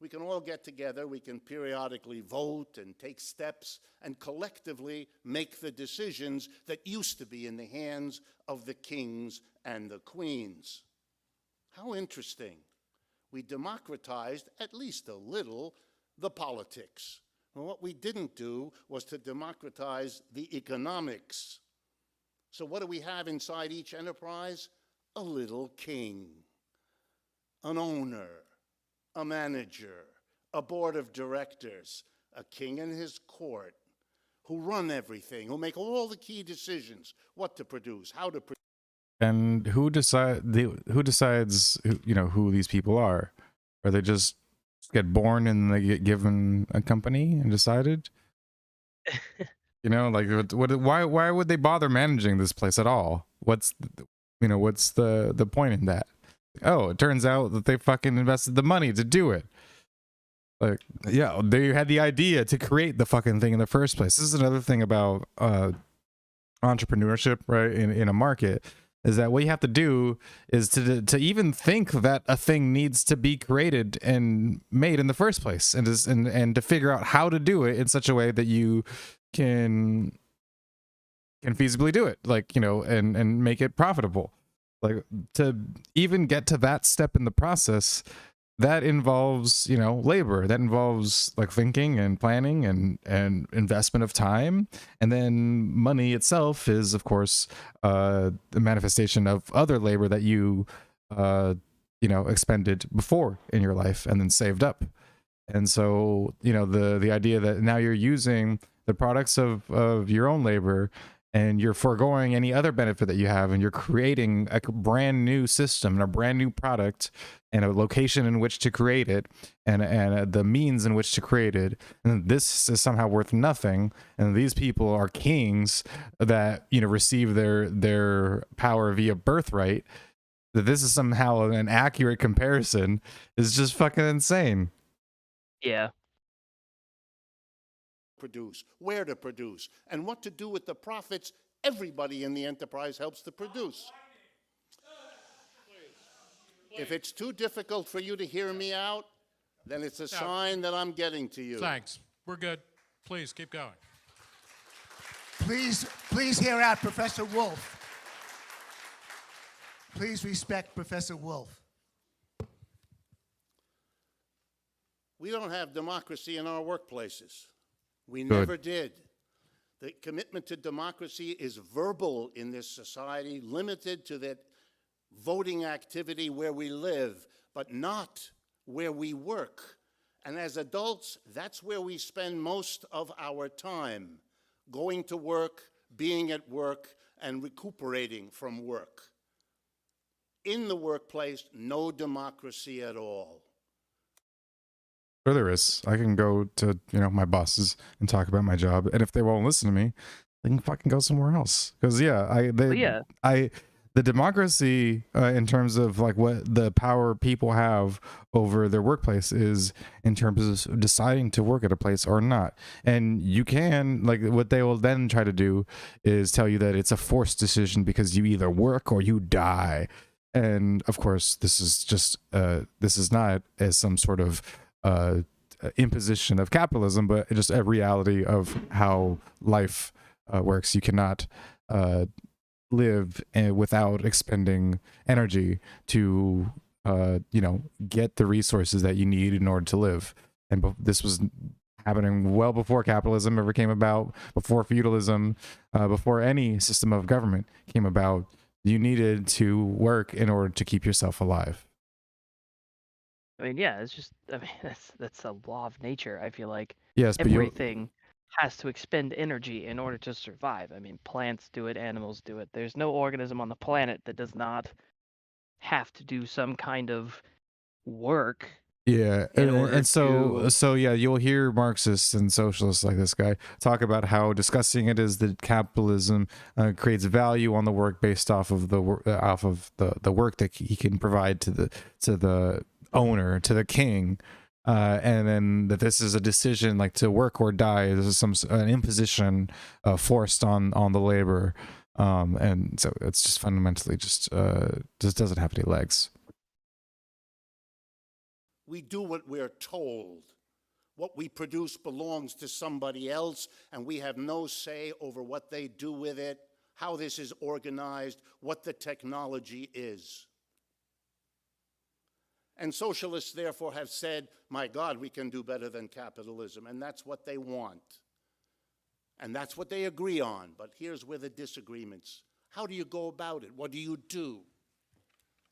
We can all get together, we can periodically vote and take steps and collectively make the decisions that used to be in the hands of the kings and the queens. How interesting. We democratized, at least a little, the politics. And what we didn't do was to democratize the economics. So what do we have inside each enterprise? A little king, an owner, a manager, a board of directors, a king and his court, who run everything, who make all the key decisions, what to produce, how to produce. And who decides who these people are? Or they just get born and they get given a company and decided? You know, like why would they bother managing this place at all? What's the point in that? Oh, it turns out that they fucking invested the money to do it. Like, yeah, they had the idea to create the fucking thing in the first place. This is another thing about entrepreneurship, right? In a market, is that what you have to do is to even think that a thing needs to be created and made in the first place, and to figure out how to do it in such a way that you can feasibly do it, like, you know, and make it profitable. Like, to even get to that step in the process, that involves, you know, labor. That involves like thinking and planning and investment of time. And then money itself is, of course, the manifestation of other labor that you expended before in your life and then saved up. And so, you know, the idea that now you're using the products of your own labor, and you're foregoing any other benefit that you have, and you're creating a brand new system and a brand new product and a location in which to create it, and the means in which to create it, and this is somehow worth nothing, and these people are kings that, you know, receive their power via birthright, that this is somehow an accurate comparison is just fucking insane. Yeah. Produce, where to produce, and what to do with the profits everybody in the enterprise helps to produce. If it's too difficult for you to hear me out, then it's a sign that I'm getting to you. Thanks. We're good. Please keep going. Please hear out Professor Wolff. Please respect Professor Wolff. We don't have democracy in our workplaces. We Good. never did. The commitment to democracy is verbal in this society, limited to that voting activity where we live, but not where we work. And as adults, that's where we spend most of our time, going to work, being at work, and recuperating from work. In the workplace, no democracy at all. Sure there is. I can go to, you know, my bosses and talk about my job, and if they won't listen to me, they can fucking go somewhere else. Because the democracy in terms of like what the power people have over their workplace is in terms of deciding to work at a place or not. And you can, like, what they will then try to do is tell you that it's a forced decision because you either work or you die. And of course, this is just this is not as some sort of imposition of capitalism, but just a reality of how life works. You cannot live without expending energy to get the resources that you need in order to live. And this was happening well before capitalism ever came about, before feudalism, before any system of government came about. You needed to work in order to keep yourself alive. I mean, yeah, it's just, I mean, that's a law of nature. I feel like yes, but everything has to expend energy in order to survive. I mean, plants do it, animals do it. There's no organism on the planet that does not have to do some kind of work. Yeah, and so yeah, you'll hear Marxists and socialists like this guy talk about how disgusting it is that capitalism creates value on the work based off of the work that he can provide to the owner, to the king, and then that this is a decision like to work or die. This is an imposition forced on the labor, and so it's just fundamentally just doesn't have any legs. We do what we're told. What we produce belongs to somebody else, and we have no say over what they do with it, how this is organized, what the technology is. And socialists, therefore, have said, my God, we can do better than capitalism, and that's what they want. And that's what they agree on, but here's where the disagreements. How do you go about it? What do you do?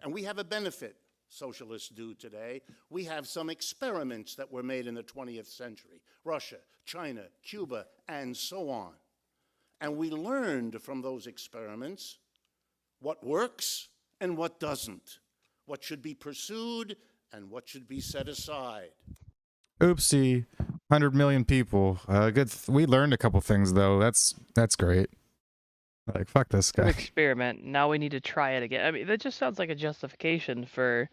And we have a benefit. Socialists do today. We have some experiments that were made in the 20th century, Russia, China, Cuba, and so on. And we learned from those experiments what works and what doesn't, what should be pursued and what should be set aside. Oopsie. 100 million people. Good. We learned a couple things though. That's great. Like, fuck this guy. Experiment. Now we need to try it again. I mean, that just sounds like a justification for,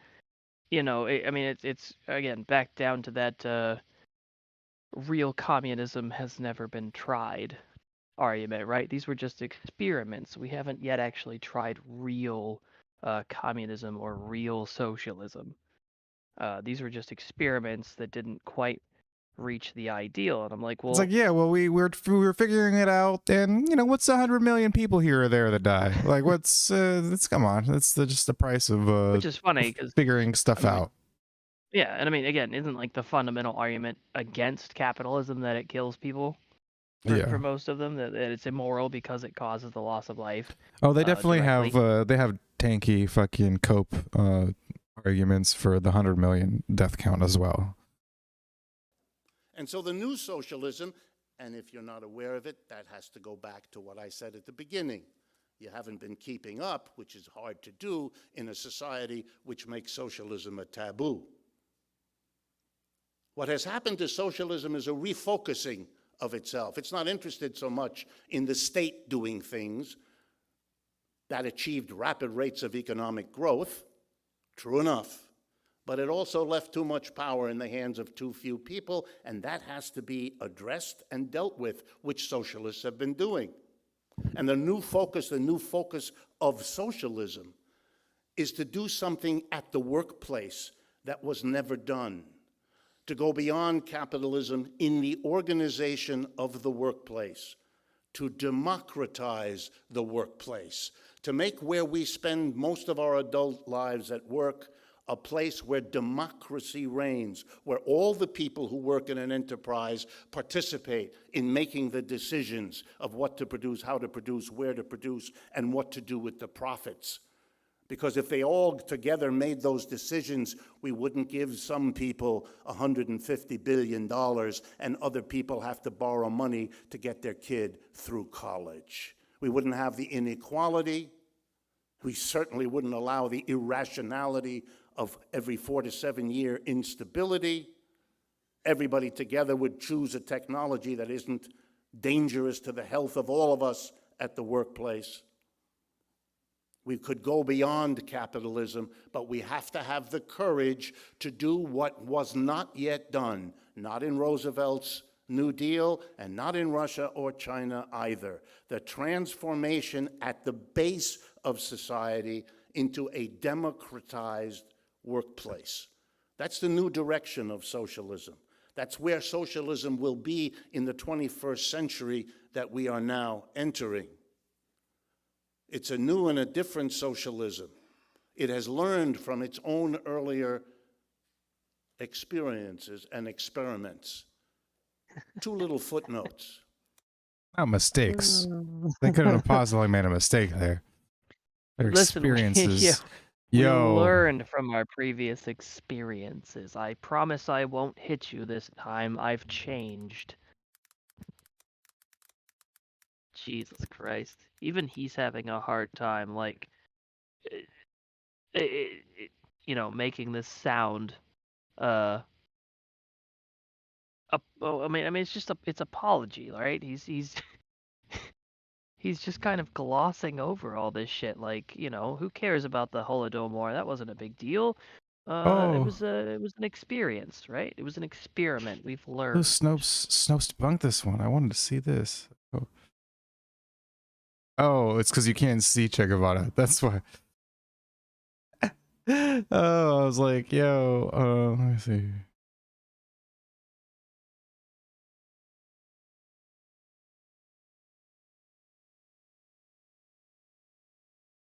I mean, it's again back down to that real communism has never been tried argument, right? These were just experiments. We haven't yet actually tried real communism or real socialism. These were just experiments that didn't quite reach the ideal. And I'm like, well, it's like, yeah, well, we were figuring it out, and what's 100 million people here or there that die? Like, what's come on, that's just the price of which is funny because figuring stuff out. Yeah, and I mean, again, isn't like the fundamental argument against capitalism that it kills people? For most of them, that it's immoral because it causes the loss of life. Oh, they definitely have tanky fucking cope arguments for the 100 million death count as well. And so the new socialism, and if you're not aware of it, that has to go back to what I said at the beginning. You haven't been keeping up, which is hard to do in a society which makes socialism a taboo. What has happened to socialism is a refocusing of itself. It's not interested so much in the state doing things that achieved rapid rates of economic growth, true enough, but it also left too much power in the hands of too few people, and that has to be addressed and dealt with, which socialists have been doing. And the new focus of socialism is to do something at the workplace that was never done, to go beyond capitalism in the organization of the workplace, to democratize the workplace, to make where we spend most of our adult lives at work a place where democracy reigns, where all the people who work in an enterprise participate in making the decisions of what to produce, how to produce, where to produce, and what to do with the profits. Because if they all together made those decisions, we wouldn't give some people $150 billion and other people have to borrow money to get their kid through college. We wouldn't have the inequality. We certainly wouldn't allow the irrationality of every 4 to 7 year instability. Everybody together would choose a technology that isn't dangerous to the health of all of us at the workplace. We could go beyond capitalism, but we have to have the courage to do what was not yet done, not in Roosevelt's New Deal and not in Russia or China either. The transformation at the base of society into a democratized workplace. That's the new direction of socialism. That's where socialism will be in the 21st century that we are now entering. It's a new and a different socialism. It has learned from its own earlier experiences and experiments. 2 little footnotes. Not mistakes. They couldn't have possibly made a mistake there. Their experiences. We learned from our previous experiences. I promise I won't hit you this time. I've changed. Jesus Christ. Even he's having a hard time, like, making this sound. I mean, it's apology, right? He's just kind of glossing over all this shit. Like, who cares about the Holodomor? That wasn't a big deal. It was an experience, right? It was an experiment. We've learned. Snopes debunked this one. I wanted to see this. Oh, it's because you can't see Che Guevara. That's why. Oh, I was like, yo, let me see.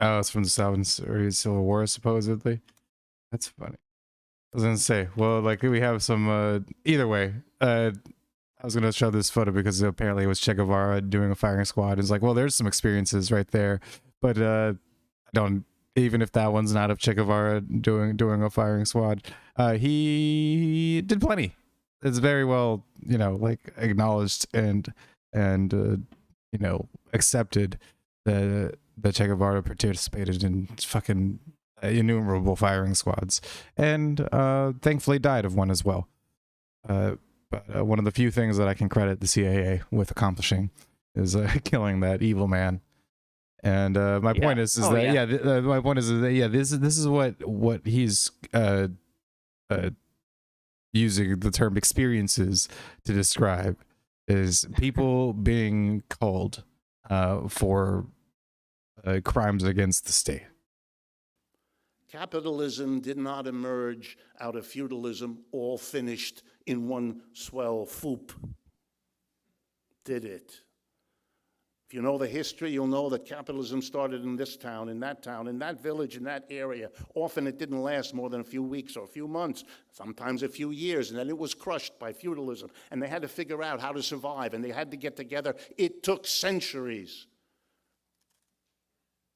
Oh, it's from the Salvadoran Civil War, supposedly. That's funny. I was gonna say, well, like, we have some, either way, I was gonna show this photo because apparently it was Che Guevara doing a firing squad. It's like, well, there's some experiences right there, but I don't. Even if that one's not of Che Guevara doing a firing squad, he did plenty. It's very well, like, acknowledged and accepted that Che Guevara participated in fucking innumerable firing squads, and thankfully died of one as well. But one of the few things that I can credit the CIA with accomplishing is killing that evil man. And my point is that my point is that this is what he's using the term experiences to describe, is people being called for crimes against the state. Capitalism did not emerge out of feudalism, all finished in one swell swoop, did it? If you know the history, you'll know that capitalism started in this town, in that village, in that area. Often it didn't last more than a few weeks or a few months, sometimes a few years, and then it was crushed by feudalism. And they had to figure out how to survive, and they had to get together. It took centuries.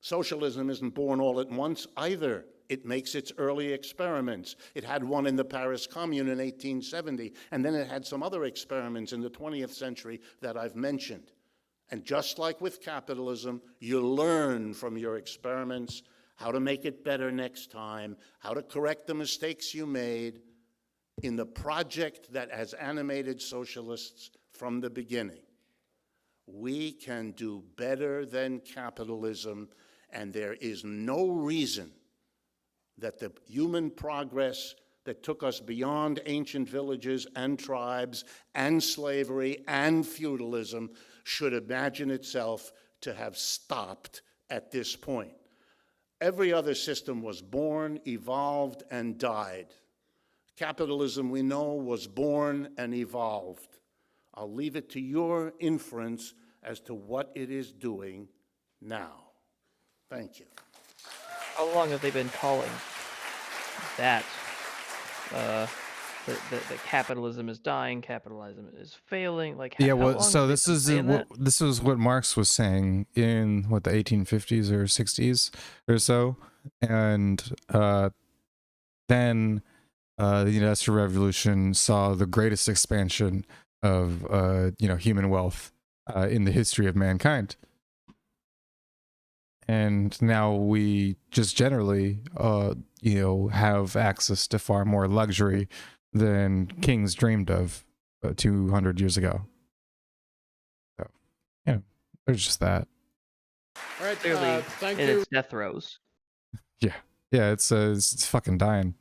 Socialism isn't born all at once either. It makes its early experiments. It had one in the Paris Commune in 1870, and then it had some other experiments in the 20th century that I've mentioned. And just like with capitalism, you learn from your experiments how to make it better next time, how to correct the mistakes you made in the project that has animated socialists from the beginning. We can do better than capitalism, and there is no reason that the human progress that took us beyond ancient villages and tribes and slavery and feudalism should imagine itself to have stopped at this point. Every other system was born, evolved, and died. Capitalism, we know, was born and evolved. I'll leave it to your inference as to what it is doing now. Thank you. How long have they been calling that that capitalism is dying, capitalism is failing? Like, yeah, well, so this is what Marx was saying in the 1850s or 60s or so, and then the Industrial Revolution saw the greatest expansion of human wealth in the history of mankind. And now we just generally, have access to far more luxury than kings dreamed of 200 years ago. So, there's just that. All right, Clearly, thank in you. its death throes. Yeah, it's fucking dying.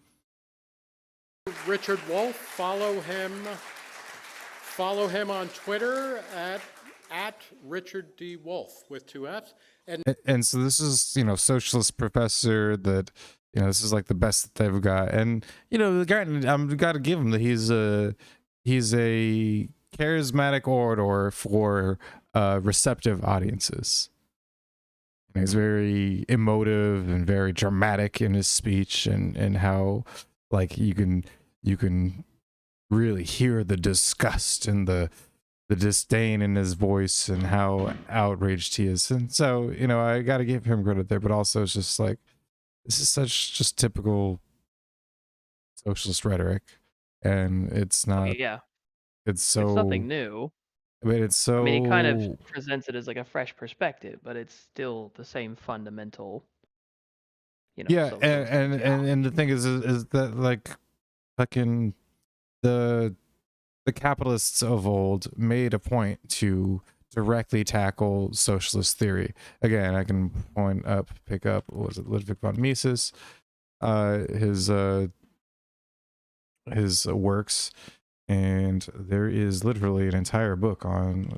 Richard Wolff, follow him on Twitter at Richard D. Wolff with 2 F's. And so this is, socialist professor that, this is like the best that they've got. And, the guy, I'm got to give him that he's a charismatic orator for receptive audiences. And he's very emotive and very dramatic in his speech, and how like you can really hear the disgust and the disdain in his voice and how outraged he is. And so, I got to give him credit there, but also it's just like, this is such just typical socialist rhetoric, and it's not, it's nothing new. I mean, it's so, he kind of presents it as like a fresh perspective, but it's still the same fundamental, yeah. And the thing is that like fucking the capitalists of old made a point to directly tackle socialist theory. Again, I can pick up, what was it, Ludwig von Mises, his works, and there is literally an entire book on,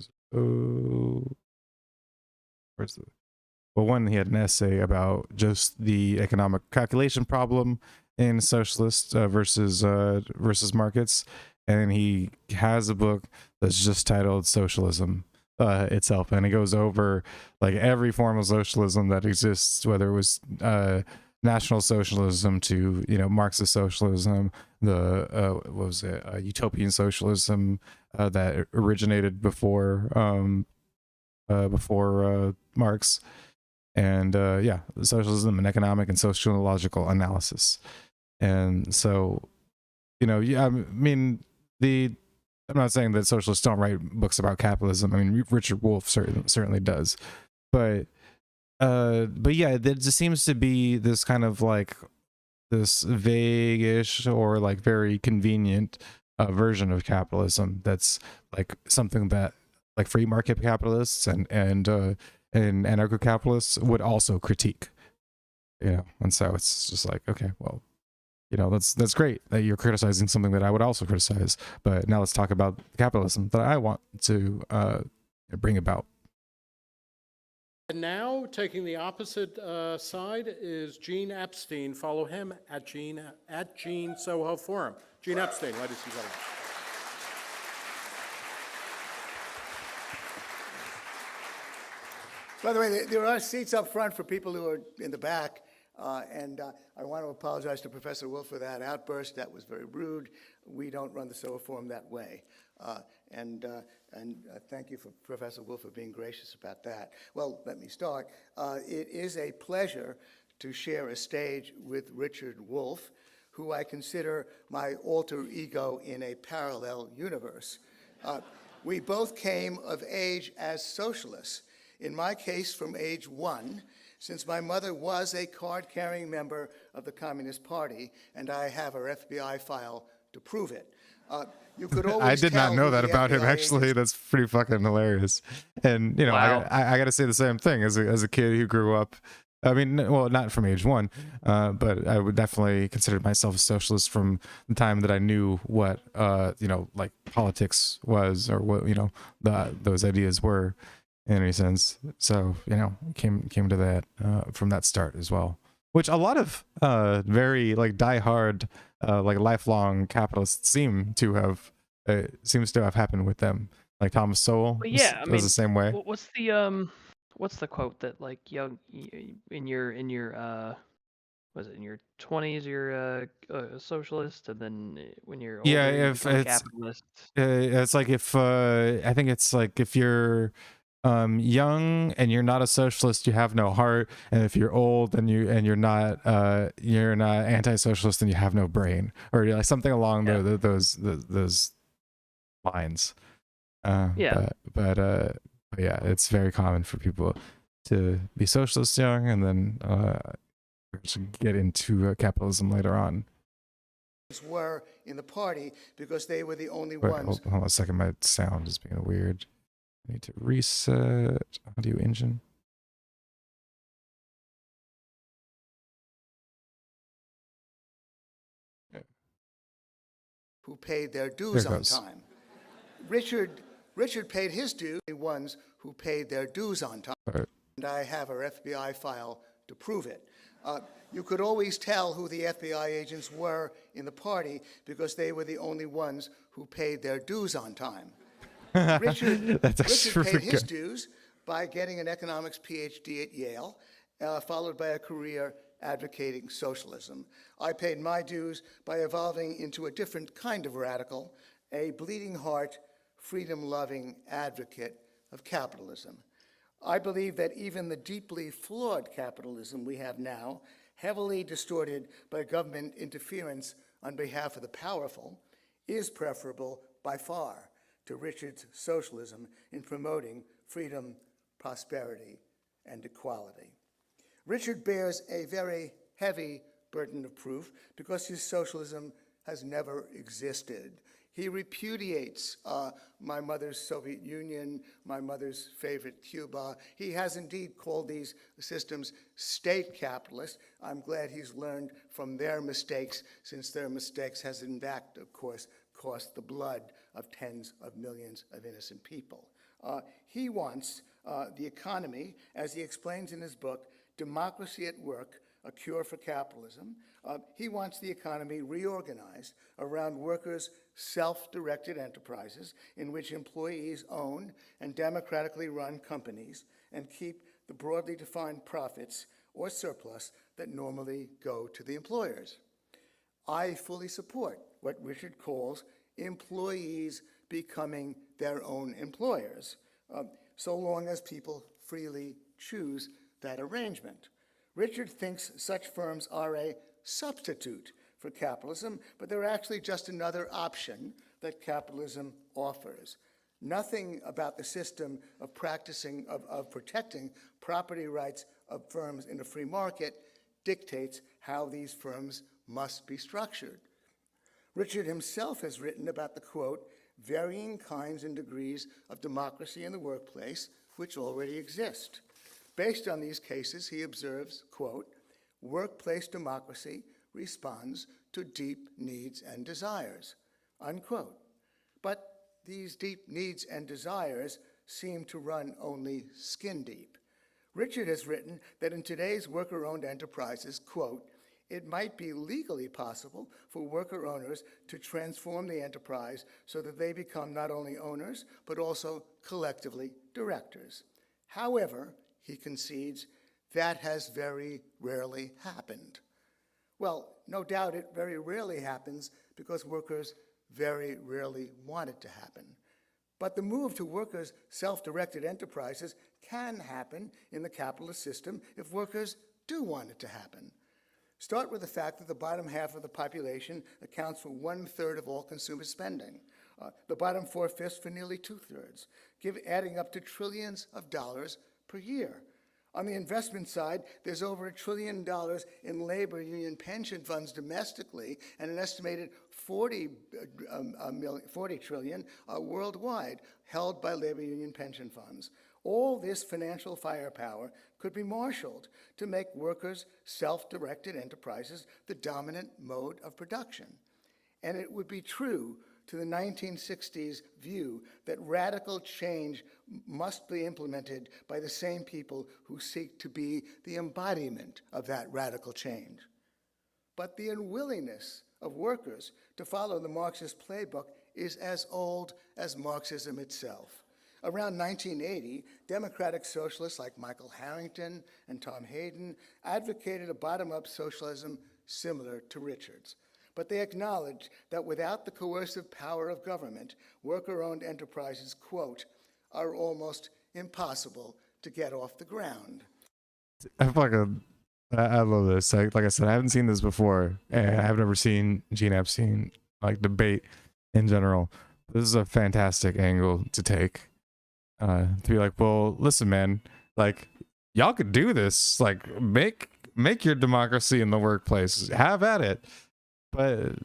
one, he had an essay about just the economic calculation problem in socialist versus markets. And he has a book that's just titled Socialism itself, and it goes over like every form of socialism that exists, whether it was National Socialism to Marxist socialism, the utopian socialism that originated before Marx, and socialism and economic and sociological analysis. And so, I mean, I'm not saying that socialists don't write books about capitalism. I mean, Richard Wolff certainly does, but yeah, there just seems to be this kind of like this vague-ish or like very convenient version of capitalism that's like something that like free market capitalists and anarcho-capitalists would also critique, you know. And so it's just like, okay, well, you know, that's great that you're criticizing something that I would also criticize, but now let's talk about capitalism that I want to bring about. And now, taking the opposite side is Gene Epstein. Follow him at Gene Soho Forum. Gene Epstein, ladies and gentlemen. By the way, there are seats up front for people who are in the back. And I want to apologize to Professor Wolff for that outburst. That was very rude. We don't run the Soho Forum that way. And thank you for Professor Wolff for being gracious about that. Well, let me start. It is a pleasure to share a stage with Richard Wolff, who I consider my alter ego in a parallel universe. We both came of age as socialists. In my case, from age 1, since my mother was a card-carrying member of the Communist Party, and I have her FBI file to prove it. You could always I did not know that about him, FBI actually. That's pretty fucking hilarious. And, you know, Wow. I got to say the same thing as a kid who grew up. I mean, well, not from age 1, but I would definitely consider myself a socialist from the time that I knew what, you know, like politics was, or what, you know, those ideas were in any sense. So, you know, came to that from that start as well, which a lot of very like diehard, like lifelong capitalists seems to have happened with them. Like Thomas Sowell But yeah, I was mean, the same way. what's the quote that like in your was it in your 20s you're a socialist, and then when you're older Yeah, you if become a it's capitalist? it's like if I think it's like if you're young and you're not a socialist, you have no heart, and if you're old and you're not anti-socialist, then you have no brain, or like something along those lines. Yeah. But yeah, it's very common for people to be socialists young and then get into capitalism later on. were in the party because they were the only Wait, ones. hold on a second, my sound is being weird. I need to reset audio engine. Who paid their dues There it on goes. time. Richard paid his dues, the ones who paid their dues on time. Right. And I have her FBI file to prove it. You could always tell who the FBI agents were in the party because they were the only ones who paid their dues on time. Richard paid his dues by getting an economics PhD at Yale, followed by a career advocating socialism. I paid my dues by evolving into a different kind of radical, a bleeding heart, freedom-loving advocate of capitalism. I believe that even the deeply flawed capitalism we have now, heavily distorted by government interference on behalf of the powerful, is preferable by far to Richard's socialism in promoting freedom, prosperity, and equality. Richard bears a very heavy burden of proof because his socialism has never existed. He repudiates my mother's Soviet Union, my mother's favorite Cuba. He has indeed called these systems state capitalist. I'm glad he's learned from their mistakes, since their mistakes has in fact, of course, cost the blood of tens of millions of innocent people. He wants the economy, as he explains in his book, Democracy at Work, A Cure for Capitalism. He wants the economy reorganized around workers' self-directed enterprises in which employees own and democratically run companies and keep the broadly defined profits or surplus that normally go to the employers. I fully support what Richard calls employees becoming their own employers, so long as people freely choose that arrangement. Richard thinks such firms are a substitute for capitalism, but they're actually just another option that capitalism offers. Nothing about the system of protecting property rights of firms in a free market dictates how these firms must be structured. Richard himself has written about the, quote, varying kinds and degrees of democracy in the workplace which already exist. Based on these cases, he observes, quote, workplace democracy responds to deep needs and desires, unquote. But these deep needs and desires seem to run only skin deep. Richard has written that in today's worker-owned enterprises, quote, it might be legally possible for worker owners to transform the enterprise so that they become not only owners, but also collectively directors. However, he concedes, that has very rarely happened. Well, no doubt it very rarely happens because workers very rarely want it to happen. But the move to workers' self-directed enterprises can happen in the capitalist system if workers do want it to happen. Start with the fact that the bottom half of the population accounts for 1/3 of all consumer spending, the bottom 4/5 for nearly 2/3, adding up to trillions of dollars per year. On the investment side, there's over $1 trillion in labor union pension funds domestically and an estimated 40 trillion worldwide held by labor union pension funds. All this financial firepower could be marshaled to make workers' self-directed enterprises the dominant mode of production. And it would be true to the 1960s view that radical change must be implemented by the same people who seek to be the embodiment of that radical change. But the unwillingness of workers to follow the Marxist playbook is as old as Marxism itself. Around 1980, democratic socialists like Michael Harrington and Tom Hayden advocated a bottom-up socialism similar to Richard's. But they acknowledged that without the coercive power of government, worker-owned enterprises, quote, are almost impossible to get off the ground. I love this. Like I said, I haven't seen this before, and I've never seen Gene Epstein like debate in general. This is a fantastic angle to take. To be like, well, listen, man, like y'all could do this. Like make your democracy in the workplace. Have at it. But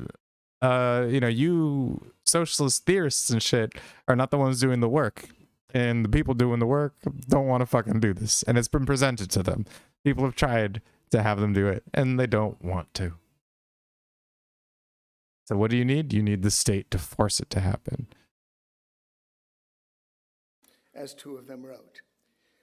you know, you socialist theorists and shit are not the ones doing the work. And the people doing the work don't want to fucking do this. And it's been presented to them. People have tried to have them do it, and they don't want to. So what do you need? You need the state to force it to happen. As two of them wrote.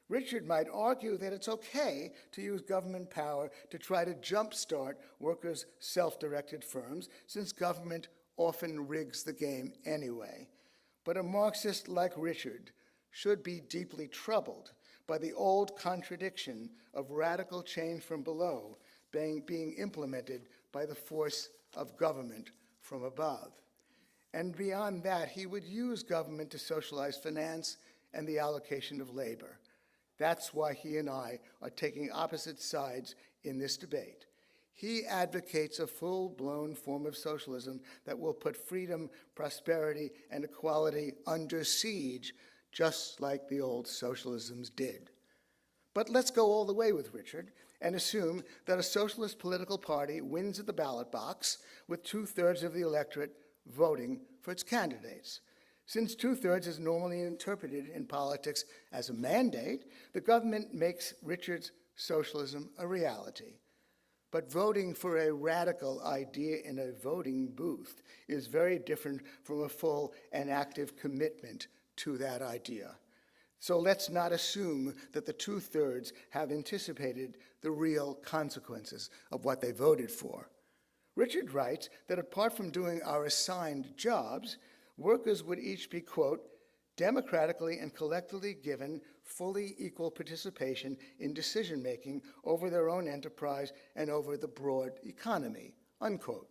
Richard might argue that it's okay to use government power to try to jumpstart workers' self-directed firms, since government often rigs the game anyway. But a Marxist like Richard should be deeply troubled by the old contradiction of radical change from below being implemented by the force of government from above. And beyond that, he would use government to socialize finance and the allocation of labor. That's why he and I are taking opposite sides in this debate. He advocates a full-blown form of socialism that will put freedom, prosperity, and equality under siege, just like the old socialisms did. But let's go all the way with Richard and assume that a socialist political party wins at the ballot box with 2/3 of the electorate voting for its candidates. Since 2/3 is normally interpreted in politics as a mandate, the government makes Richard's socialism a reality. But voting for a radical idea in a voting booth is very different from a full and active commitment to that idea. So let's not assume that the 2/3 have anticipated the real consequences of what they voted for. Richard writes that apart from doing our assigned jobs, workers would each be, quote, democratically and collectively given fully equal participation in decision-making over their own enterprise and over the broad economy, unquote.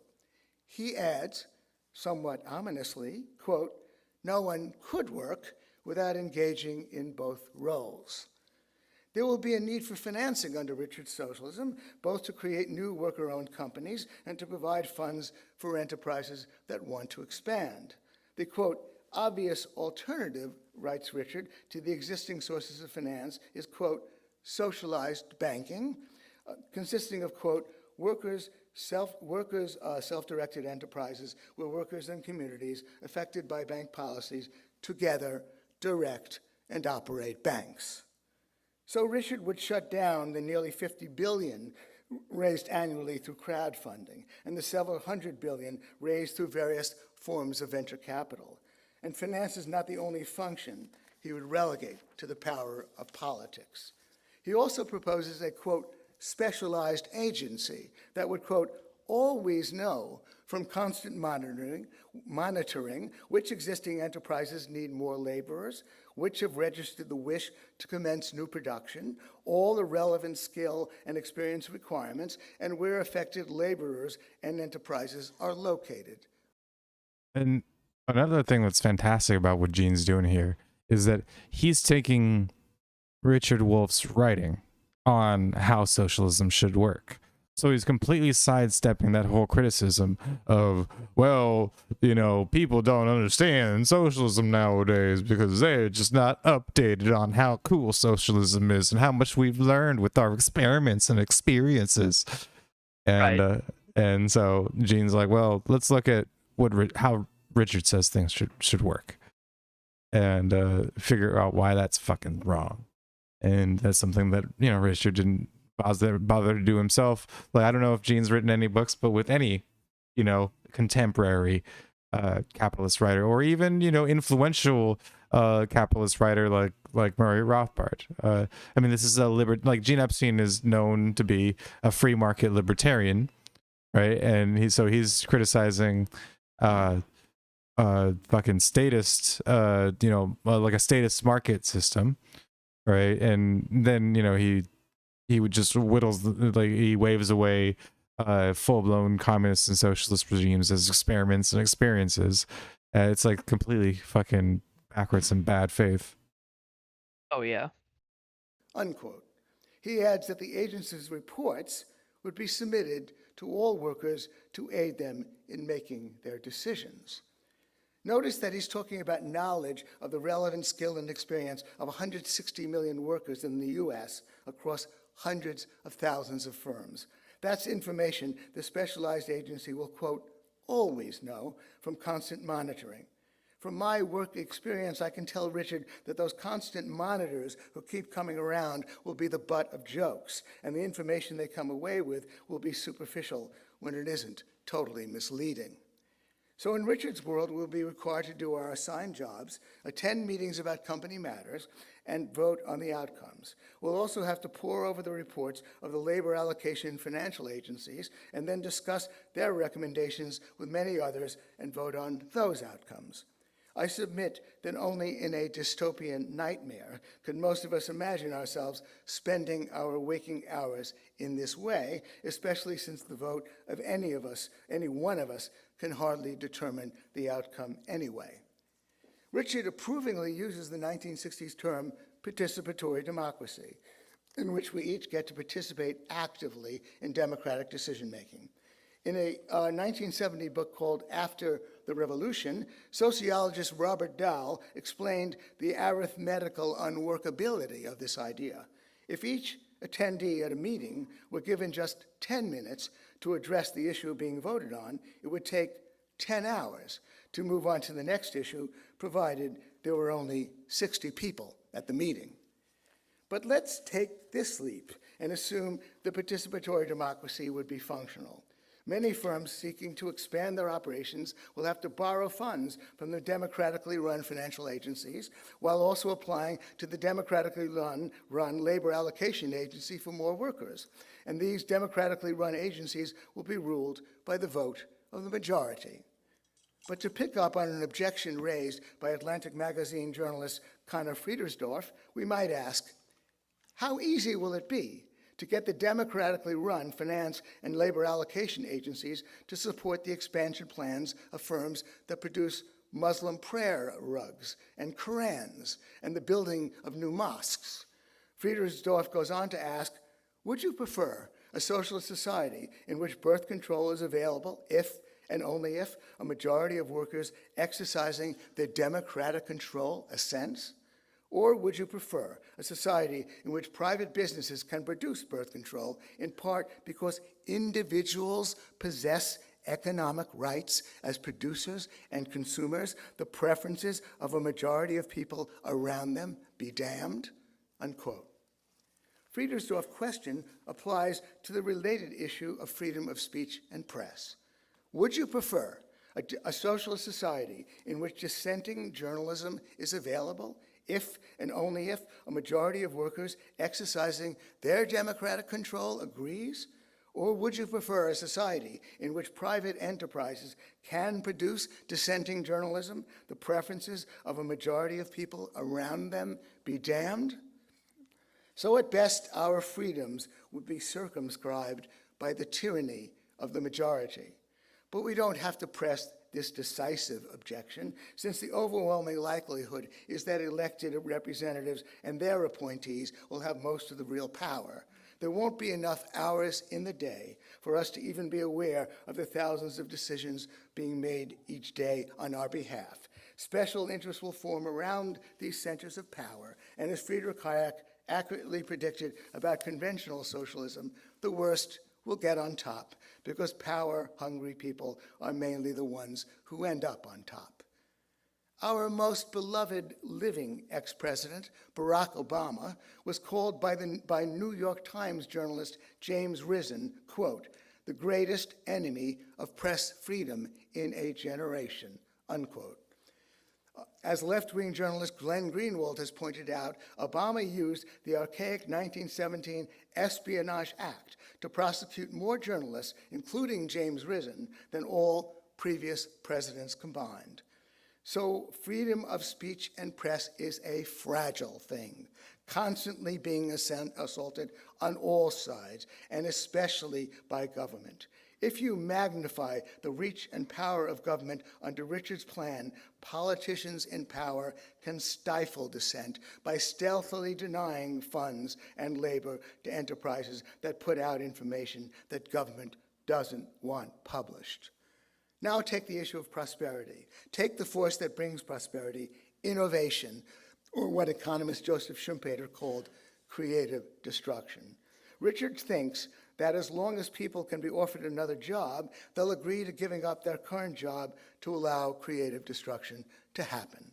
He adds, somewhat ominously, quote, no one could work without engaging in both roles. There will be a need for financing under Richard's socialism, both to create new worker-owned companies and to provide funds for enterprises that want to expand. The, quote, obvious alternative, writes Richard, to the existing sources of finance is, quote, socialized banking, consisting of, quote, workers Self-directed enterprises where workers and communities affected by bank policies together direct and operate banks. So Richard would shut down the nearly $50 billion raised annually through crowdfunding and the several hundred billion raised through various forms of venture capital. And finance is not the only function he would relegate to the power of politics. He also proposes a, quote, specialized agency that would, quote, always know from constant monitoring which existing enterprises need more laborers, which have registered the wish to commence new production, all the relevant skill and experience requirements, and where affected laborers and enterprises are located. And another thing that's fantastic about what Gene's doing here is that he's taking Richard Wolff's writing on how socialism should work. So he's completely sidestepping that whole criticism of, well, you know, people don't understand socialism nowadays because they're just not updated on how cool socialism is and how much we've learned with our experiments and experiences. And and so Gene's like, well, let's look at how Richard says things should work and figure out why that's fucking wrong. And that's something that, you know, Richard didn't bother to do himself. Like, I don't know if Gene's written any books, but with any, you know, contemporary capitalist writer, or even, you know, influential capitalist writer like Murray Rothbard. I mean, this is like Gene Epstein is known to be a free market libertarian, right? And he's criticizing fucking statist, you know, like a statist market system, right? And then, you know, he would just he waves away full-blown communist and socialist regimes as experiments and experiences. It's like completely fucking backwards and bad faith. Oh, yeah. Unquote. He adds that the agency's reports would be submitted to all workers to aid them in making their decisions. Notice that he's talking about knowledge of the relevant skill and experience of 160 million workers in the U.S. across hundreds of thousands of firms. That's information the specialized agency will, quote, always know from constant monitoring. From my work experience, I can tell Richard that those constant monitors who keep coming around will be the butt of jokes, and the information they come away with will be superficial when it isn't totally misleading. So in Richard's world, we'll be required to do our assigned jobs, attend meetings about company matters, and vote on the outcomes. We'll also have to pore over the reports of the labor allocation and financial agencies, and then discuss their recommendations with many others and vote on those outcomes. I submit that only in a dystopian nightmare could most of us imagine ourselves spending our waking hours in this way, especially since the vote of any one of us, can hardly determine the outcome anyway. Richard approvingly uses the 1960s term participatory democracy, in which we each get to participate actively in democratic decision-making. In a 1970 book called After the Revolution, sociologist Robert Dahl explained the arithmetical unworkability of this idea. If each attendee at a meeting were given just 10 minutes to address the issue being voted on, it would take 10 hours to move on to the next issue, provided there were only 60 people at the meeting. But let's take this leap and assume the participatory democracy would be functional. Many firms seeking to expand their operations will have to borrow funds from the democratically run financial agencies, while also applying to the democratically run labor allocation agency for more workers. And these democratically run agencies will be ruled by the vote of the majority. But to pick up on an objection raised by Atlantic Magazine journalist Connor Friedersdorf, we might ask, how easy will it be to get the democratically run finance and labor allocation agencies to support the expansion plans of firms that produce Muslim prayer rugs and Korans and the building of new mosques? Friedersdorf goes on to ask, would you prefer a socialist society in which birth control is available if and only if a majority of workers exercising their democratic control assents? Or would you prefer a society in which private businesses can produce birth control in part because individuals possess economic rights as producers and consumers, the preferences of a majority of people around them be damned? Unquote. Friedersdorf's question applies to the related issue of freedom of speech and press. Would you prefer a socialist society in which dissenting journalism is available if and only if a majority of workers exercising their democratic control agrees? Or would you prefer a society in which private enterprises can produce dissenting journalism, the preferences of a majority of people around them be damned? So at best, our freedoms would be circumscribed by the tyranny of the majority. But we don't have to press this decisive objection, since the overwhelming likelihood is that elected representatives and their appointees will have most of the real power. There won't be enough hours in the day for us to even be aware of the thousands of decisions being made each day on our behalf. Special interests will form around these centers of power, and as Friedrich Hayek accurately predicted about conventional socialism, the worst will get on top, because power-hungry people are mainly the ones who end up on top. Our most beloved living ex-president, Barack Obama, was called by New York Times journalist James Risen, quote, the greatest enemy of press freedom in a generation, unquote. As left-wing journalist Glenn Greenwald has pointed out, Obama used the archaic 1917 Espionage Act to prosecute more journalists, including James Risen, than all previous presidents combined. So freedom of speech and press is a fragile thing, constantly being assaulted on all sides, and especially by government. If you magnify the reach and power of government under Richard's plan, politicians in power can stifle dissent by stealthily denying funds and labor to enterprises that put out information that government doesn't want published. Now take the issue of prosperity. Take the force that brings prosperity, innovation, or what economist Joseph Schumpeter called creative destruction. Richard thinks that as long as people can be offered another job, they'll agree to giving up their current job to allow creative destruction to happen.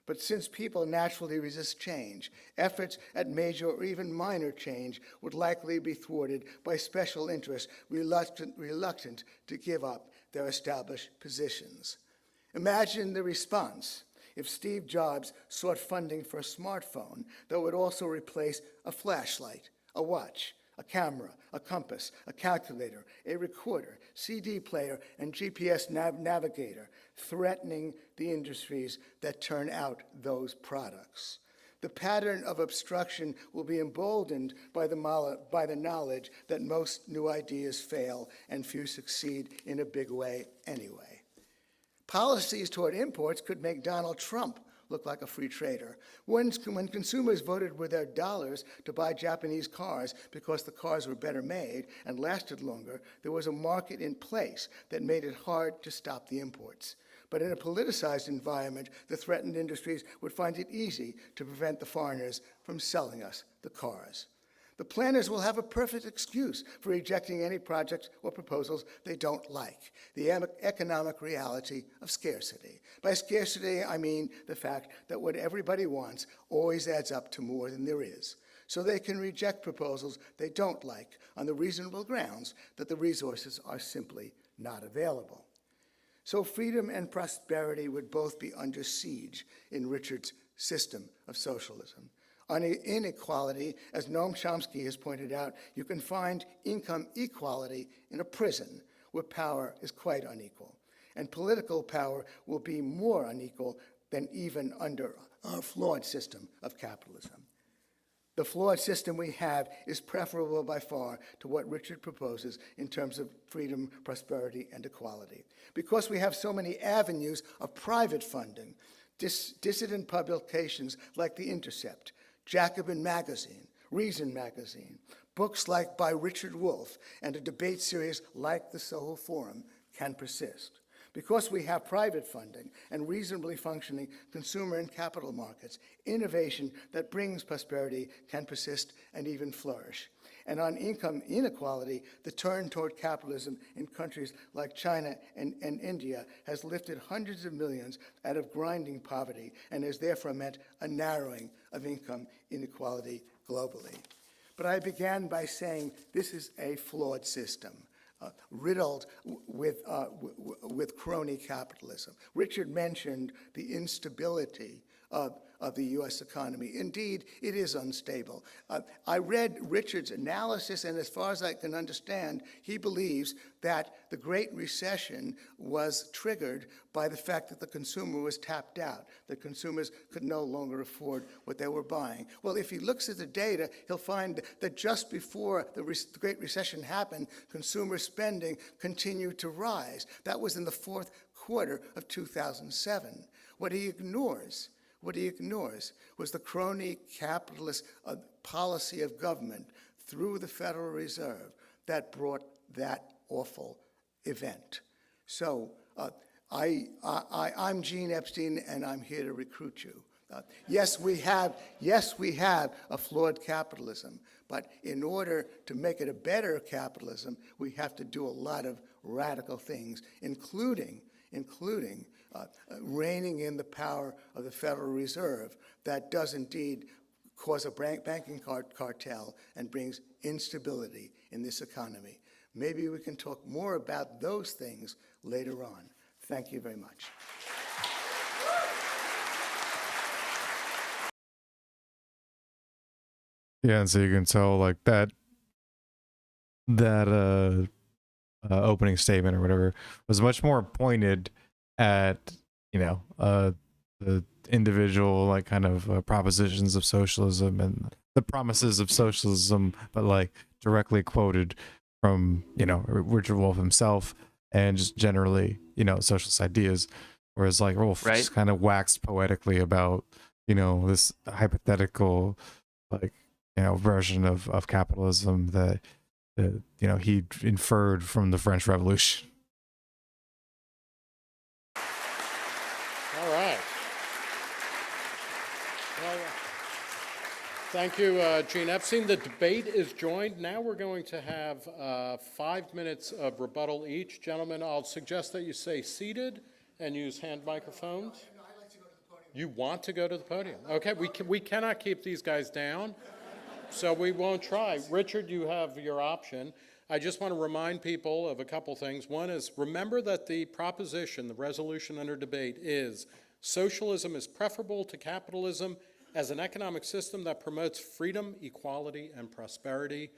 But since people naturally resist change, efforts at major or even minor change would likely be thwarted by special interests reluctant to give up their established positions. Imagine the response if Steve Jobs sought funding for a smartphone that would also replace a flashlight, a watch, a camera, a compass, a calculator, a recorder, CD player, and GPS navigator, threatening the industries that turn out those products. The pattern of obstruction will be emboldened by the knowledge that most new ideas fail and few succeed in a big way anyway. Policies toward imports could make Donald Trump look like a free trader. When consumers voted with their dollars to buy Japanese cars because the cars were better made and lasted longer, there was a market in place that made it hard to stop the imports. But in a politicized environment, the threatened industries would find it easy to prevent the foreigners from selling us the cars. The planners will have a perfect excuse for rejecting any projects or proposals they don't like, the economic reality of scarcity. By scarcity, I mean the fact that what everybody wants always adds up to more than there is. So they can reject proposals they don't like on the reasonable grounds that the resources are simply not available. So freedom and prosperity would both be under siege in Richard's system of socialism. On inequality, as Noam Chomsky has pointed out, you can find income equality in a prison where power is quite unequal. And political power will be more unequal than even under our flawed system of capitalism. The flawed system we have is preferable by far to what Richard proposes in terms of freedom, prosperity, and equality. Because we have so many avenues of private funding, dissident publications like The Intercept, Jacobin Magazine, Reason Magazine, books by Richard Wolff, and a debate series like the Soho Forum can persist. Because we have private funding and reasonably functioning consumer and capital markets, innovation that brings prosperity can persist and even flourish. And on income inequality, the turn toward capitalism in countries like China and India has lifted hundreds of millions out of grinding poverty and has therefore meant a narrowing of income inequality globally. But I began by saying this is a flawed system, riddled with crony capitalism. Richard mentioned the instability of the U.S. economy. Indeed, it is unstable. I read Richard's analysis, and as far as I can understand, he believes that the Great Recession was triggered by the fact that the consumer was tapped out, that consumers could no longer afford what they were buying. Well, if he looks at the data, he'll find that just before the Great Recession happened, consumer spending continued to rise. That was in the fourth quarter of 2007. What he ignores was the crony capitalist policy of government through the Federal Reserve that brought that awful event. So I'm Gene Epstein, and I'm here to recruit you. Yes, we have a flawed capitalism, but in order to make it a better capitalism, we have to do a lot of radical things, including reining in the power of the Federal Reserve that does indeed cause a banking cartel and brings instability in this economy. Maybe we can talk more about those things later on. Thank you very much. Yeah, and so you can tell like that opening statement or whatever was much more pointed at, you know, the individual like kind of propositions of socialism and the promises of socialism, but like directly quoted from, you know, Richard Wolff himself and just generally, you know, socialist ideas. Whereas like Wolff just kind of waxed poetically about, you know, this hypothetical like, you know, version of capitalism that you know, he inferred from the French Revolution. All right. Well, thank you, Gene Epstein. The debate is joined. Now we're going to have 5 minutes of rebuttal each. Gentlemen, I'll suggest that you stay seated and use hand microphones. No, I'd like to go to the podium. You want to go to the podium? Okay, we cannot keep these guys down, so we won't try. Richard, you have your option. I just want to remind people of a couple things. One is, remember that the proposition, the resolution under debate is socialism is preferable to capitalism as an economic system that promotes freedom, equality, and prosperity.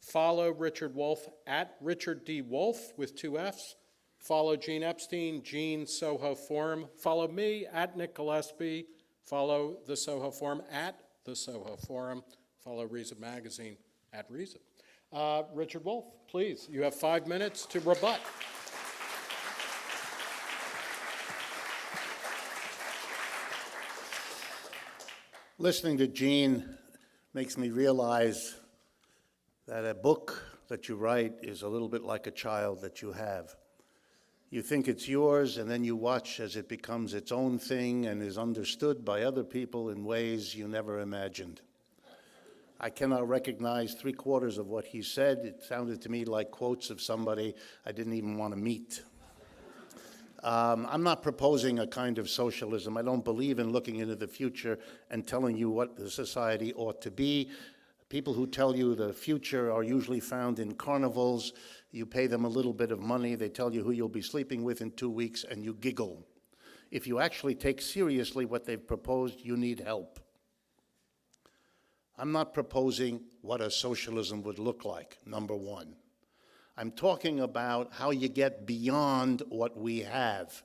Follow Richard Wolff at Richard D. Wolff with 2 Fs. Follow Gene Epstein, Gene Soho Forum. Follow me at Nick Gillespie. Follow the Soho Forum at the Soho Forum. Follow Reason Magazine at Reason. Richard Wolff, please, you have 5 minutes to rebut. Listening to Gene makes me realize that a book that you write is a little bit like a child that you have. You think it's yours, and then you watch as it becomes its own thing and is understood by other people in ways you never imagined. I cannot recognize 3/4 of what he said. It sounded to me like quotes of somebody I didn't even want to meet. I'm not proposing a kind of socialism. I don't believe in looking into the future and telling you what the society ought to be. People who tell you the future are usually found in carnivals. You pay them a little bit of money, they tell you who you'll be sleeping with in 2 weeks, and you giggle. If you actually take seriously what they've proposed, you need help. I'm not proposing what a socialism would look like, number one. I'm talking about how you get beyond what we have.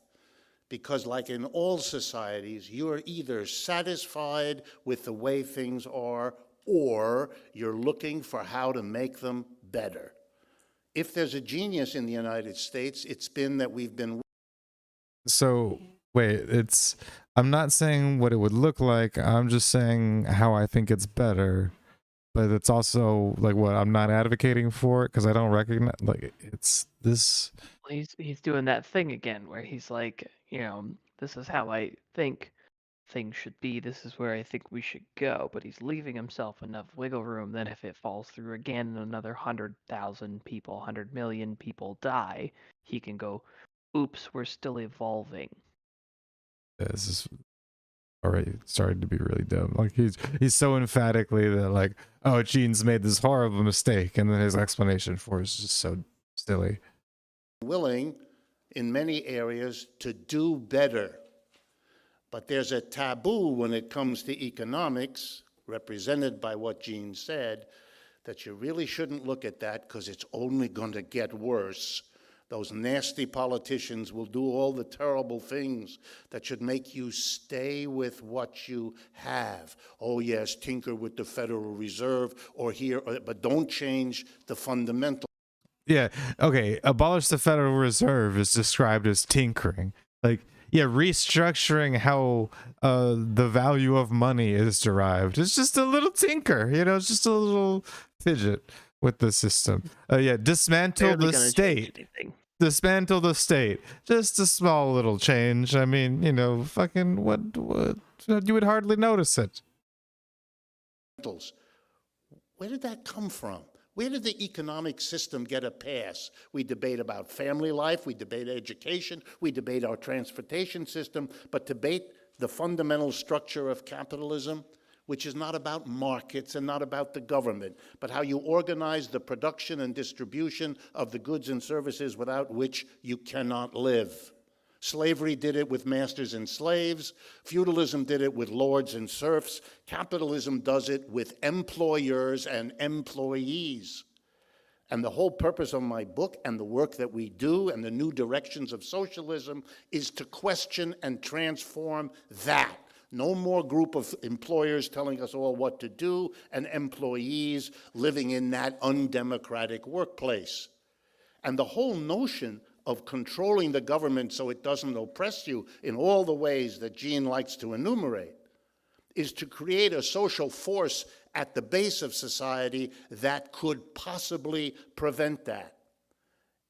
Because like in all societies, you're either satisfied with the way things are, or you're looking for how to make them better. If there's a genius in the United States, it's been that we've been... So, wait, I'm not saying what it would look like, I'm just saying how I think it's better. but it's also like what I'm not advocating for it because I don't recognize like it's this. He's doing that thing again where he's like, this is how I think things should be. This is where I think we should go. But he's leaving himself enough wiggle room that if it falls through again and another 100,000 people, 100 million people die, he can go, oops, we're still evolving. This is already starting to be really dumb. Like he's so emphatically that like, oh, Gene's made this horrible mistake, and then his explanation for it is just so silly. Willing in many areas to do better. But there's a taboo when it comes to economics, represented by what Gene said, that you really shouldn't look at that because it's only going to get worse. Those nasty politicians will do all the terrible things that should make you stay with what you have. Oh yes, tinker with the Federal Reserve or here, but don't change the fundamental. Yeah, okay, abolish the Federal Reserve is described as tinkering. Like, yeah, restructuring how the value of money is derived. It's just a little tinker, it's just a little fidget with the system. Yeah, dismantle the state. Dismantle the state. Just a small little change. I mean, fucking what you would hardly notice it. Where did that come from? Where did the economic system get a pass? We debate about family life, we debate education, we debate our transportation system, but debate the fundamental structure of capitalism, which is not about markets and not about the government, but how you organize the production and distribution of the goods and services without which you cannot live. Slavery did it with masters and slaves. Feudalism did it with lords and serfs. Capitalism does it with employers and employees. And the whole purpose of my book and the work that we do and the new directions of socialism is to question and transform that. No more group of employers telling us all what to do and employees living in that undemocratic workplace. And the whole notion of controlling the government so it doesn't oppress you in all the ways that Gene likes to enumerate is to create a social force at the base of society that could possibly prevent that.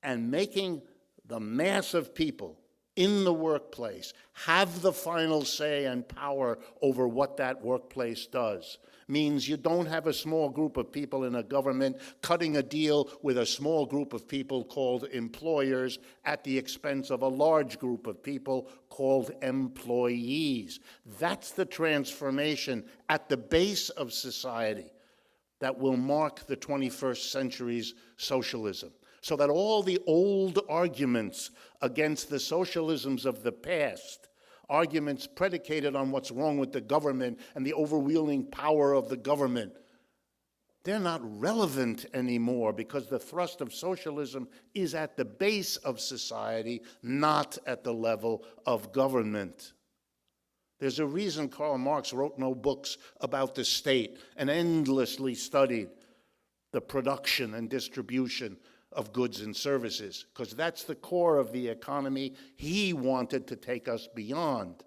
And making the mass of people in the workplace have the final say and power over what that workplace does means you don't have a small group of people in a government cutting a deal with a small group of people called employers at the expense of a large group of people called employees. That's the transformation at the base of society that will mark the 21st century's socialism. So that all the old arguments against the socialisms of the past, arguments predicated on what's wrong with the government and the overwhelming power of the government, they're not relevant anymore because the thrust of socialism is at the base of society, not at the level of government. There's a reason Karl Marx wrote no books about the state and endlessly studied the production and distribution of goods and services, because that's the core of the economy he wanted to take us beyond.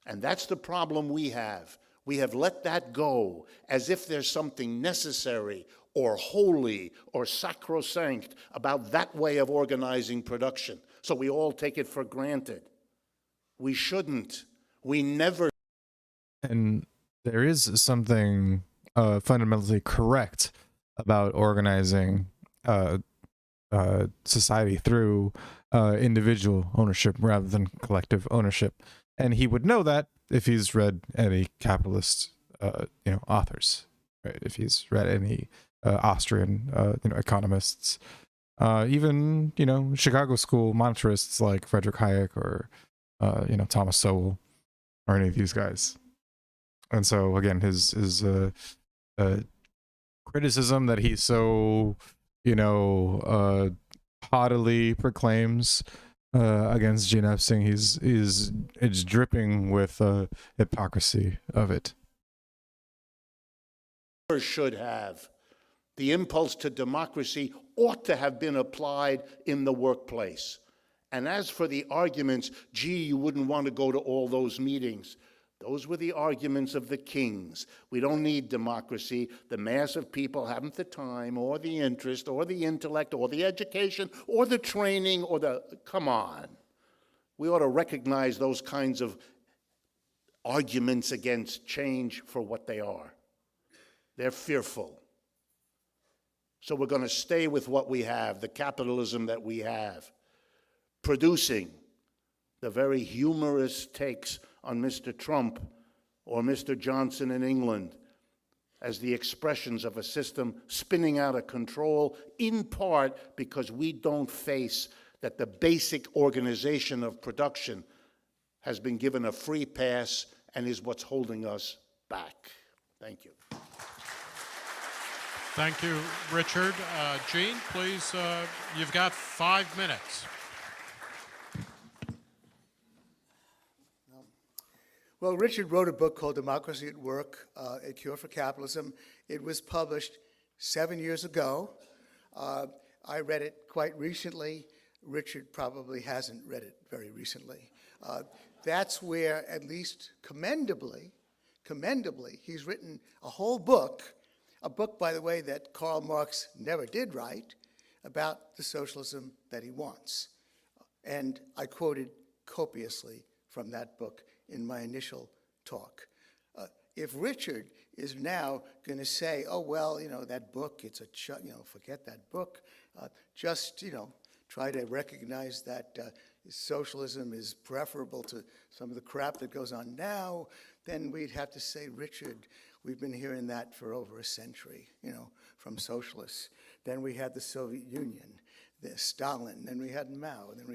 And that's the problem we have. We have let that go as if there's something necessary or holy or sacrosanct about that way of organizing production. So we all take it for granted. We shouldn't. We never. And there is something fundamentally correct about organizing society through individual ownership rather than collective ownership, and he would know that if he's read any capitalist authors, right? If he's read any Austrian economists, even Chicago school monetarists like Friedrich Hayek or Thomas Sowell or any of these guys. And so again, his criticism that he so haughtily proclaims against Gene Epstein, it's dripping with hypocrisy of it. Should have. The impulse to democracy ought to have been applied in the workplace. And as for the arguments, gee, you wouldn't want to go to all those meetings. Those were the arguments of the kings. We don't need democracy. The mass of people haven't the time or the interest or the intellect or the education or the training or the, come on. We ought to recognize those kinds of arguments against change for what they are. They're fearful. So we're going to stay with what we have, the capitalism that we have, producing the very humorous takes on Mr. Trump or Mr. Johnson in England as the expressions of a system spinning out of control, in part because we don't face that the basic organization of production has been given a free pass and is what's holding us back. Thank you. Thank you, Richard. Gene, please, you've got 5 minutes. Well, Richard wrote a book called Democracy at Work, A Cure for Capitalism. It was published 7 years ago. I read it quite recently. Richard probably hasn't read it very recently. That's where, at least commendably, he's written a whole book, a book, by the way, that Karl Marx never did write, about the socialism that he wants. And I quoted copiously from that book in my initial talk. If Richard is now going to say, oh, well, that book, it's forget that book, just, try to recognize that socialism is preferable to some of the crap that goes on now, then we'd have to say, Richard, we've been hearing that for over a century, from socialists. Then we had the Soviet Union, Stalin, then we had Mao, and then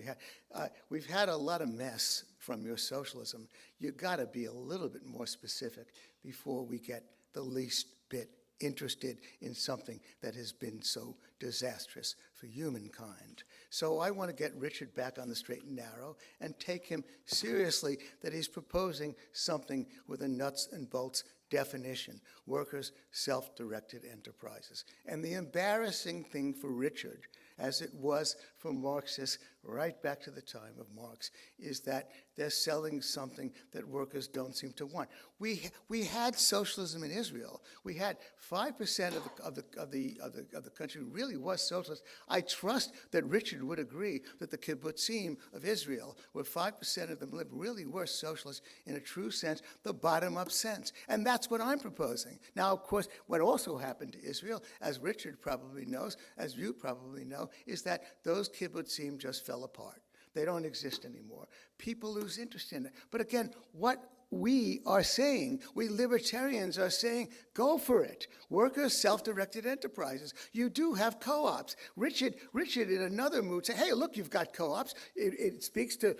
we've had a lot of mess from your socialism. You got to be a little bit more specific before we get the least bit interested in something that has been so disastrous for humankind. So I want to get Richard back on the straight and narrow and take him seriously that he's proposing something with a nuts and bolts definition, workers' self-directed enterprises. And the embarrassing thing for Richard, as it was for Marxists right back to the time of Marx, is that they're selling something that workers don't seem to want. We had socialism in Israel. We had 5% of the country really was socialist. I trust that Richard would agree that the kibbutzim of Israel, where 5% of them live, really were socialist in a true sense, the bottom-up sense. And that's what I'm proposing. Now, of course, what also happened to Israel, as Richard probably knows, as you probably know, is that those kibbutzim just fell apart. They don't exist anymore. People lose interest in it. But again, what we are saying, we libertarians are saying, go for it. Workers, self-directed enterprises. You do have co-ops. Richard in another mood said, hey, look, you've got co-ops. It speaks to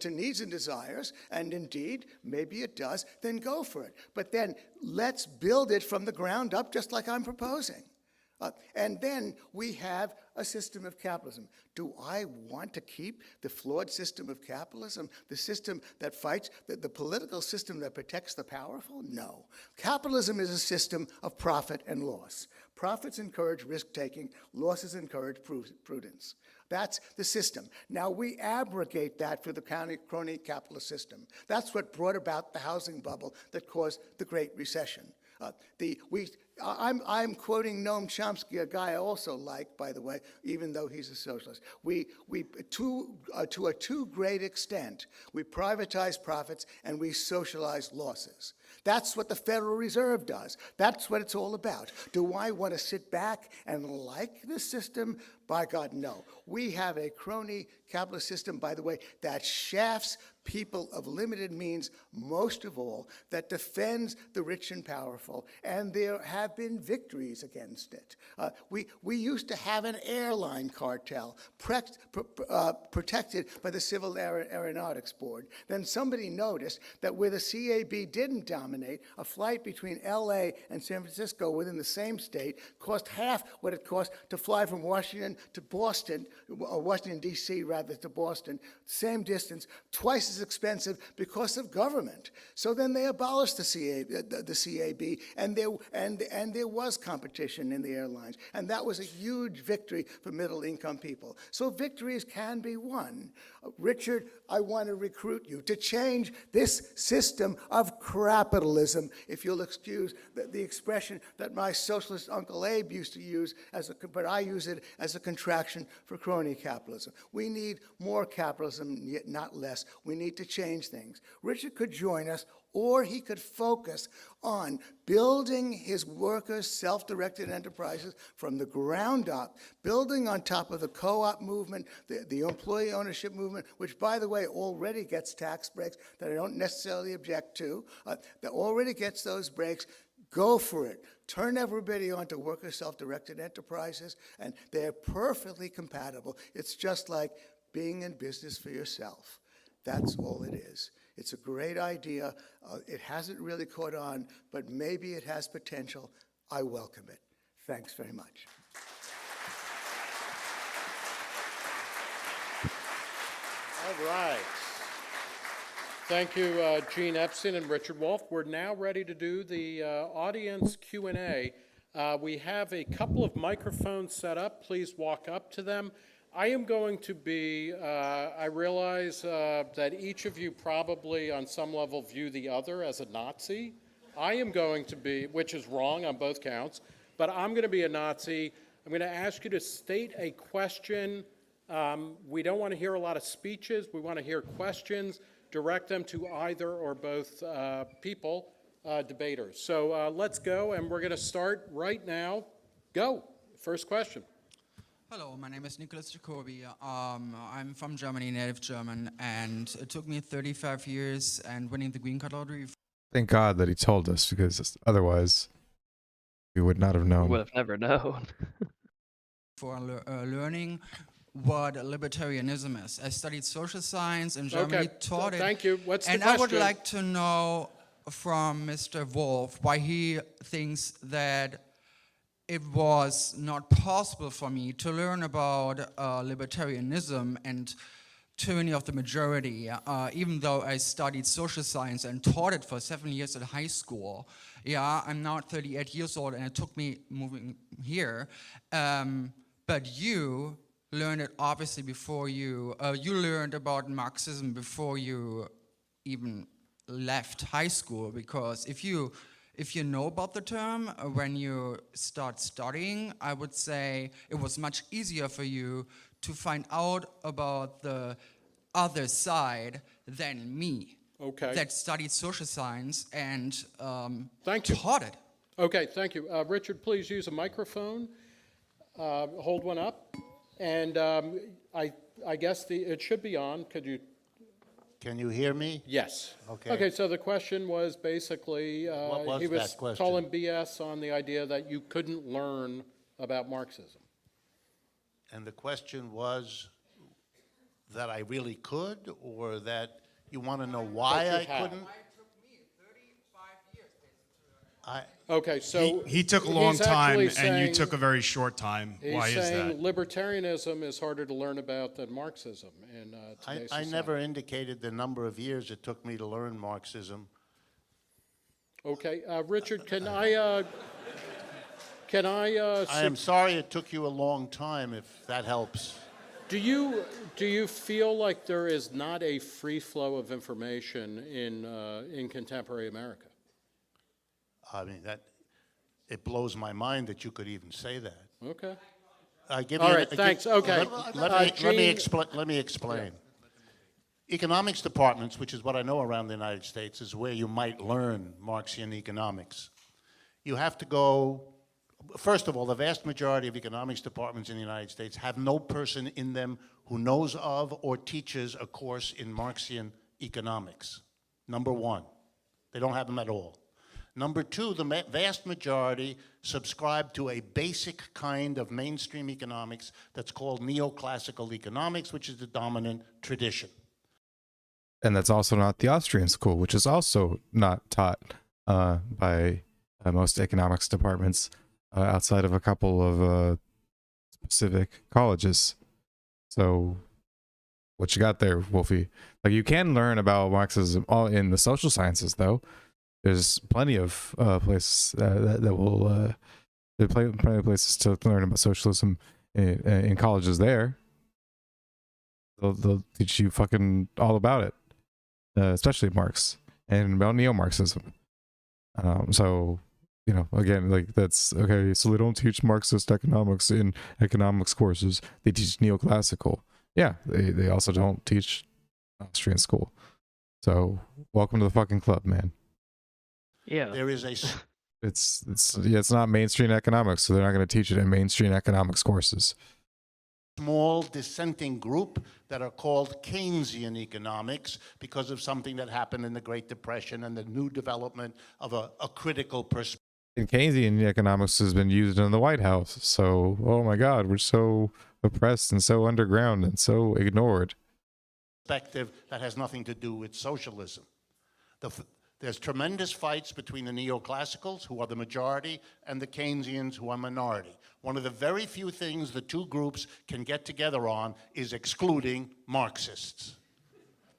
needs and desires, and indeed, maybe it does, then go for it. But then let's build it from the ground up, just like I'm proposing. And then we have a system of capitalism. Do I want to keep the flawed system of capitalism, the system that fights, the political system that protects the powerful? No. Capitalism is a system of profit and loss. Profits encourage risk-taking, losses encourage prudence. That's the system. Now, we abrogate that for the crony capitalist system. That's what brought about the housing bubble that caused the Great Recession. I'm quoting Noam Chomsky, a guy I also like, by the way, even though he's a socialist. To a too great extent, we privatize profits and we socialize losses. That's what the Federal Reserve does. That's what it's all about. Do I want to sit back and like the system? By God, no. We have a crony capitalist system, by the way, that shafts people of limited means most of all, that defends the rich and powerful, and there have been victories against it. We used to have an airline cartel protected by the Civil Aeronautics Board. Then somebody noticed that where the CAB didn't dominate. A flight between LA and San Francisco within the same state cost half what it cost to fly from Washington to Boston, or Washington, D.C. rather, to Boston. Same distance, twice as expensive because of government. So then they abolished the CAB, and there was competition in the airlines. And that was a huge victory for middle-income people. So victories can be won. Richard, I want to recruit you to change this system of capitalism, if you'll excuse the expression that my socialist Uncle Abe used to use, but I use it as a contraction for crony capitalism. We need more capitalism, yet not less. We need to change things. Richard could join us, or he could focus on building his workers' self-directed enterprises from the ground up, building on top of the co-op movement, the employee ownership movement, which, by the way, already gets tax breaks that I don't necessarily object to, that already gets those breaks. Go for it. Turn everybody onto worker self-directed enterprises, and they're perfectly compatible. It's just like being in business for yourself. That's all it is. It's a great idea. It hasn't really caught on, but maybe it has potential. I welcome it. Thanks very much. All right. Thank you, Gene Epstein and Richard Wolff. We're now ready to do the audience Q&A. We have a couple of microphones set up. Please walk up to them. I am going to be, I realize that each of you probably on some level view the other as a Nazi. I am going to be, which is wrong on both counts, but I'm going to be a Nazi. I'm going to ask you to state a question. We don't want to hear a lot of speeches. We want to hear questions. Direct them to either or both people, debaters. So let's go, and we're going to start right now. Go. First question. Hello, my name is Nicholas Jacobi. I'm from Germany, native German, and it took me 35 years and winning the green card lottery. Thank God that he told us, because otherwise we would not have known. We would have never known. For learning what libertarianism is. I studied social science in Germany, taught it. Thank you. What's the question? And I would like to know from Mr. Wolff why he thinks that it was not possible for me to learn about libertarianism and tyranny of the majority, even though I studied social science and taught it for 7 years at high school. Yeah, I'm now 38 years old, and it took me moving here. But you learned it obviously before you learned about Marxism before you even left high school, because if you know about the term when you start studying, I would say it was much easier for you to find out about the other side than me. Okay. That studied social science and thank you. Taught it. Okay, thank you. Richard, please use a microphone. Hold one up. And I guess it should be on. Could you? Can you hear me? Yes. Okay. Okay, so the question was basically, What was he was that question? calling BS on the idea that you couldn't learn about Marxism. And the question was that I really could, or that you want to know why I couldn't? Okay, so he took a long time, and you took a very short time. Why is that? He's saying libertarianism is harder to learn about than Marxism in today's I society. never indicated the number of years it took me to learn Marxism. Okay, Richard, can I? I am sorry it took you a long time, if that helps. Do you feel like there is not a free flow of information in contemporary America? I mean, it blows my mind that you could even say that. Okay. All right, thanks. Okay. Let me explain. Yeah. Economics departments, which is what I know around the United States, is where you might learn Marxian economics. You have to go, first of all, the vast majority of economics departments in the United States have no person in them who knows of or teaches a course in Marxian economics. Number one, they don't have them at all. Number two, the vast majority subscribe to a basic kind of mainstream economics that's called neoclassical economics, which is the dominant tradition. And that's also not the Austrian school, which is also not taught by most economics departments outside of a couple of specific colleges. So what you got there, Wolfie? Like, you can learn about Marxism all in the social sciences, though. There's plenty of places that will there are plenty of places to learn about socialism in colleges there. They'll teach you fucking all about it, especially Marx and about neo-Marxism. So, you know, again, like, that's okay. So they don't teach Marxist economics in economics courses. They teach neoclassical. Yeah, they also don't teach Austrian school. So welcome to the fucking club, man. Yeah. There is a It's not mainstream economics, so they're not going to teach it in mainstream economics courses. small dissenting group that are called Keynesian economics because of something that happened in the Great Depression and the new development of a critical perspective. And Keynesian economics has been used in the White House. So, oh my God, we're so oppressed and so underground and so ignored. Perspective that has nothing to do with socialism. There's tremendous fights between the neoclassicals, who are the majority, and the Keynesians, who are minority. One of the very few things the two groups can get together on is excluding Marxists.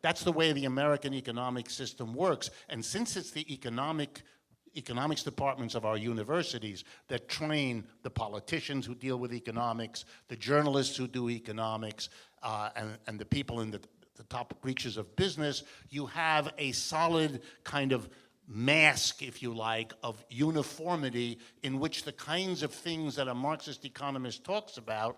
That's the way the American economic system works. And since it's the economics departments of our universities that train the politicians who deal with economics, the journalists who do economics, and the people in the top reaches of business, you have a solid kind of mask, if you like, of uniformity in which the kinds of things that a Marxist economist talks about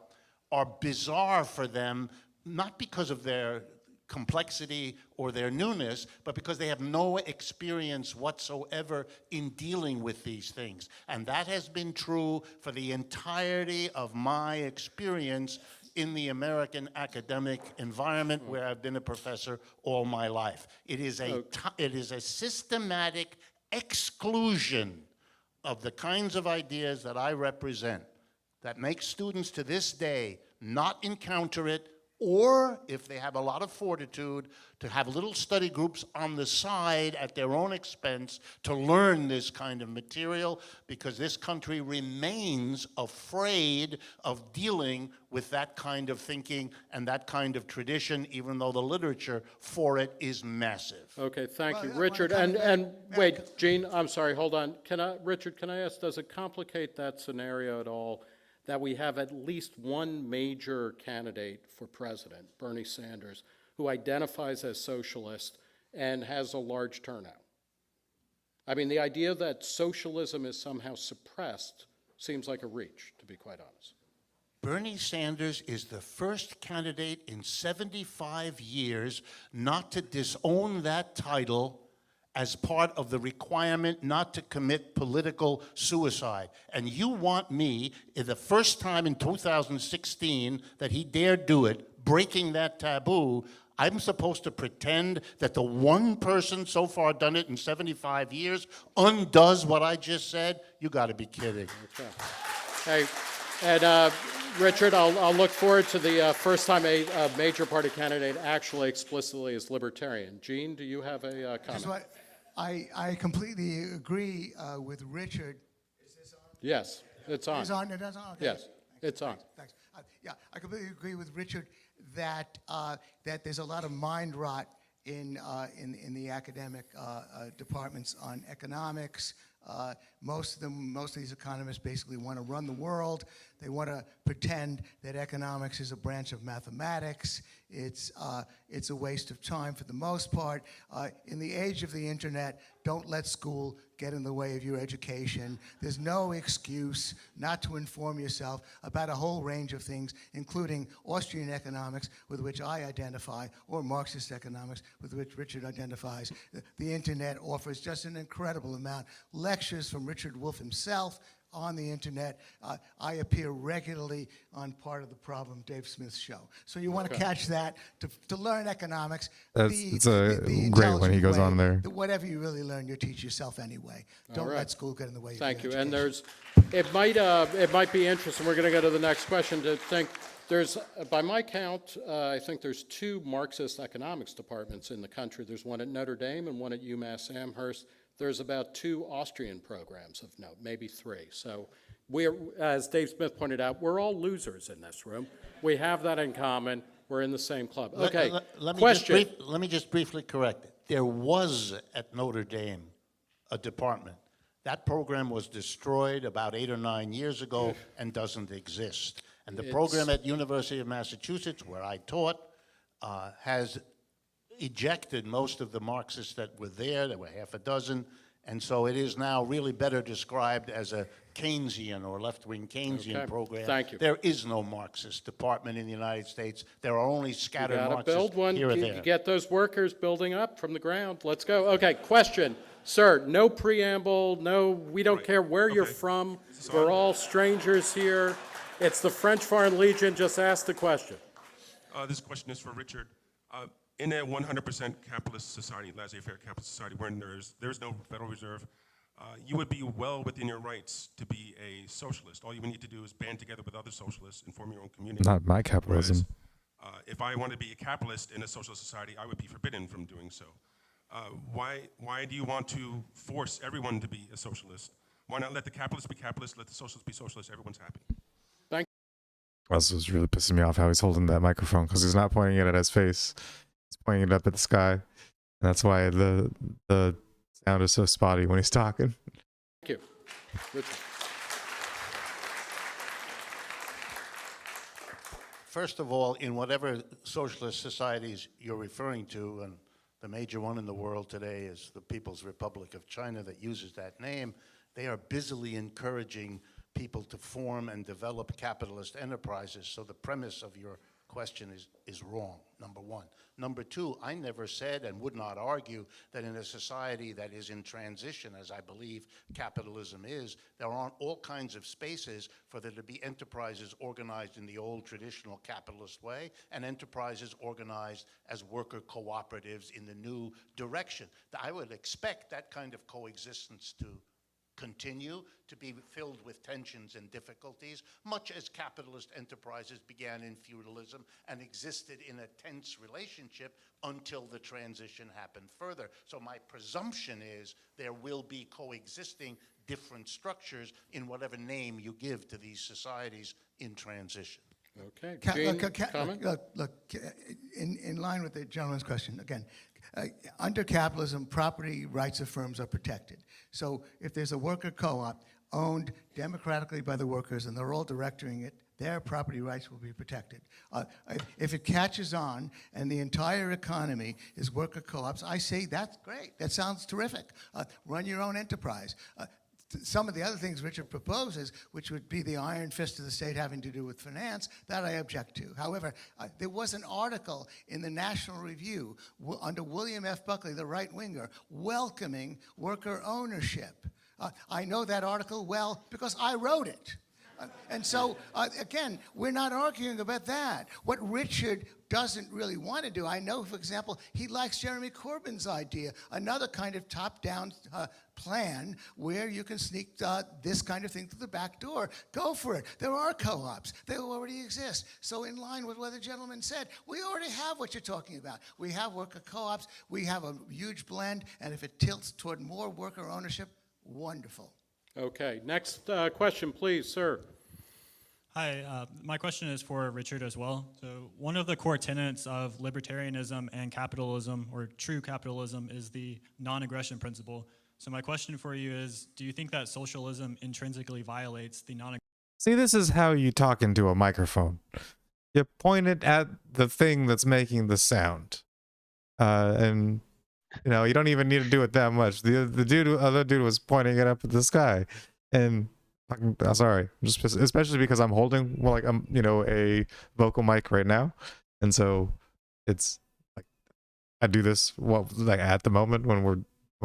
are bizarre for them, not because of their complexity or their newness, but because they have no experience whatsoever in dealing with these things. And that has been true for the entirety of my experience in the American academic environment, where I've been a professor all my life. It is a systematic exclusion of the kinds of ideas that I represent that makes students to this day not encounter it, or if they have a lot of fortitude, to have little study groups on the side at their own expense to learn this kind of material, because this country remains afraid of dealing with that kind of thinking and that kind of tradition, even though the literature for it is massive. Okay, thank you, Richard. And wait, Gene, I'm sorry, hold on. Richard, can I ask, does it complicate that scenario at all that we have at least one major candidate for president, Bernie Sanders, who identifies as socialist and has a large turnout? I mean, the idea that socialism is somehow suppressed seems like a reach, to be quite honest. Bernie Sanders is the first candidate in 75 years not to disown that title as part of the requirement not to commit political suicide. And you want me, the first time in 2016 that he dared do it, breaking that taboo, I'm supposed to pretend that the one person so far done it in 75 years undoes what I just said? You gotta be kidding. Okay. Hey, and Richard, I'll look forward to the first time a major party candidate actually explicitly is libertarian. Gene, do you have a comment? I completely agree with Richard. Is this on? Yes, it's on. It's on? It is on? Okay. Yes, it's on. Thanks. Yeah, I completely agree with Richard that that there's a lot of mind rot in the academic departments on economics. Most of these economists basically want to run the world. They want to pretend that economics is a branch of mathematics. It's a waste of time for the most part. In the age of the internet, don't let school get in the way of your education. There's no excuse not to inform yourself about a whole range of things, including Austrian economics, with which I identify, or Marxist economics, with which Richard identifies. The internet offers just an incredible amount. Lectures from Richard Wolff himself on the internet. I appear regularly on Part of the Problem, Dave Smith's show. So you want to catch that to learn economics. It's great when he goes on there. Whatever you really learn, you teach yourself anyway. Don't let school get in the way of your Thank you. education. And it might be interesting. We're going to go to the next question to think. There's, by my count, I think there's 2 Marxist economics departments in the country. There's one at Notre Dame and one at UMass Amherst. there's about 2 Austrian programs of note, maybe 3. So we're, as Dave Smith pointed out, we're all losers in this room. We have that in common. We're in the same club. Okay, question. Let me just briefly correct it. There was at Notre Dame a department. That program was destroyed about 8 or 9 years ago and doesn't exist. And the program at University of Massachusetts, where I taught, has ejected most of the Marxists that were there. There were half a dozen. And so it is now really better described as a Keynesian or left-wing Keynesian program. Thank you. There is no Marxist department in the United States. There are only scattered Marxists build one. here or You there. get those workers building up from the ground. Let's go. Okay, question. Sir, no preamble, no, we don't care where you're from. We're all strangers here. It's the French Foreign Legion. Just ask the question. This question is for Richard. In a 100% capitalist society, laissez-faire capitalist society, where there's no Federal Reserve, you would be well within your rights to be a socialist. All you would need to do is band together with other socialists and form your own community. Not my capitalism. Whereas, if I wanted to be a capitalist in a socialist society, I would be forbidden from doing so. Why do you want to force everyone to be a socialist? Why not let the capitalists be capitalists, let the socialists be socialists, everyone's happy? Thank you. This was really pissing me off how he's holding that microphone, because he's not pointing it at his face. He's pointing it up at the sky. And that's why the sound is so spotty when he's talking. Thank you. Richard. First of all, in whatever socialist societies you're referring to, and the major one in the world today is the People's Republic of China that uses that name, they are busily encouraging people to form and develop capitalist enterprises. So the premise of your question is wrong, number one. Number two, I never said and would not argue that in a society that is in transition, as I believe capitalism is, there aren't all kinds of spaces for there to be enterprises organized in the old traditional capitalist way and enterprises organized as worker cooperatives in the new direction. I would expect that kind of coexistence to continue to be filled with tensions and difficulties, much as capitalist enterprises began in feudalism and existed in a tense relationship until the transition happened further. So my presumption is there will be coexisting different structures in whatever name you give to these societies in transition. Okay. Look, in line with the gentleman's question, again, under capitalism, property rights of firms are protected. So if there's a worker co-op owned democratically by the workers and they're all directing it, their property rights will be protected. If it catches on and the entire economy is worker co-ops, I say that's great. That sounds terrific. Run your own enterprise. Some of the other things Richard proposes, which would be the iron fist of the state having to do with finance, that I object to. However, there was an article in the National Review under William F. Buckley, the right-winger, welcoming worker ownership. I know that article well because I wrote it. And so, again, we're not arguing about that. What Richard doesn't really want to do, I know, for example, he likes Jeremy Corbyn's idea, another kind of top-down plan where you can sneak this kind of thing through the back door. Go for it. There are co-ops. They already exist. So in line with what the gentleman said, we already have what you're talking about. We have worker co-ops. We have a huge blend. And if it tilts toward more worker ownership, wonderful. Okay, next question, please, sir. Hi, my question is for Richard as well. So one of the core tenets of libertarianism and capitalism, or true capitalism, is the non-aggression principle. So my question for you is, do you think that socialism intrinsically violates the non-aggression? See, this is how you talk into a microphone. You point it at the thing that's making the sound. And you know, you don't even need to do it that much. The other dude was pointing it up at the sky, and I'm sorry, just especially because I'm holding you know, a vocal mic right now, and so it's like I do this like at the moment when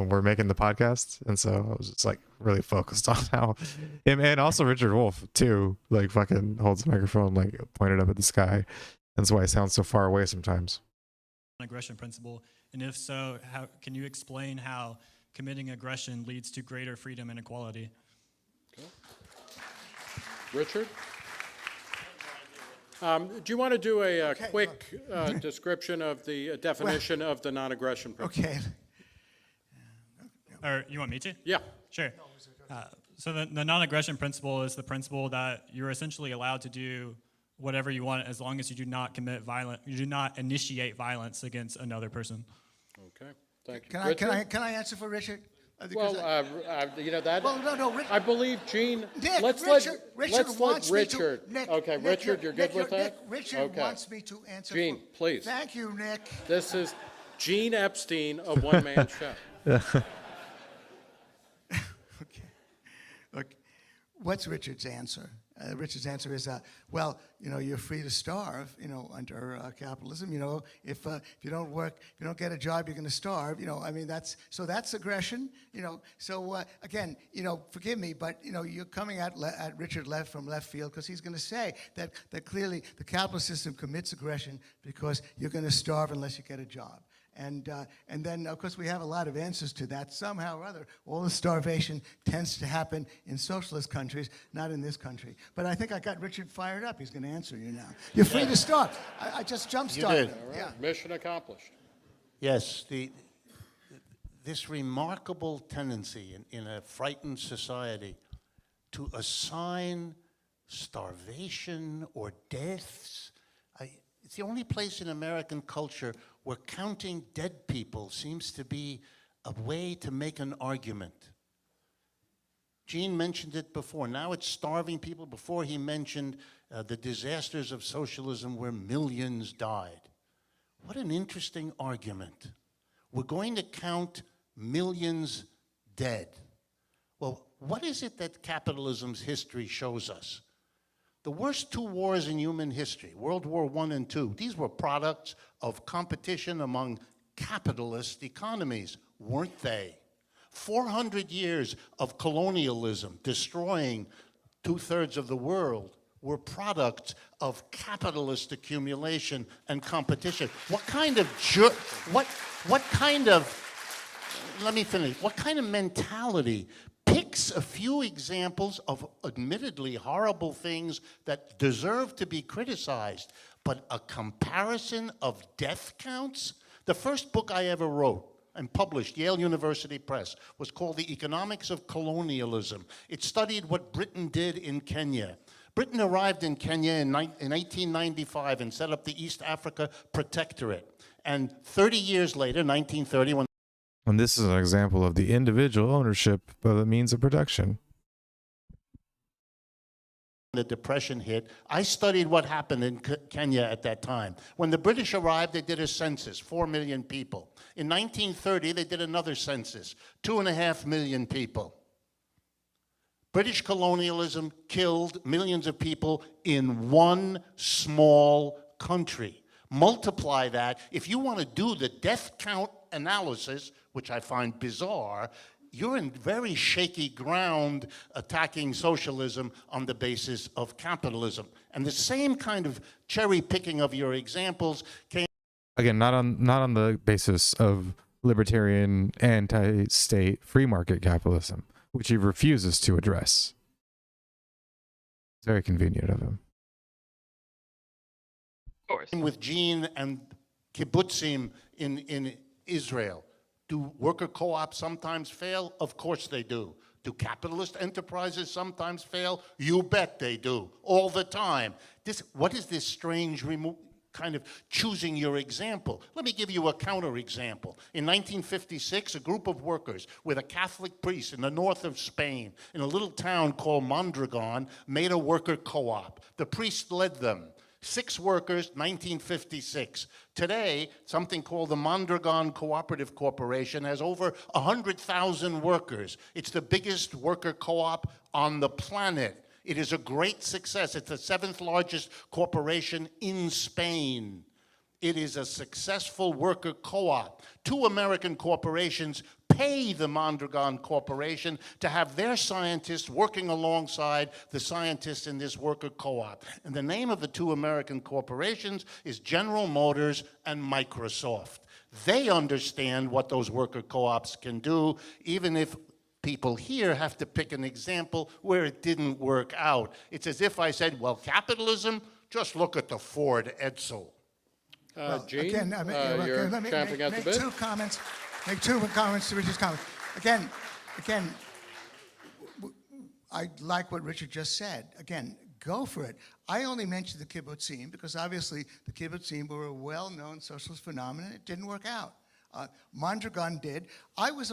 we're making the podcast, and so I was just like really focused on how him, and also Richard Wolff too, like fucking holds the microphone like pointed up at the sky, and that's why I sound so far away sometimes. Aggression principle, and if so, how can you explain how committing aggression leads to greater freedom and equality? Okay. Richard? Do you want to do a quick description of the definition of the non-aggression principle? Okay. Or you want me to? Yeah. Sure. So the non-aggression principle is the principle that you're essentially allowed to do whatever you want as long as you do not you do not initiate violence against another person. Okay. Thank you. Can I answer for Richard? Well, you know that. Well, no, I believe Gene. Nick, let's Richard let wants Richard. me to. Nick, okay, Nick, Richard, you're good Nick, with that. Richard wants me to answer. Gene, please. Thank you, Nick. This is Gene Epstein of One Man Show. Okay. Look, what's Richard's answer? Richard's answer is, well, you know, you're free to starve, you know, under capitalism. You know, if you don't work, if you don't get a job, you're going to starve. You know, I mean, that's aggression. You know, so again, you know, forgive me, but you know, you're coming at Richard from left field because he's going to say that clearly the capitalist system commits aggression because you're going to starve unless you get a job. And then, of course, we have a lot of answers to that. Somehow or other, all the starvation tends to happen in socialist countries, not in this country. But I think I got Richard fired up. He's going to answer you now. You're free to starve. I just jump-started him. All right. Yeah. Mission accomplished. Yes, this remarkable tendency in a frightened society to assign starvation or deaths. It's the only place in American culture where counting dead people seems to be a way to make an argument. Gene mentioned it before. Now it's starving people. Before he mentioned the disasters of socialism where millions died. What an interesting argument. We're going to count millions dead. Well, what is it that capitalism's history shows us? The worst two wars in human history, World War I and II, these were products of competition among capitalist economies, weren't they? 400 years of colonialism destroying 2/3 of the world were products of capitalist accumulation and competition. What kind of let me finish. What kind of mentality picks a few examples of admittedly horrible things that deserve to be criticized, but a comparison of death counts? The first book I ever wrote and published, Yale University Press, was called The Economics of Colonialism. It studied what Britain did in Kenya. Britain arrived in Kenya in 1895 and set up the East Africa Protectorate. And 30 years later, 1930, when And this is an example of the individual ownership of the means of production. the Depression hit, I studied what happened in Kenya at that time. When the British arrived, they did a census, 4 million people. In 1930, they did another census, 2.5 million people. British colonialism killed millions of people in one small country. Multiply that. If you want to do the death count analysis, which I find bizarre, you're in very shaky ground attacking socialism on the basis of capitalism. And the same kind of cherry picking of your examples came again not on the basis of libertarian anti-state free market capitalism, which he refuses to address. It's very convenient of him. Of course. with Gene and kibbutzim in Israel. Do worker co-ops sometimes fail? Of course they do. Do capitalist enterprises sometimes fail? You bet they do, all the time. What is this strange kind of choosing your example? Let me give you a counterexample. In 1956, a group of workers with a Catholic priest in the north of Spain, in a little town called Mondragon, made a worker co-op. The priest led them. 6 workers, 1956. Today, something called the Mondragon Cooperative Corporation has over 100,000 workers. It's the biggest worker co-op on the planet. It is a great success. It's the 7th largest corporation in Spain. It is a successful worker co-op. 2 American corporations pay the Mondragon Corporation to have their scientists working alongside the scientists in this worker co-op. And the name of the 2 American corporations is General Motors and Microsoft. They understand what those worker co-ops can do, even if people here have to pick an example where it didn't work out. It's as if I said, well, capitalism, just look at the Ford Edsel. Gene, again, you're let me champing at the make bit. two comments to Richard's comment. again, I like what Richard just said. Again, go for it. I only mentioned the kibbutzim because obviously the kibbutzim were a well-known socialist phenomenon. It didn't work out. Mondragon did. I was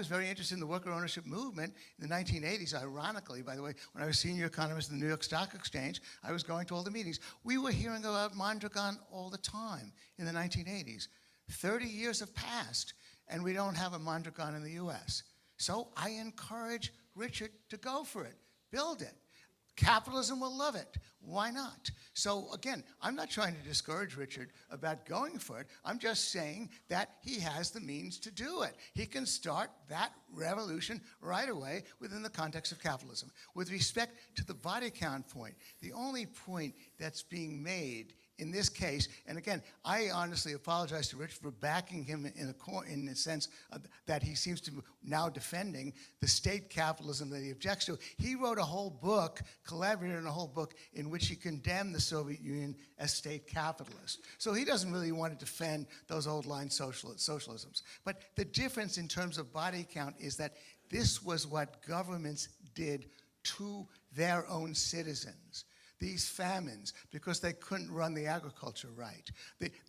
very interested in the worker ownership movement in the 1980s, ironically, by the way, when I was senior economist in the New York Stock Exchange, I was going to all the meetings. We were hearing about Mondragon all the time in the 1980s. 30 years have passed, and we don't have a Mondragon in the US. So I encourage Richard to go for it. Build it. Capitalism will love it. Why not? So again, I'm not trying to discourage Richard about going for it. I'm just saying that he has the means to do it. He can start that revolution right away within the context of capitalism. With respect to the body count point, the only point that's being made in this case, and again, I honestly apologize to Rich for backing him in the sense that he seems to now defending the state capitalism that he objects to. He wrote a whole book, collaborated on a whole book in which he condemned the Soviet Union as state capitalist. So he doesn't really want to defend those old line socialisms. But the difference in terms of body count is that this was what governments did to their own citizens. These famines, because they couldn't run the agriculture right.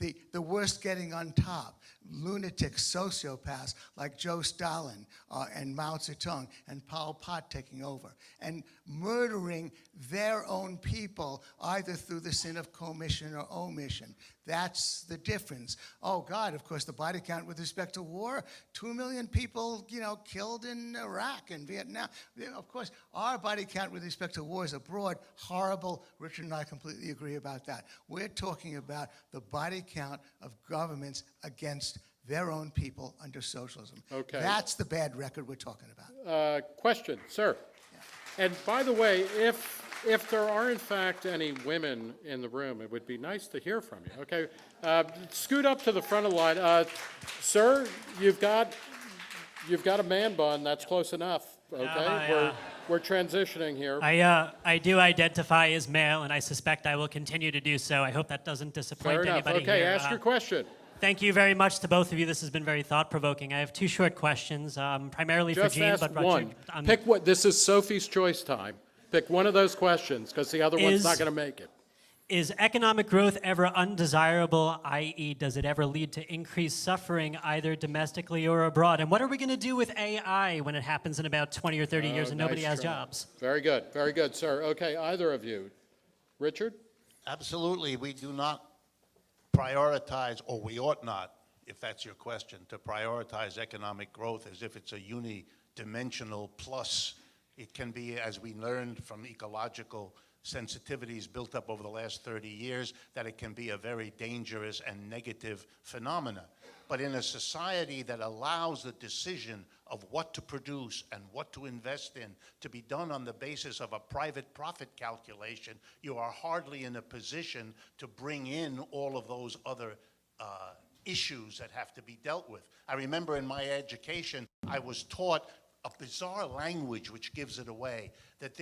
The worst getting on top, lunatic sociopaths like Joe Stalin and Mao Zedong and Pol Pot taking over, and murdering their own people either through the sin of commission or omission. That's the difference. Oh God, of course, the body count with respect to war, 2 million people, killed in Iraq and Vietnam. Of course, our body count with respect to wars abroad, horrible. Richard and I completely agree about that. We're talking about the body count of governments against their own people under socialism. Okay. That's the bad record we're talking about. Question, sir. Yeah. And by the way, if there are in fact any women in the room, it would be nice to hear from you. Okay, scoot up to the front of the line, sir. You've got a man bun. That's close enough. Okay, we're transitioning here. I do identify as male, and I suspect I will continue to do so. I hope that doesn't disappoint anybody here. Okay, ask your question. Thank you very much to both of you. This has been very thought-provoking. I have two short questions, primarily for Gene, Just but ask one. Pick what. This is Sophie's Choice time. Pick one of those questions, because the other one's not going to make it. Is economic growth ever undesirable, i.e., does it ever lead to increased suffering either domestically or abroad? And what are we going to do with AI when it happens in about 20 or 30 years and nobody has jobs? Very good, sir. Okay, either of you. Richard? Absolutely. We do not prioritize, or we ought not, if that's your question, to prioritize economic growth as if it's a unidimensional plus. It can be, as we learned from ecological sensitivities built up over the last 30 years, that it can be a very dangerous and negative phenomena. But in a society that allows the decision of what to produce and what to invest in to be done on the basis of a private profit calculation, you are hardly in a position to bring in all of those other issues that have to be dealt with. I remember in my education, I was taught a bizarre language which gives it away, that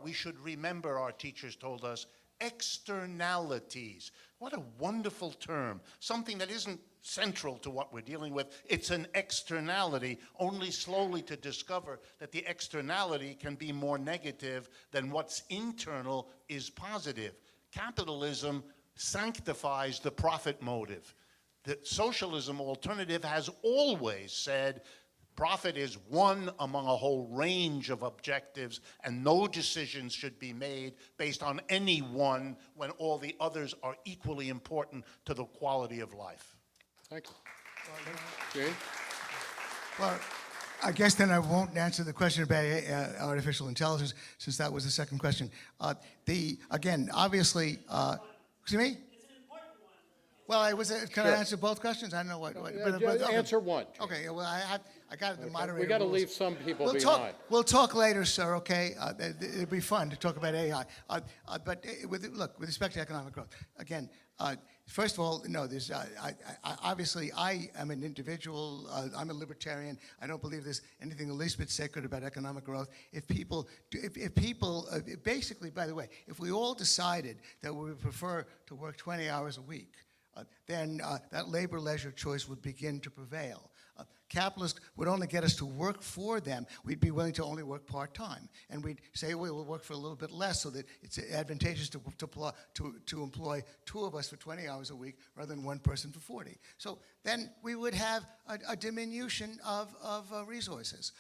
we should remember, our teachers told us, externalities. What a wonderful term, something that isn't central to what we're dealing with. It's an externality, only slowly to discover that the externality can be more negative than what's internal is positive. Capitalism sanctifies the profit motive. The socialism alternative has always said profit is one among a whole range of objectives, and no decisions should be made based on any one when all the others are equally important to the quality of life. Thank you. Jane? Well, I guess then I won't answer the question about artificial intelligence, since that was the second question. Again, obviously, excuse me? Well, can I answer both questions? I don't know what. Answer one. Okay. Well, I got it. The moderator. We got to leave some people behind. We'll talk later, sir. Okay. It'd be fun to talk about AI. But with respect to economic growth, again, first of all, no. There's obviously I am an individual. I'm a libertarian. I don't believe there's anything the least bit sacred about economic growth. If people, basically, by the way, if we all decided that we would prefer to work 20 hours a week, then that labor-leisure choice would begin to prevail. capitalists would only get us to work for them, we'd be willing to only work part-time. And we'd say, well, we'll work for a little bit less so that it's advantageous to employ 2 of us for 20 hours a week rather than 1 person for 40. So then we would have a diminution of resources.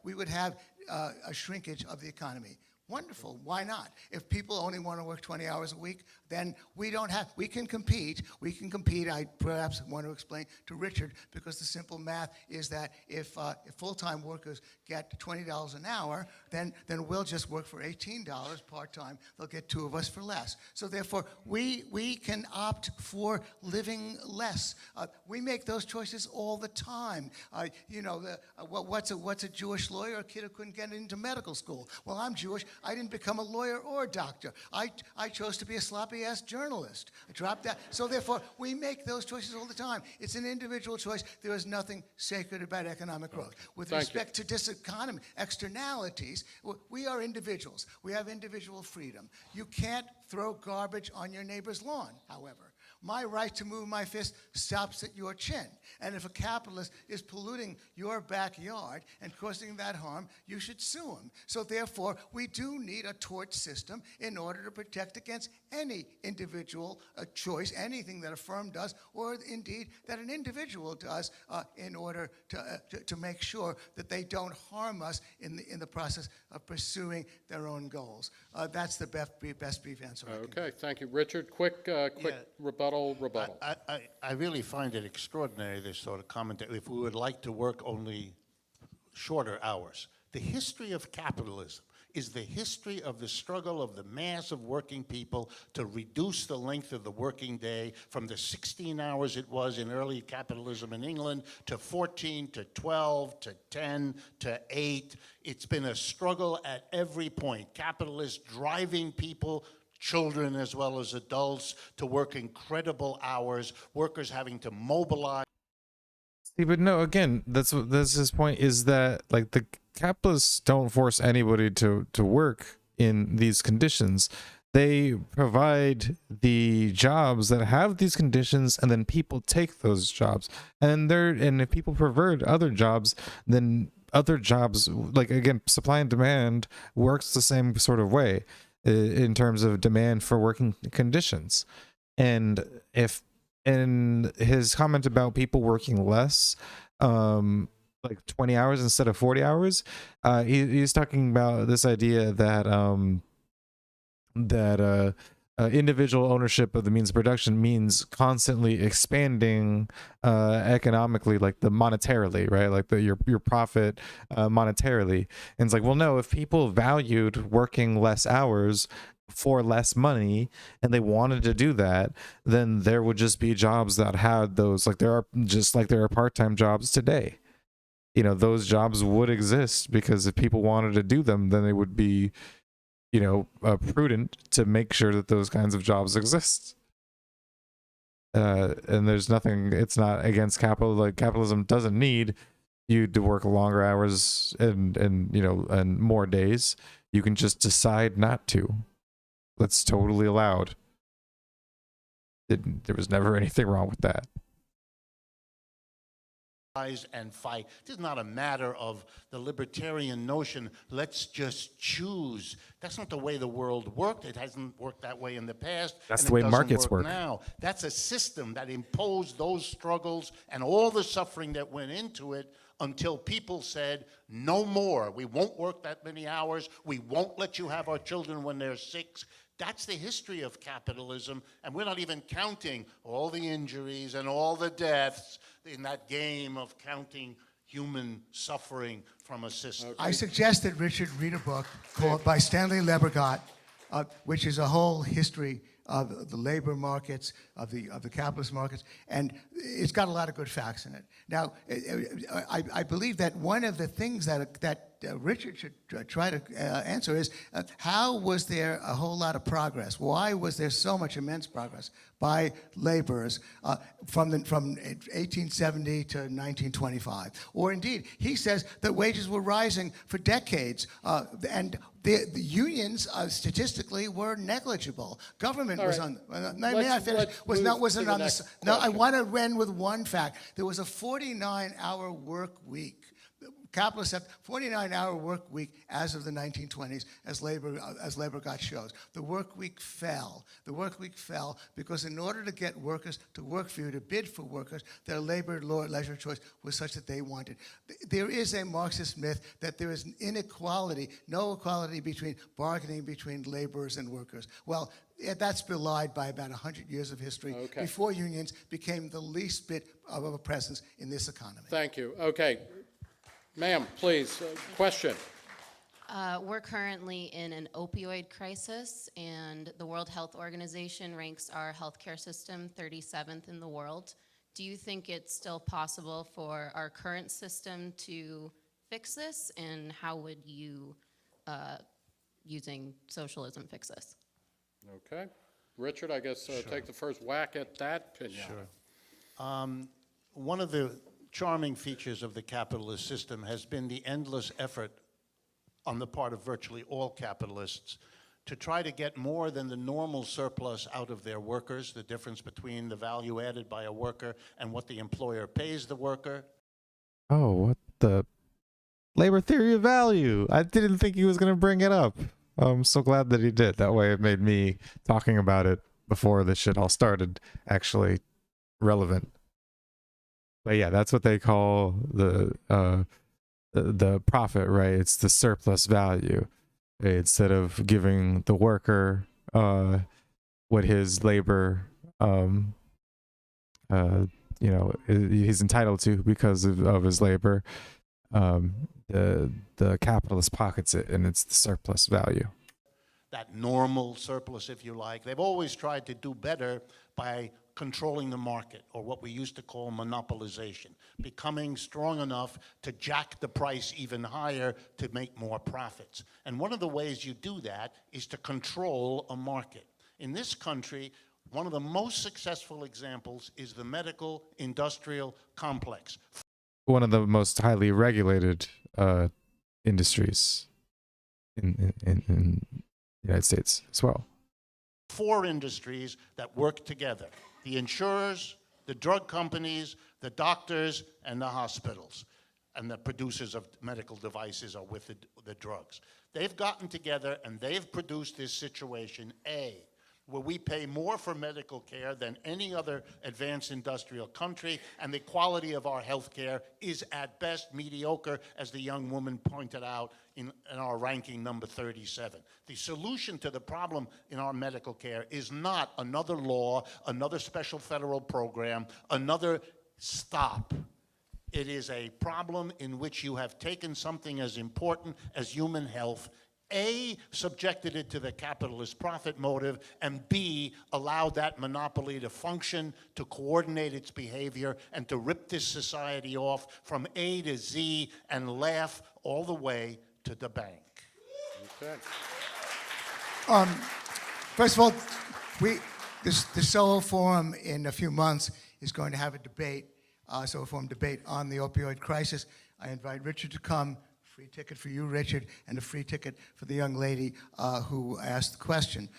We would have a shrinkage of the economy. Wonderful, why not? If people only want to work 20 hours a week, then we can compete. I perhaps want to explain to Richard, because the simple math is that if full-time workers get $20 an hour, then we'll just work for $18 part-time. They'll get 2 of us for less. So therefore, we can opt for living less. We make those choices all the time. What's a Jewish lawyer? A kid who couldn't get into medical school. Well, I'm Jewish. I didn't become a lawyer or a doctor. I chose to be a sloppy-ass journalist. I dropped that. So therefore, we make those choices all the time. It's an individual choice. There is nothing sacred about economic growth. With respect to diseconomy, externalities, we are individuals. We have individual freedom. You can't throw garbage on your neighbor's lawn, however. My right to move my fist stops at your chin. And if a capitalist is polluting your backyard and causing that harm, you should sue him. So therefore, we do need a tort system in order to protect against any individual choice, anything that a firm does, or indeed that an individual does, in order to make sure that they don't harm us in the process of pursuing their own goals. That's the best brief answer. Okay, thank you. Richard, quick rebuttal. I really find it extraordinary, this sort of commentary. If we would like to work only shorter hours. The history of capitalism is the history of the struggle of the mass of working people to reduce the length of the working day from the 16 hours it was in early capitalism in England to 14, to 12, to 10, to 8. It's been a struggle at every point. Capitalists driving people, children as well as adults, to work incredible hours, workers having to mobilize. See, but no, again, that's his point, is that like the capitalists don't force anybody to work in these conditions. They provide the jobs that have these conditions, and then people take those jobs. And if people prefer other jobs, then other jobs, like again, supply and demand works the same sort of way in terms of demand for working conditions. And his comment about people working less, like 20 hours instead of 40 hours, he's talking about this idea that individual ownership of the means of production means constantly expanding economically, like the monetarily, right? Like your profit monetarily. And it's like, well, no, if people valued working less hours for less money and they wanted to do that, then there would just be jobs that had those, like there are part-time jobs today. You know, those jobs would exist because if people wanted to do them, then they would be, you know, prudent to make sure that those kinds of jobs exist. And there's nothing, it's not against capital. Like capitalism doesn't need you to work longer hours and you know, and more days. You can just decide not to. That's totally allowed. There was never anything wrong with that. And fight. This is not a matter of the libertarian notion, let's just choose. That's not the way the world worked. It hasn't worked that way in the past. That's the way markets work now. That's a system that imposed those struggles and all the suffering that went into it until people said, no more. We won't work that many hours. We won't let you have our children when they're 6. That's the history of capitalism, and we're not even counting all the injuries and all the deaths in that game of counting human suffering from a system. I suggest that Richard read a book by Stanley Lebergott, which is a whole history of the labor markets, of the capitalist markets, and it's got a lot of good facts in it. Now, I believe that one of the things that Richard should try to answer is, how was there a whole lot of progress? Why was there so much immense progress by laborers from 1870 to 1925? Or indeed, he says that wages were rising for decades, and the unions statistically were negligible. Government was on. May I finish? Wasn't on this. No, I want to end with one fact. There was a 49-hour work week. Capitalists have 49-hour work week as of the 1920s as labor got shows. The work week fell. The work week fell because in order to get workers to work for you, to bid for workers, their labor leisure choice was such that they wanted. There is a Marxist myth that there is an inequality, no equality between bargaining between laborers and workers. Well, that's belied by about 100 years of history before unions became the least bit of a presence in this economy. Thank you. Okay. Ma'am, please, question. We're currently in an opioid crisis, and the World Health Organization ranks our healthcare system 37th in the world. Do you think it's still possible for our current system to fix this, and how would you, using socialism, fix this? Okay. Richard, I guess take the first whack at that opinion. Sure. One of the charming features of the capitalist system has been the endless effort on the part of virtually all capitalists to try to get more than the normal surplus out of their workers, the difference between the value added by a worker and what the employer pays the worker. Oh, what the labor theory of value. I didn't think he was going to bring it up. I'm so glad that he did. That way it made me talking about it before this shit all started actually relevant. But yeah, that's what they call the profit, right? It's the surplus value. Instead of giving the worker what his labor, he's entitled to because of his labor, the capitalist pockets it, and it's the surplus value. That normal surplus, if you like. They've always tried to do better by controlling the market, or what we used to call monopolization, becoming strong enough to jack the price even higher to make more profits. And one of the ways you do that is to control a market. In this country, one of the most successful examples is the medical industrial complex. One of the most highly regulated industries in the United States as well. 4 industries that work together: the insurers, the drug companies, the doctors, and the hospitals. And the producers of medical devices are with the drugs. They've gotten together and they've produced this situation, where we pay more for medical care than any other advanced industrial country, and the quality of our health care is at best mediocre, as the young woman pointed out in our ranking number 37. The solution to the problem in our medical care is not another law, another special federal program, another stop. It is a problem in which you have taken something as important as human health, A, subjected it to the capitalist profit motive, and B, allowed that monopoly to function, to coordinate its behavior, and to rip this society off from A to Z and laugh all the way to the bank. Okay. First of all, the Solo Forum in a few months is going to have a debate, Solo Forum debate on the opioid crisis. I invite Richard to come. Free ticket for you, Richard, and a free ticket for the young lady who asked the question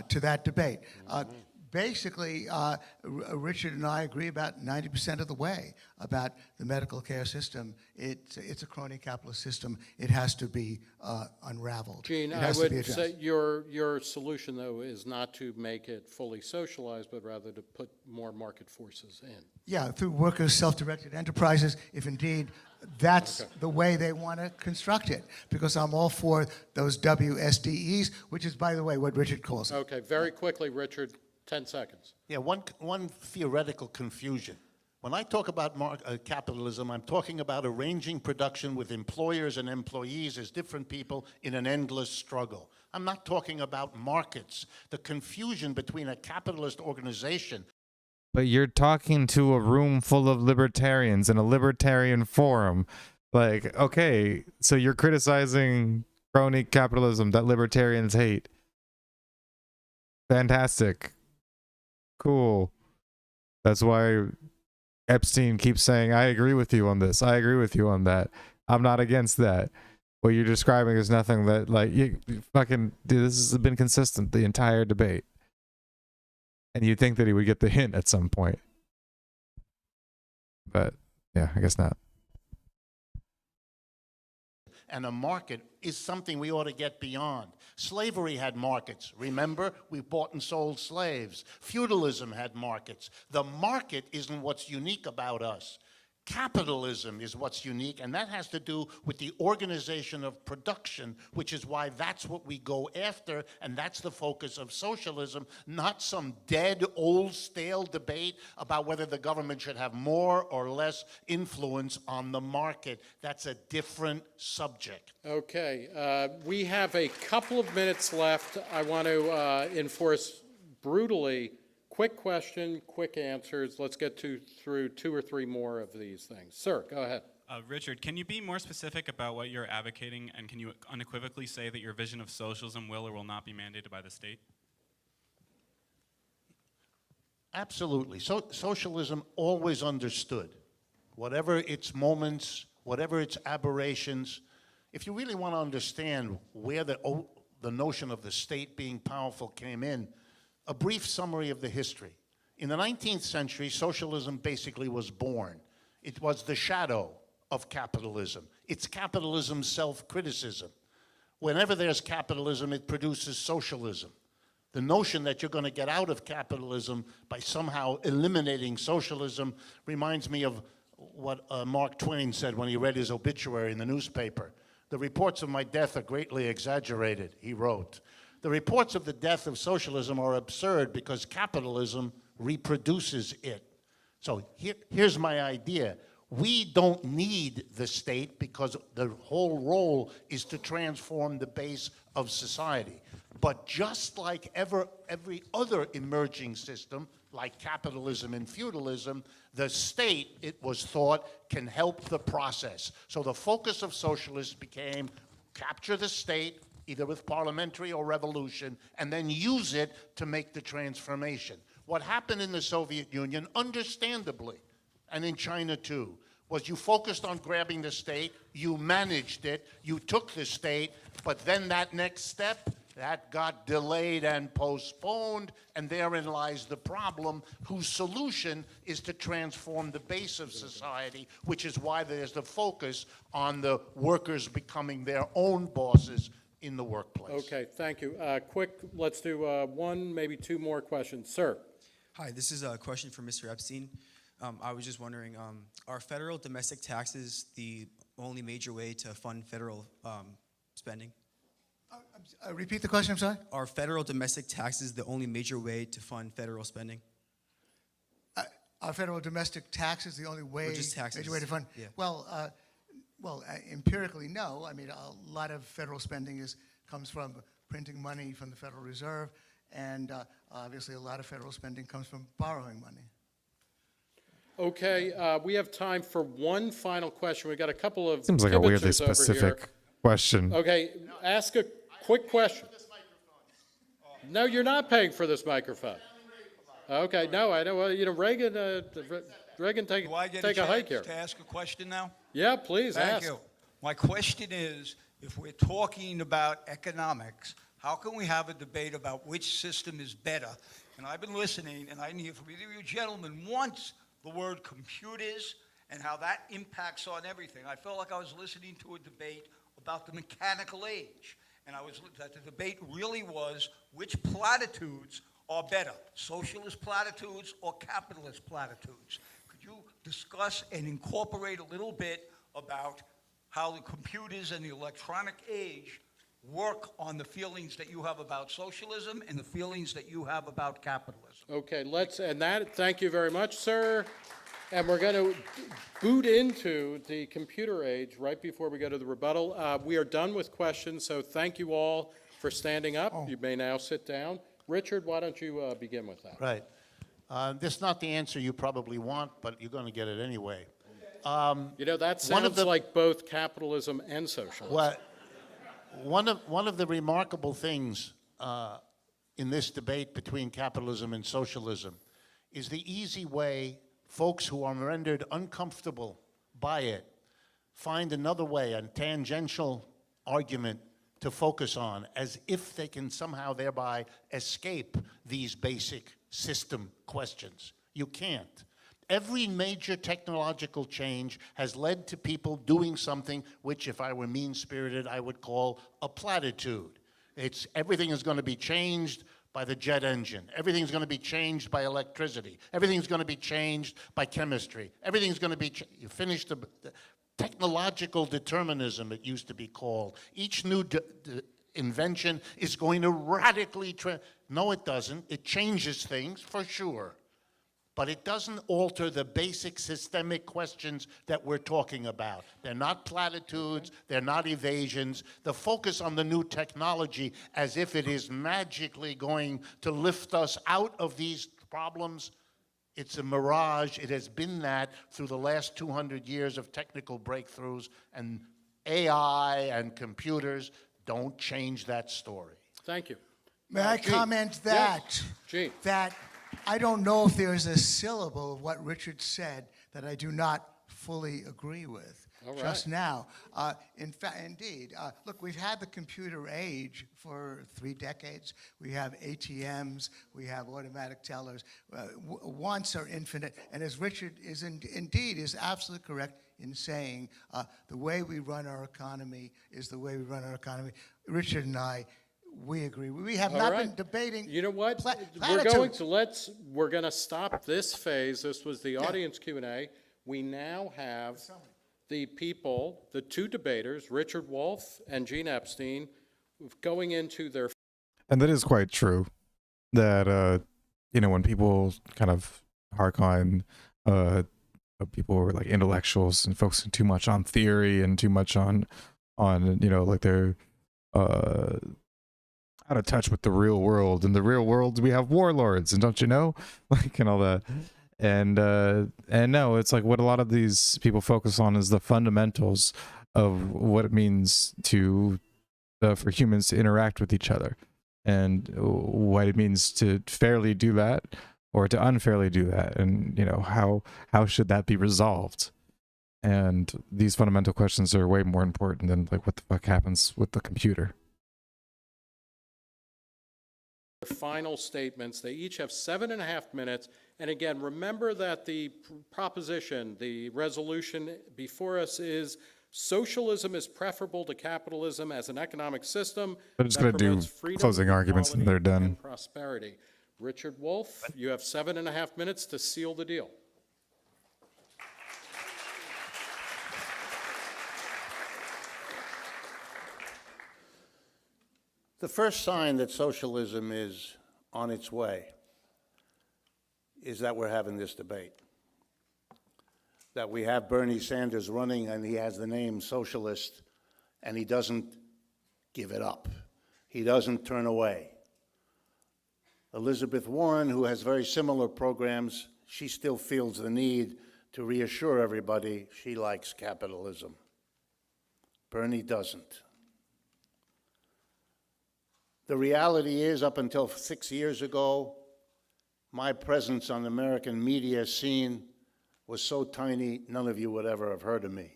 to that debate. Basically, Richard and I agree about 90% of the way about the medical care system. It's a crony capitalist system. It has to be unraveled. Gene, I would say your solution, though, is not to make it fully socialized, but rather to put more market forces in. Yeah, through workers' self-directed enterprises, if indeed that's the way they want to construct it, because I'm all for those WSDEs, which is, by the way, what Richard calls it. Okay, very quickly, Richard, 10 seconds. Yeah, one theoretical confusion. When I talk about capitalism, I'm talking about arranging production with employers and employees as different people in an endless struggle. I'm not talking about markets. The confusion between a capitalist organization. But you're talking to a room full of libertarians in a libertarian forum. Like, okay, so you're criticizing crony capitalism that libertarians hate. Fantastic. Cool. That's why Epstein keeps saying, I agree with you on this. I agree with you on that. I'm not against that. What you're describing is nothing that, like, you fucking, dude, this has been consistent the entire debate. And you'd think that he would get the hint at some point. But, yeah, I guess not. And a market is something we ought to get beyond. Slavery had markets. Remember, we bought and sold slaves. Feudalism had markets. The market isn't what's unique about us. Capitalism is what's unique, and that has to do with the organization of production, which is why that's what we go after, and that's the focus of socialism, not some dead, old, stale debate about whether the government should have more or less influence on the market. That's a different subject. Okay, we have a couple of minutes left. I want to enforce brutally. Quick question, quick answers. Let's get through 2 or 3 more of these things. Sir, go ahead. Richard, can you be more specific about what you're advocating, and can you unequivocally say that your vision of socialism will or will not be mandated by the state? Absolutely. Socialism always understood, whatever its moments, whatever its aberrations. If you really want to understand where the notion of the state being powerful came in, a brief summary of the history. In the 19th century, socialism basically was born. It was the shadow of capitalism. It's capitalism's self-criticism. Whenever there's capitalism, it produces socialism. The notion that you're going to get out of capitalism by somehow eliminating socialism reminds me of what Mark Twain said when he read his obituary in the newspaper. "The reports of my death are greatly exaggerated," he wrote. The reports of the death of socialism are absurd because capitalism reproduces it. So here's my idea. We don't need the state because the whole role is to transform the base of society. But just like every other emerging system, like capitalism and feudalism, the state, it was thought, can help the process. So the focus of socialists became capture the state, either with parliamentary or revolution, and then use it to make the transformation. What happened in the Soviet Union, understandably, and in China too, was you focused on grabbing the state, you managed it, you took the state, but then that next step, that got delayed and postponed, and therein lies the problem, whose solution is to transform the base of society, which is why there's the focus on the workers becoming their own bosses in the workplace. Okay, thank you. Quick, let's do 1, maybe 2 more questions. Sir. Hi, this is a question for Mr. Epstein. I was just wondering, are federal domestic taxes the only major way to fund federal spending? Repeat the question, I'm sorry? Are federal domestic taxes the only major way to fund federal spending? Are federal domestic taxes the only way, or just taxes? major way to fund? Yeah. Well, empirically, no. I mean, a lot of federal spending comes from printing money from the Federal Reserve, and obviously a lot of federal spending comes from borrowing money. Okay, we have time for 1 final question. We've got a couple of Seems like a weirdly kibitzers over specific here. question. Okay, ask a quick question. No, you're not paying for this microphone. Okay, no, I know. Well, you know, Reagan, take a hike here. To ask a question now? Yeah, please Thank ask. you. My question is, if we're talking about economics, how can we have a debate about which system is better? And I've been listening, and I didn't hear from either of you gentlemen once the word computers and how that impacts on everything. I felt like I was listening to a debate about the mechanical age, and that the debate really was which platitudes are better, socialist platitudes or capitalist platitudes. Could you discuss and incorporate a little bit about how the computers and the electronic age work on the feelings that you have about socialism and the feelings that you have about capitalism? Okay, thank you very much, sir. And we're going to boot into the computer age right before we go to the rebuttal. We are done with questions, so thank you all for standing up. You may now sit down. Richard, why don't you begin with that? Right. This is not the answer you probably want, but you're going to get it anyway. That sounds like both capitalism and socialism. Well, one of the remarkable things in this debate between capitalism and socialism is the easy way folks who are rendered uncomfortable by it find another way, a tangential argument to focus on, as if they can somehow thereby escape these basic system questions. You can't. Every major technological change has led to people doing something which, if I were mean-spirited, I would call a platitude. Everything is going to be changed by the jet engine. Everything's going to be changed by electricity. Everything's going to be changed by chemistry. Everything's going to be you finish the technological determinism, it used to be called. Each new invention is going to radically no, it doesn't. It changes things, for sure. But it doesn't alter the basic systemic questions that we're talking about. They're not platitudes, they're not evasions. The focus on the new technology as if it is magically going to lift us out of these problems, it's a mirage. It has been that through the last 200 years of technical breakthroughs, and AI and computers don't change that story. Thank you. May I comment that? Yes. Gene. That I don't know if there's a syllable of what Richard said that I do not fully agree with just now. In fact, indeed, look, we've had the computer age for 3 decades. We have ATMs, we have automatic tellers. Wants are infinite, and as Richard is indeed is absolutely correct in saying, the way we run our economy is the way we run our economy. Richard and I, we agree. We have not been debating. You know what? We're going to stop this phase. This was the audience Q&A. We now have the people, the 2 debaters, Richard Wolff and Gene Epstein, going into their. And that is quite true. That when people kind of hark on people who are like intellectuals and focusing too much on theory and too much on like they're out of touch with the real world. In the real world, we have warlords, and don't you know, like, and all that. And no, it's like what a lot of these people focus on is the fundamentals of what it means to for humans to interact with each other, and what it means to fairly do that or to unfairly do that, and how should that be resolved. And these fundamental questions are way more important than like what the fuck happens with the computer. Final statements. They each have 7.5 minutes. And again, remember that the proposition, the resolution before us is socialism is preferable to capitalism as an economic system. I'm just going to do closing arguments and they're done. And prosperity. Richard Wolff, you have 7.5 minutes to seal the deal. The first sign that socialism is on its way is that we're having this debate. That we have Bernie Sanders running and he has the name socialist and he doesn't give it up. He doesn't turn away. Elizabeth Warren, who has very similar programs, she still feels the need to reassure everybody she likes capitalism. Bernie doesn't. The reality is, up until 6 years ago, my presence on the American media scene was so tiny, none of you would ever have heard of me.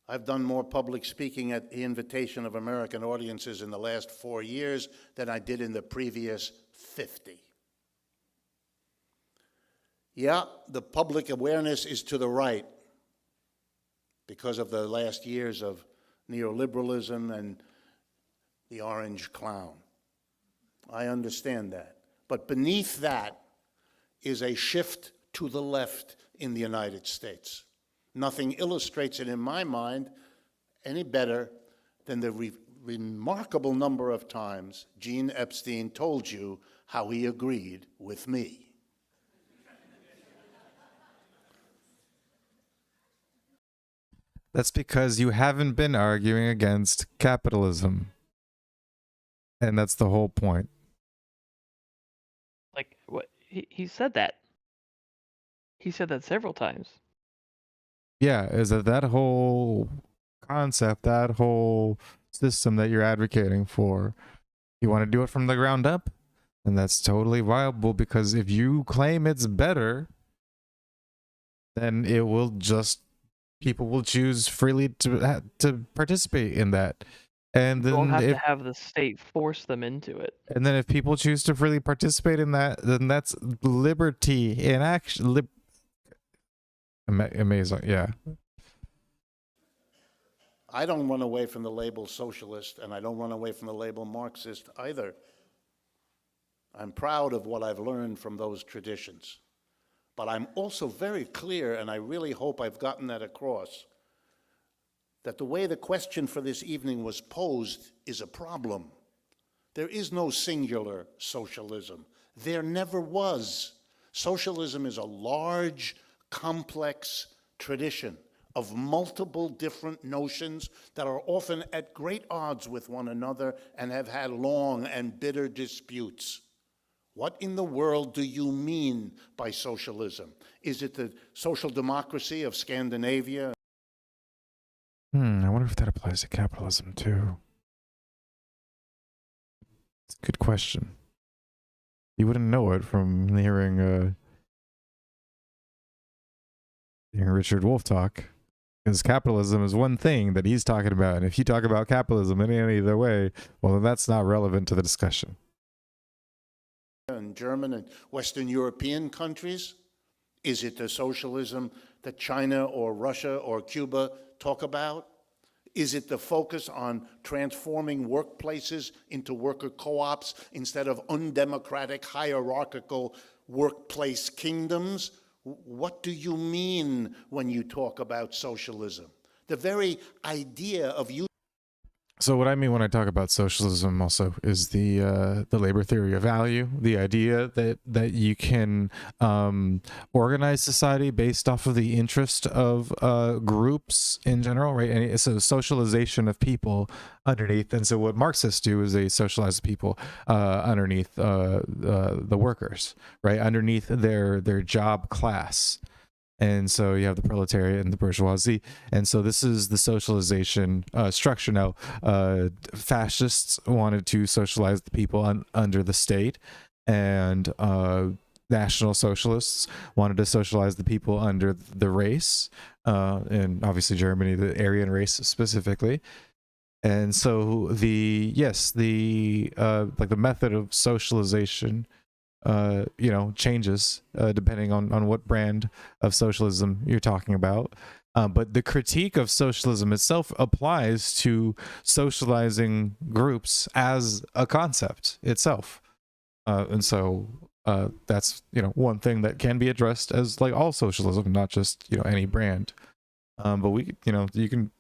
I've done more public speaking at the invitation of American audiences in the last 4 years than I did in the previous 50. Yeah, the public awareness is to the right because of the last years of neoliberalism and the orange clown. I understand that. But beneath that is a shift to the left in the United States. Nothing illustrates it in my mind any better than the remarkable number of times Gene Epstein told you how he agreed with me. That's because you haven't been arguing against capitalism. And that's the whole point. Like, what? He said that. He said that several times. Yeah, is that whole concept, that whole system that you're advocating for, you want to do it from the ground up, and that's totally viable, because if you claim it's better, then it will just, people will choose freely to participate in that. And You won't then have if to have the state force them into it. and then if people choose to freely participate in that, then that's liberty in action. Amazing, yeah. I don't run away from the label socialist, and I don't run away from the label Marxist either. I'm proud of what I've learned from those traditions. But I'm also very clear, and I really hope I've gotten that across, that the way the question for this evening was posed is a problem. There is no singular socialism. There never was. Socialism is a large, complex tradition of multiple different notions that are often at great odds with one another and have had long and bitter disputes. What in the world do you mean by socialism? Is it the social democracy of Scandinavia? I wonder if that applies to capitalism too. It's a good question. You wouldn't know it from hearing Richard Wolff talk, because capitalism is one thing that he's talking about, and if you talk about capitalism in any other way, well, then that's not relevant to the discussion. In German and Western European countries? Is it the socialism that China or Russia or Cuba talk about? Is it the focus on transforming workplaces into worker co-ops instead of undemocratic, hierarchical workplace kingdoms? What do you mean when you talk about socialism? The very idea of you. So what I mean when I talk about socialism also is the labor theory of value, the idea that you can organize society based off of the interest of groups in general, right? And so socialization of people underneath. And so what Marxists do is they socialize people underneath the workers, right? Underneath their job class. And so you have the proletariat and the bourgeoisie. And so this is the socialization structure. Now, fascists wanted to socialize the people under the state, and National Socialists wanted to socialize the people under the race, and obviously Germany, the Aryan race specifically. And so the method of socialization changes depending on what brand of socialism you're talking about. But the critique of socialism itself applies to socializing groups as a concept itself. And so that's, one thing that can be addressed as like all socialism, not just, any brand. But we, you can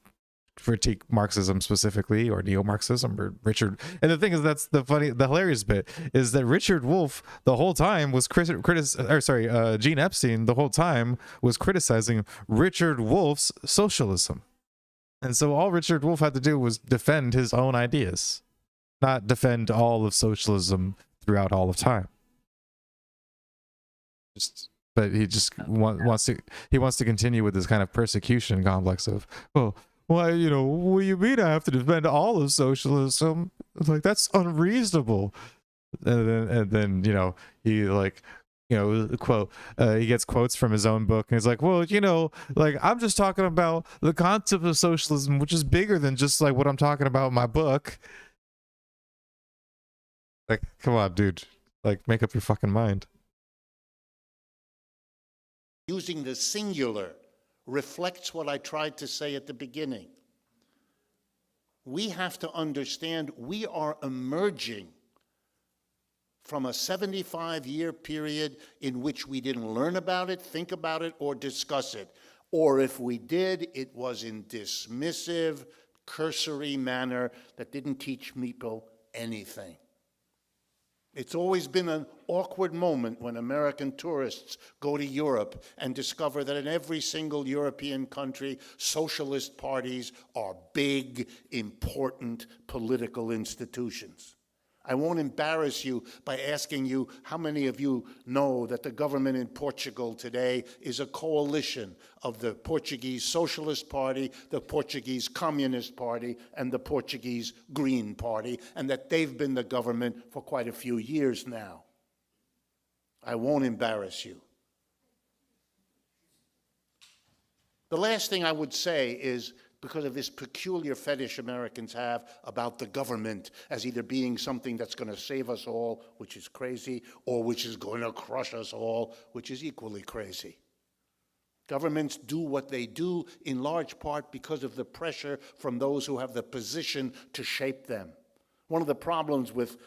critique Marxism specifically, or neo-Marxism, or Richard. And the thing is, that's the hilarious bit is that Richard Wolff the whole time was Gene Epstein the whole time was criticizing Richard Wolff's socialism. And so all Richard Wolff had to do was defend his own ideas, not defend all of socialism throughout all of time. But he just wants to continue with this kind of persecution complex of, well, why, what do you mean I have to defend all of socialism? Like, that's unreasonable. And then he quote, he gets quotes from his own book, and he's like, well, I'm just talking about the concept of socialism, which is bigger than just like what I'm talking about in my book. Like, come on, dude. Like, make up your fucking mind. Using the singular reflects what I tried to say at the beginning. We have to understand we are emerging from a 75-year period in which we didn't learn about it, think about it, or discuss it. Or if we did, it was in dismissive, cursory manner that didn't teach people anything. It's always been an awkward moment when American tourists go to Europe and discover that in every single European country, socialist parties are big, important political institutions. I won't embarrass you by asking you how many of you know that the government in Portugal today is a coalition of the Portuguese Socialist Party, the Portuguese Communist Party, and the Portuguese Green Party, and that they've been the government for quite a few years now. I won't embarrass you. The last thing I would say is, because of this peculiar fetish Americans have about the government as either being something that's going to save us all, which is crazy, or which is going to crush us all, which is equally crazy. Governments do what they do in large part because of the pressure from those who have the position to shape them. One of the problems with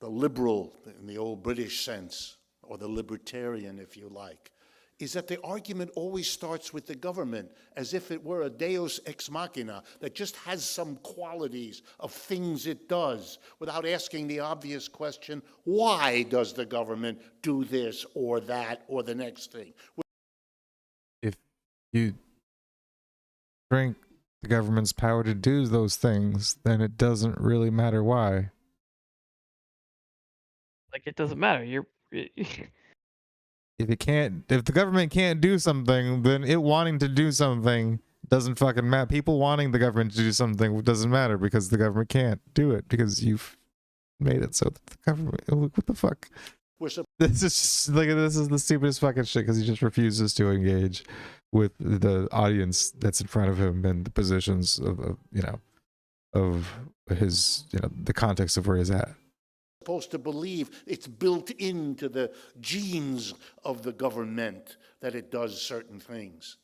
the liberal, in the old British sense, or the libertarian, if you like, is that the argument always starts with the government as if it were a deus ex machina that just has some qualities of things it does, without asking the obvious question, why does the government do this or that or the next thing? If you drink the government's power to do those things, then it doesn't really matter why. Like, it doesn't matter. If the government can't do something, then it wanting to do something doesn't fucking matter. People wanting the government to do something doesn't matter because the government can't do it because you've made it so that the government. What the fuck? This is just, like, this is the stupidest fucking shit because he just refuses to engage with the audience that's in front of him and the positions of his, the context of where he's at. Supposed to believe it's built into the genes of the government that it does certain things.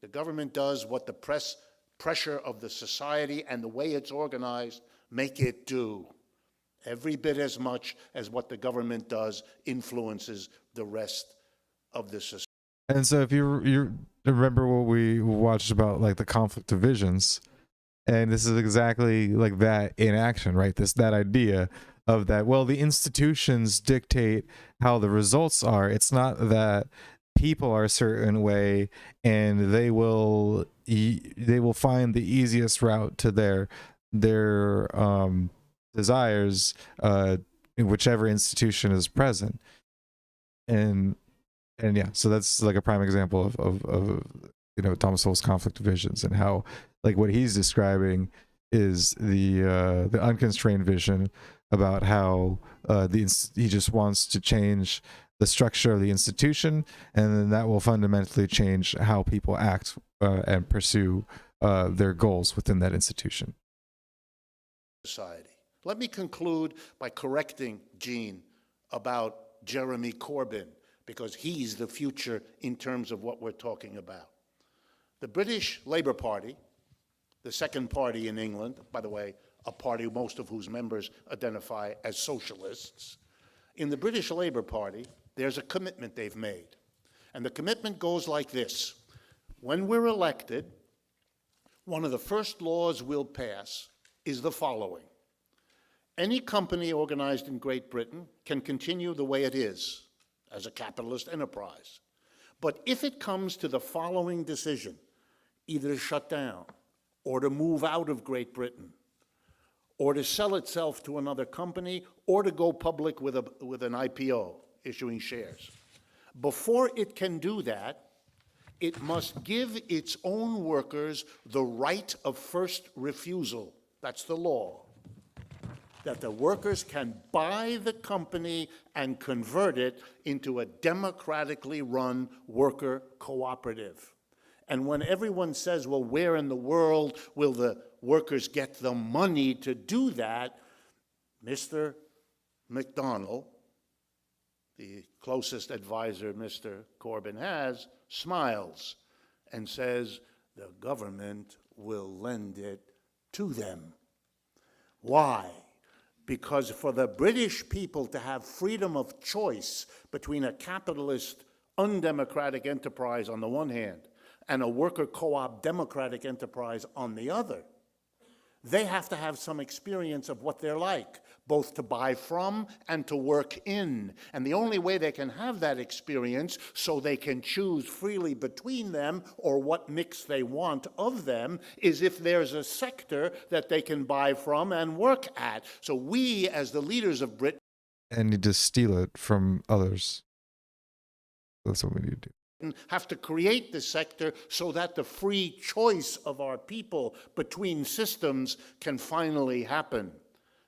The government does what the pressure of the society and the way it's organized make it do. Every bit as much as what the government does influences the rest of the society. And so if you remember what we watched about, like, the conflict of visions, and this is exactly like that in action, right? That idea of that, well, the institutions dictate how the results are. It's not that people are a certain way and they will find the easiest route to their desires in whichever institution is present. And yeah, so that's like a prime example of Thomas Sowell's conflict of visions, and how, like, what he's describing is the unconstrained vision about how he just wants to change the structure of the institution, and then that will fundamentally change how people act and pursue their goals within that institution. Society. Let me conclude by correcting Gene about Jeremy Corbyn, because he's the future in terms of what we're talking about. The British Labour Party, the second party in England, by the way, a party most of whose members identify as socialists. In the British Labour Party, there's a commitment they've made. And the commitment goes like this. When we're elected, one of the first laws we'll pass is the following. Any company organized in Great Britain can continue the way it is as a capitalist enterprise. But if it comes to the following decision, either to shut down or to move out of Great Britain or to sell itself to another company or to go public with an IPO, issuing shares, before it can do that, it must give its own workers the right of first refusal. That's the law. That the workers can buy the company and convert it into a democratically run worker cooperative. And when everyone says, well, where in the world will the workers get the money to do that, Mr. McDonnell, the closest advisor Mr. Corbyn has, smiles and says, the government will lend it to them. Why? Because for the British people to have freedom of choice between a capitalist, undemocratic enterprise on the one hand and a worker co-op democratic enterprise on the other, They have to have some experience of what they're like, both to buy from and to work in. And the only way they can have that experience so they can choose freely between them or what mix they want of them is if there's a sector that they can buy from and work at. So we, as the leaders of Britain, and need to steal it from others. That's what we need to do. Have to create the sector so that the free choice of our people between systems can finally happen.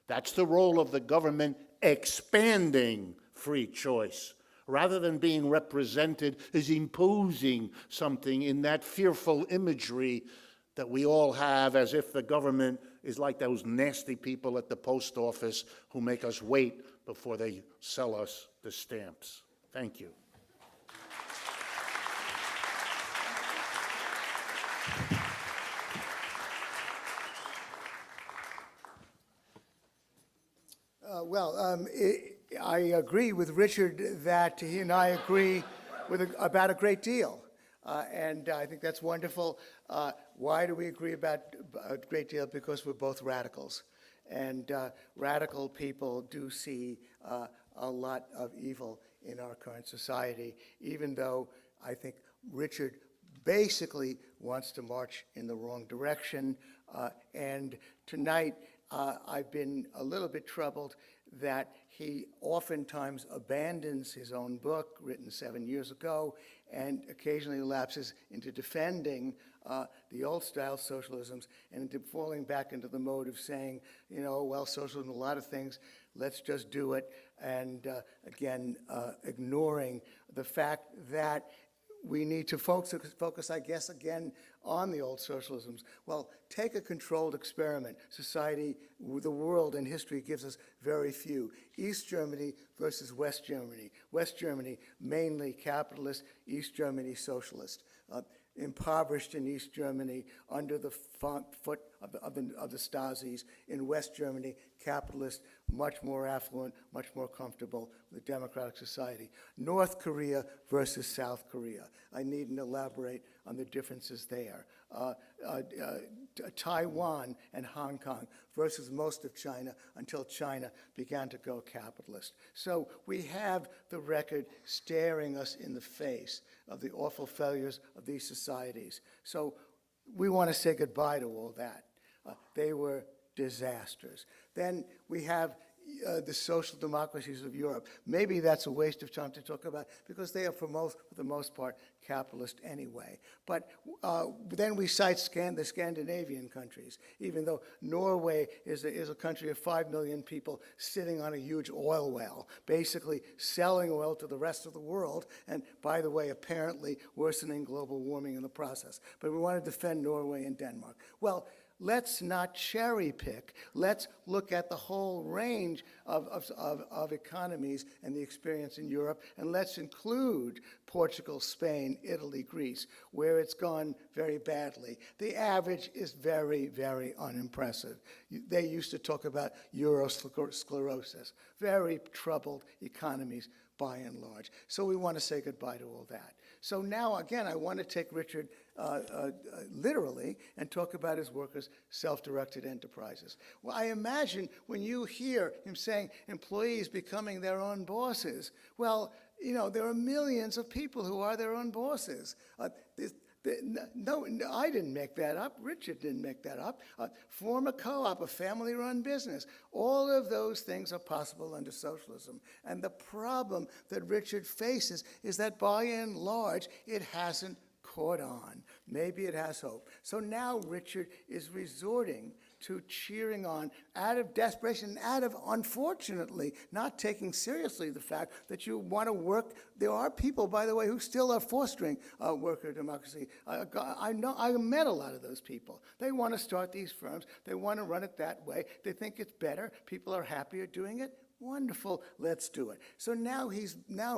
That's the role of the government, expanding free choice, rather than being represented as imposing something in that fearful imagery that we all have, as if the government is like those nasty people at the post office who make us wait before they sell us the stamps. Thank you. I agree with Richard that he and I agree about a great deal. And I think that's wonderful. Why do we agree about a great deal? Because we're both radicals. And radical people do see a lot of evil in our current society, even though I think Richard basically wants to march in the wrong direction. And tonight, I've been a little bit troubled that he oftentimes abandons his own book, written 7 years ago, and occasionally lapses into defending the old-style socialisms and into falling back into the mode of saying, you know, well, socialism, a lot of things, let's just do it, and again, ignoring the fact that we need to focus, I guess, again, on the old socialisms. Well, take a controlled experiment. Society, the world, and history gives us very few. East Germany versus West Germany. West Germany, mainly capitalist, East Germany, socialist. Impoverished in East Germany under the foot of the Stasis. In West Germany, capitalist, much more affluent, much more comfortable with a democratic society. North Korea versus South Korea. I needn't elaborate on the differences there. Taiwan and Hong Kong versus most of China until China began to go capitalist. So we have the record staring us in the face of the awful failures of these societies. So we want to say goodbye to all that. They were disasters. Then we have the social democracies of Europe. Maybe that's a waste of time to talk about because they are, for the most part, capitalist anyway. But then we cite the Scandinavian countries, even though Norway is a country of 5 million people sitting on a huge oil well, basically selling oil to the rest of the world, and by the way, apparently worsening global warming in the process. But we want to defend Norway and Denmark. Well, let's not cherry pick. Let's look at the whole range of economies and the experience in Europe, and let's include Portugal, Spain, Italy, Greece, where it's gone very badly. The average is very, very unimpressive. They used to talk about Eurosclerosis, very troubled economies by and large. So we want to say goodbye to all that. So now, again, I want to take Richard literally and talk about his work as self-directed enterprises. Well, I imagine when you hear him saying employees becoming their own bosses, well, you know, there are millions of people who are their own bosses. No, I didn't make that up. Richard didn't make that up. Form a co-op, a family-run business. All of those things are possible under socialism. And the problem that Richard faces is that by and large, it hasn't caught on. Maybe it has hope. So now Richard is resorting to cheering on out of desperation, out of, unfortunately, not taking seriously the fact that you want to work. There are people, by the way, who still are fostering worker democracy. I met a lot of those people. They want to start these firms. They want to run it that way. They think it's better. People are happier doing it. Wonderful, let's do it. So now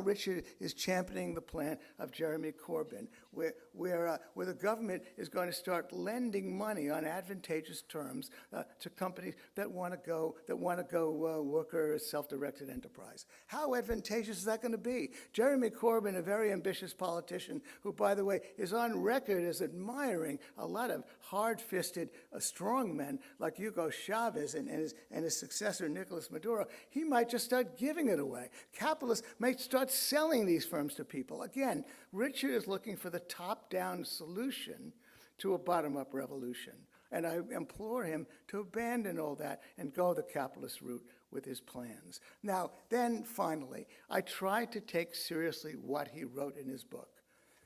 Richard is championing the plan of Jeremy Corbyn, where the government is going to start lending money on advantageous terms to companies that want to go worker self-directed enterprise. How advantageous is that going to be? Jeremy Corbyn, a very ambitious politician, who, by the way, is on record as admiring a lot of hard-fisted strong men like Hugo Chavez and his successor Nicolas Maduro, he might just start giving it away. Capitalists might start selling these firms to people. Again, Richard is looking for the top-down solution to a bottom-up revolution. And I implore him to abandon all that and go the capitalist route with his plans. Now, then, finally, I tried to take seriously what he wrote in his book.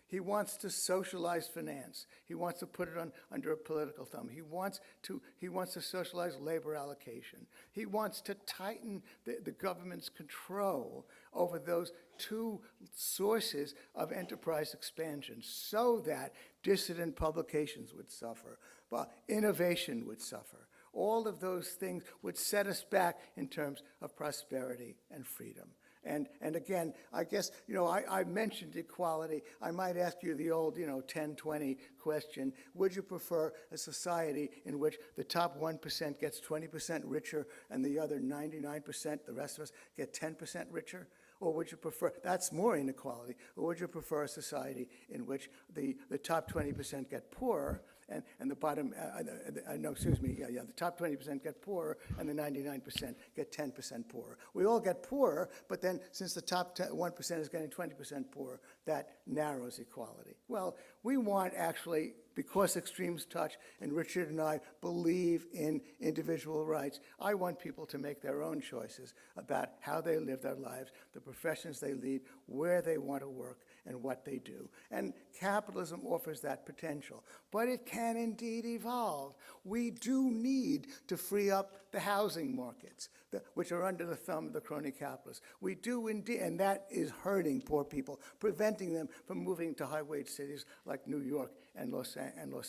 He wants to socialize finance. He wants to put it under a political thumb. He wants to socialize labor allocation. He wants to tighten the government's control over those two sources of enterprise expansion so that dissident publications would suffer, but innovation would suffer. All of those things would set us back in terms of prosperity and freedom. And again, I guess, I mentioned equality. I might ask you the old, 10-20 question. Would you prefer a society in which the top 1% gets 20% richer and the other 99%, the rest of us, get 10% richer? Or would you prefer, that's more inequality, or would you prefer a society in which the top 20% get poorer and the bottom, the top 20% get poorer and the 99% get 10% poorer? We all get poorer, but then since the top 1% is getting 20% poorer, that narrows equality. Well, we want actually, because extremes touch, and Richard and I believe in individual rights, I want people to make their own choices about how they live their lives, the professions they lead, where they want to work, and what they do. And capitalism offers that potential, but it can indeed evolve. We do need to free up the housing markets, which are under the thumb of the crony capitalists. We do indeed, and that is hurting poor people, preventing them from moving to high-wage cities like New York and Los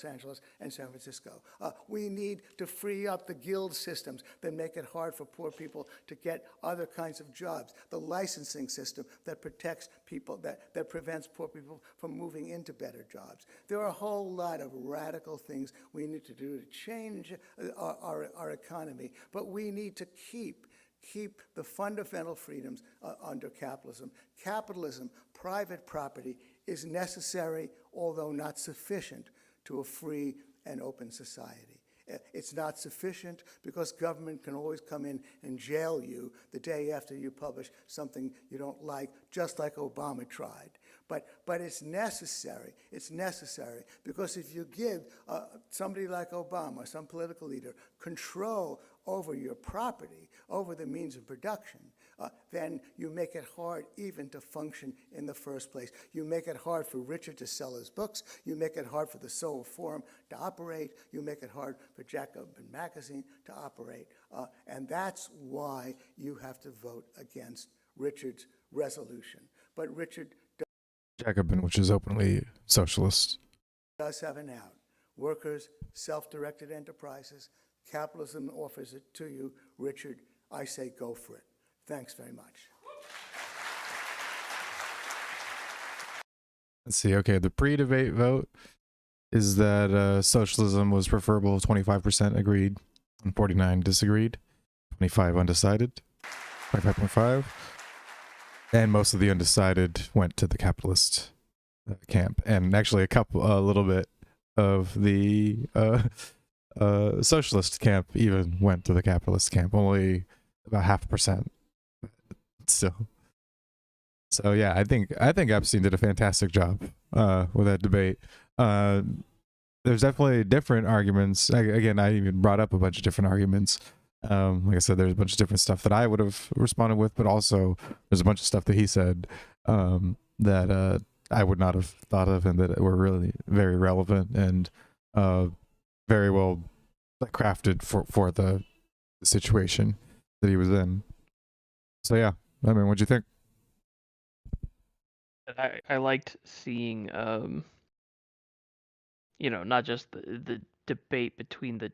Angeles and San Francisco. We need to free up the guild systems that make it hard for poor people to get other kinds of jobs, the licensing system that protects people, that prevents poor people from moving into better jobs. There are a whole lot of radical things we need to do to change our economy, but we need to keep the fundamental freedoms under capitalism. Capitalism, private property, is necessary, although not sufficient, to a free and open society. It's not sufficient because government can always come in and jail you the day after you publish something you don't like, just like Obama tried. But it's necessary. It's necessary because if you give somebody like Obama, some political leader, control over your property, over the means of production, then you make it hard even to function in the first place. You make it hard for Richard to sell his books. You make it hard for the Soul Forum to operate. You make it hard for Jacobin Magazine to operate. And that's why you have to vote against Richard's resolution. But Richard Jacobin, which is openly socialist, does have an out. Workers, self-directed enterprises, capitalism offers it to you. Richard, I say go for it. Thanks very much. Let's see. Okay, the pre-debate vote is that socialism was preferable. 25% agreed, and 49 disagreed. 25 undecided. 25.5. And most of the undecided went to the capitalist camp, and actually a little bit of the socialist camp even went to the capitalist camp. Only about 0.5%. Still. So yeah, I think Epstein did a fantastic job with that debate. There's definitely different arguments. Again, I even brought up a bunch of different arguments. Like I said, there's a bunch of different stuff that I would have responded with, but also there's a bunch of stuff that he said that I would not have thought of, and that were really very relevant and very well crafted for the situation that he was in. So yeah, I mean, what'd you think? I liked seeing, not just the debate between the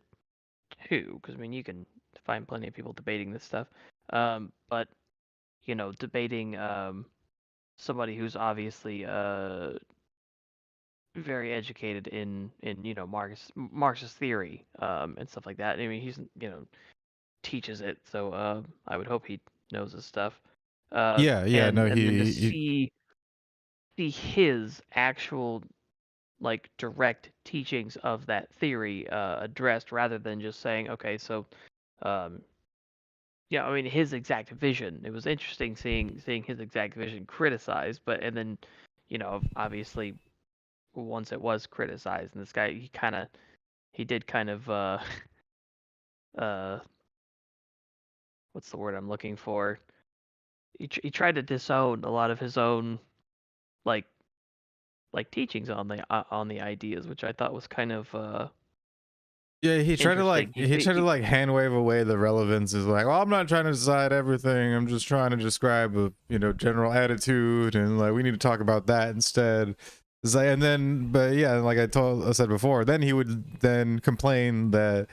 too, because I mean you can find plenty of people debating this stuff. But you know, debating somebody who's obviously very educated in you know Marxist theory and stuff like that. I mean he's you know teaches it, so I would hope he knows his stuff. Yeah, no, And then to he see his actual like direct teachings of that theory addressed rather than just saying, okay, so um, yeah, I mean his exact vision. It was interesting seeing his exact vision criticized, but and then you know obviously once it was criticized, and this guy he did kind of uh what's the word I'm looking for? He tried to disown a lot of his own like teachings on the ideas, which I thought was kind of yeah, he tried to interesting. like hand wave away the relevance. Is like, well, I'm not trying to decide everything. I'm just trying to describe a general attitude, and like we need to talk about that instead. It's like, and then, but yeah, like I said before, then he would then complain that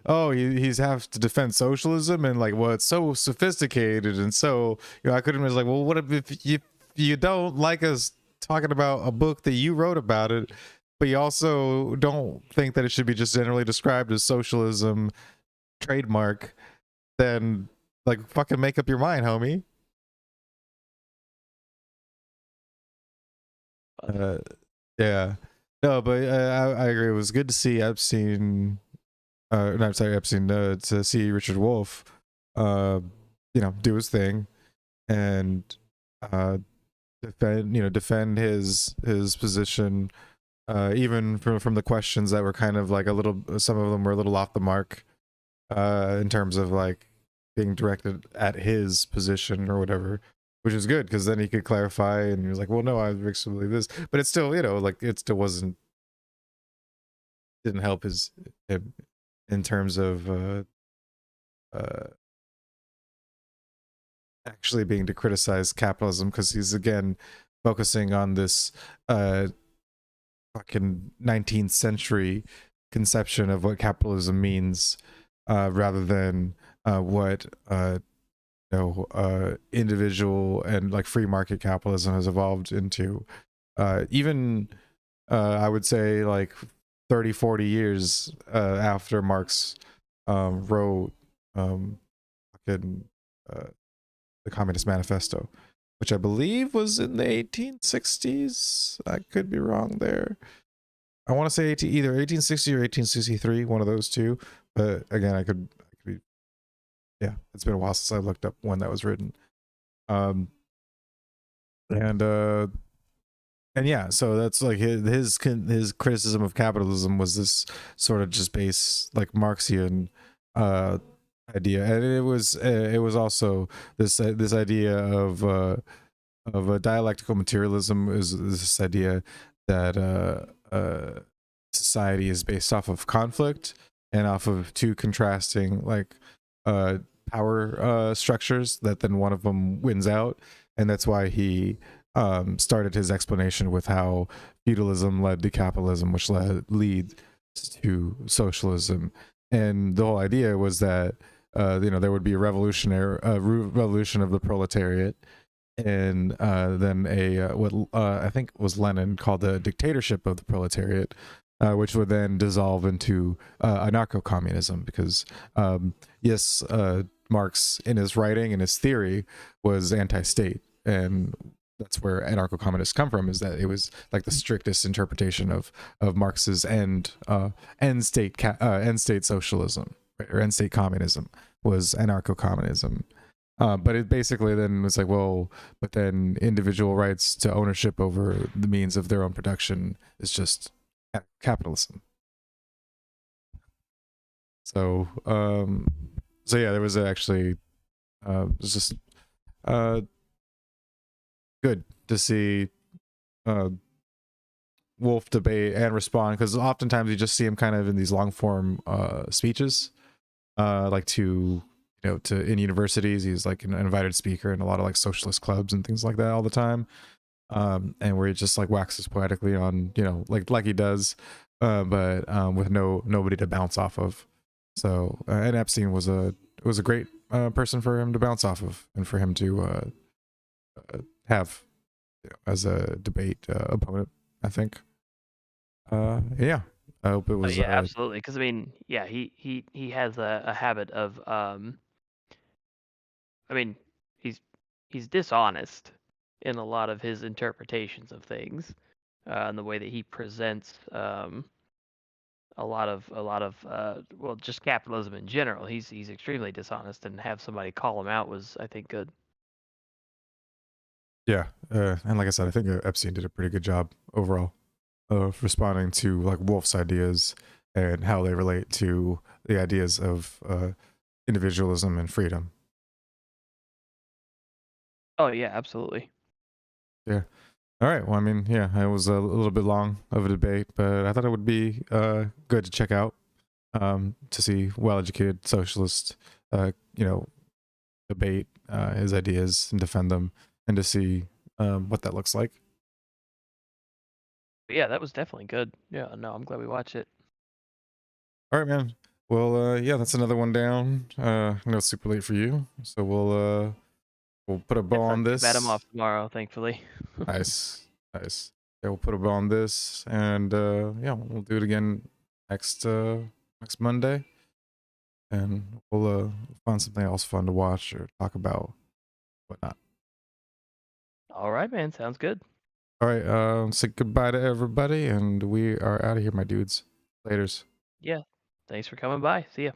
oh, he's have to defend socialism and like, well, it's so sophisticated and so I couldn't just like, well, what if you don't like us talking about a book that you wrote about it? But you also don't think that it should be just generally described as socialism trademark, then like fucking make up your mind, homie. Yeah. No, but I agree. It was good to see Epstein, to see Richard Wolff, do his thing and defend his position. Even from the questions that were kind of like some of them were a little off the mark in terms of like being directed at his position or whatever, which is good because then he could clarify and he was like, well, no, I actually believe this, but it's still, like it still didn't help him in terms of actually being to criticize capitalism, because he's again focusing on this fucking 19th century conception of what capitalism means, rather than what individual and like free market capitalism has evolved into. Even I would say like 30-40 years after Marx wrote the Communist Manifesto, which I believe was in the 1860s. I could be wrong there. I want to say either 1860 or 1863, one of those two. But again, I could be. Yeah, it's been a while since I looked up when that was written. And yeah, so that's like his criticism of capitalism was this sort of just base like Marxian idea, and it was also this idea of a dialectical materialism is this idea that society is based off of conflict and off of two contrasting like power structures, that then one of them wins out, and that's why he started his explanation with how feudalism led to capitalism, which leads to socialism. And the whole idea was that there would be a revolution of the proletariat, and then what I think was Lenin called the dictatorship of the proletariat, which would then dissolve into anarcho-communism, because yes, Marx in his writing and his theory was anti-state, and that's where anarcho-communists come from, is that it was like the strictest interpretation of Marx's end state socialism, right? Or end state communism was anarcho-communism. But it basically then was like, well, but then individual rights to ownership over the means of their own production is just capitalism. So yeah, there was actually it was just good to see Wolff debate and respond, because oftentimes you just see him kind of in these long form speeches, like in universities. He's like an invited speaker in a lot of like socialist clubs and things like that all the time, and where he just like waxes poetically on like he does, but with nobody to bounce off of. So and Epstein was a great person for him to bounce off of, and for him to have as a debate opponent, I think. Yeah, I hope it was. Yeah, absolutely. Because I mean, yeah, he has a habit of I mean, he's dishonest in a lot of his interpretations of things, and the way that he presents a lot of well, just capitalism in general. He's extremely dishonest, and have somebody call him out was, I think, good. Yeah, and like I said, I think Epstein did a pretty good job overall of responding to like Wolff's ideas and how they relate to the ideas of individualism and freedom. Oh yeah, absolutely. Yeah. All right. Well, I mean, yeah, it was a little bit long of a debate, but I thought it would be good to check out to see well-educated socialist, debate his ideas and defend them, and to see what that looks like. But yeah, that was definitely good. Yeah, no, I'm glad we watched it. All right, man. Well, yeah, that's another one down. I know it's super late for you, so we'll put a bow on this. Bet I'm off tomorrow, thankfully. Nice. Yeah, we'll put a bow on this, and yeah, we'll do it again next Monday, and we'll find something else fun to watch or talk about, whatnot. All right, man. Sounds good. All right. Say goodbye to everybody, and we are out of here, my dudes. Laters. Yeah. Thanks for coming by. See ya.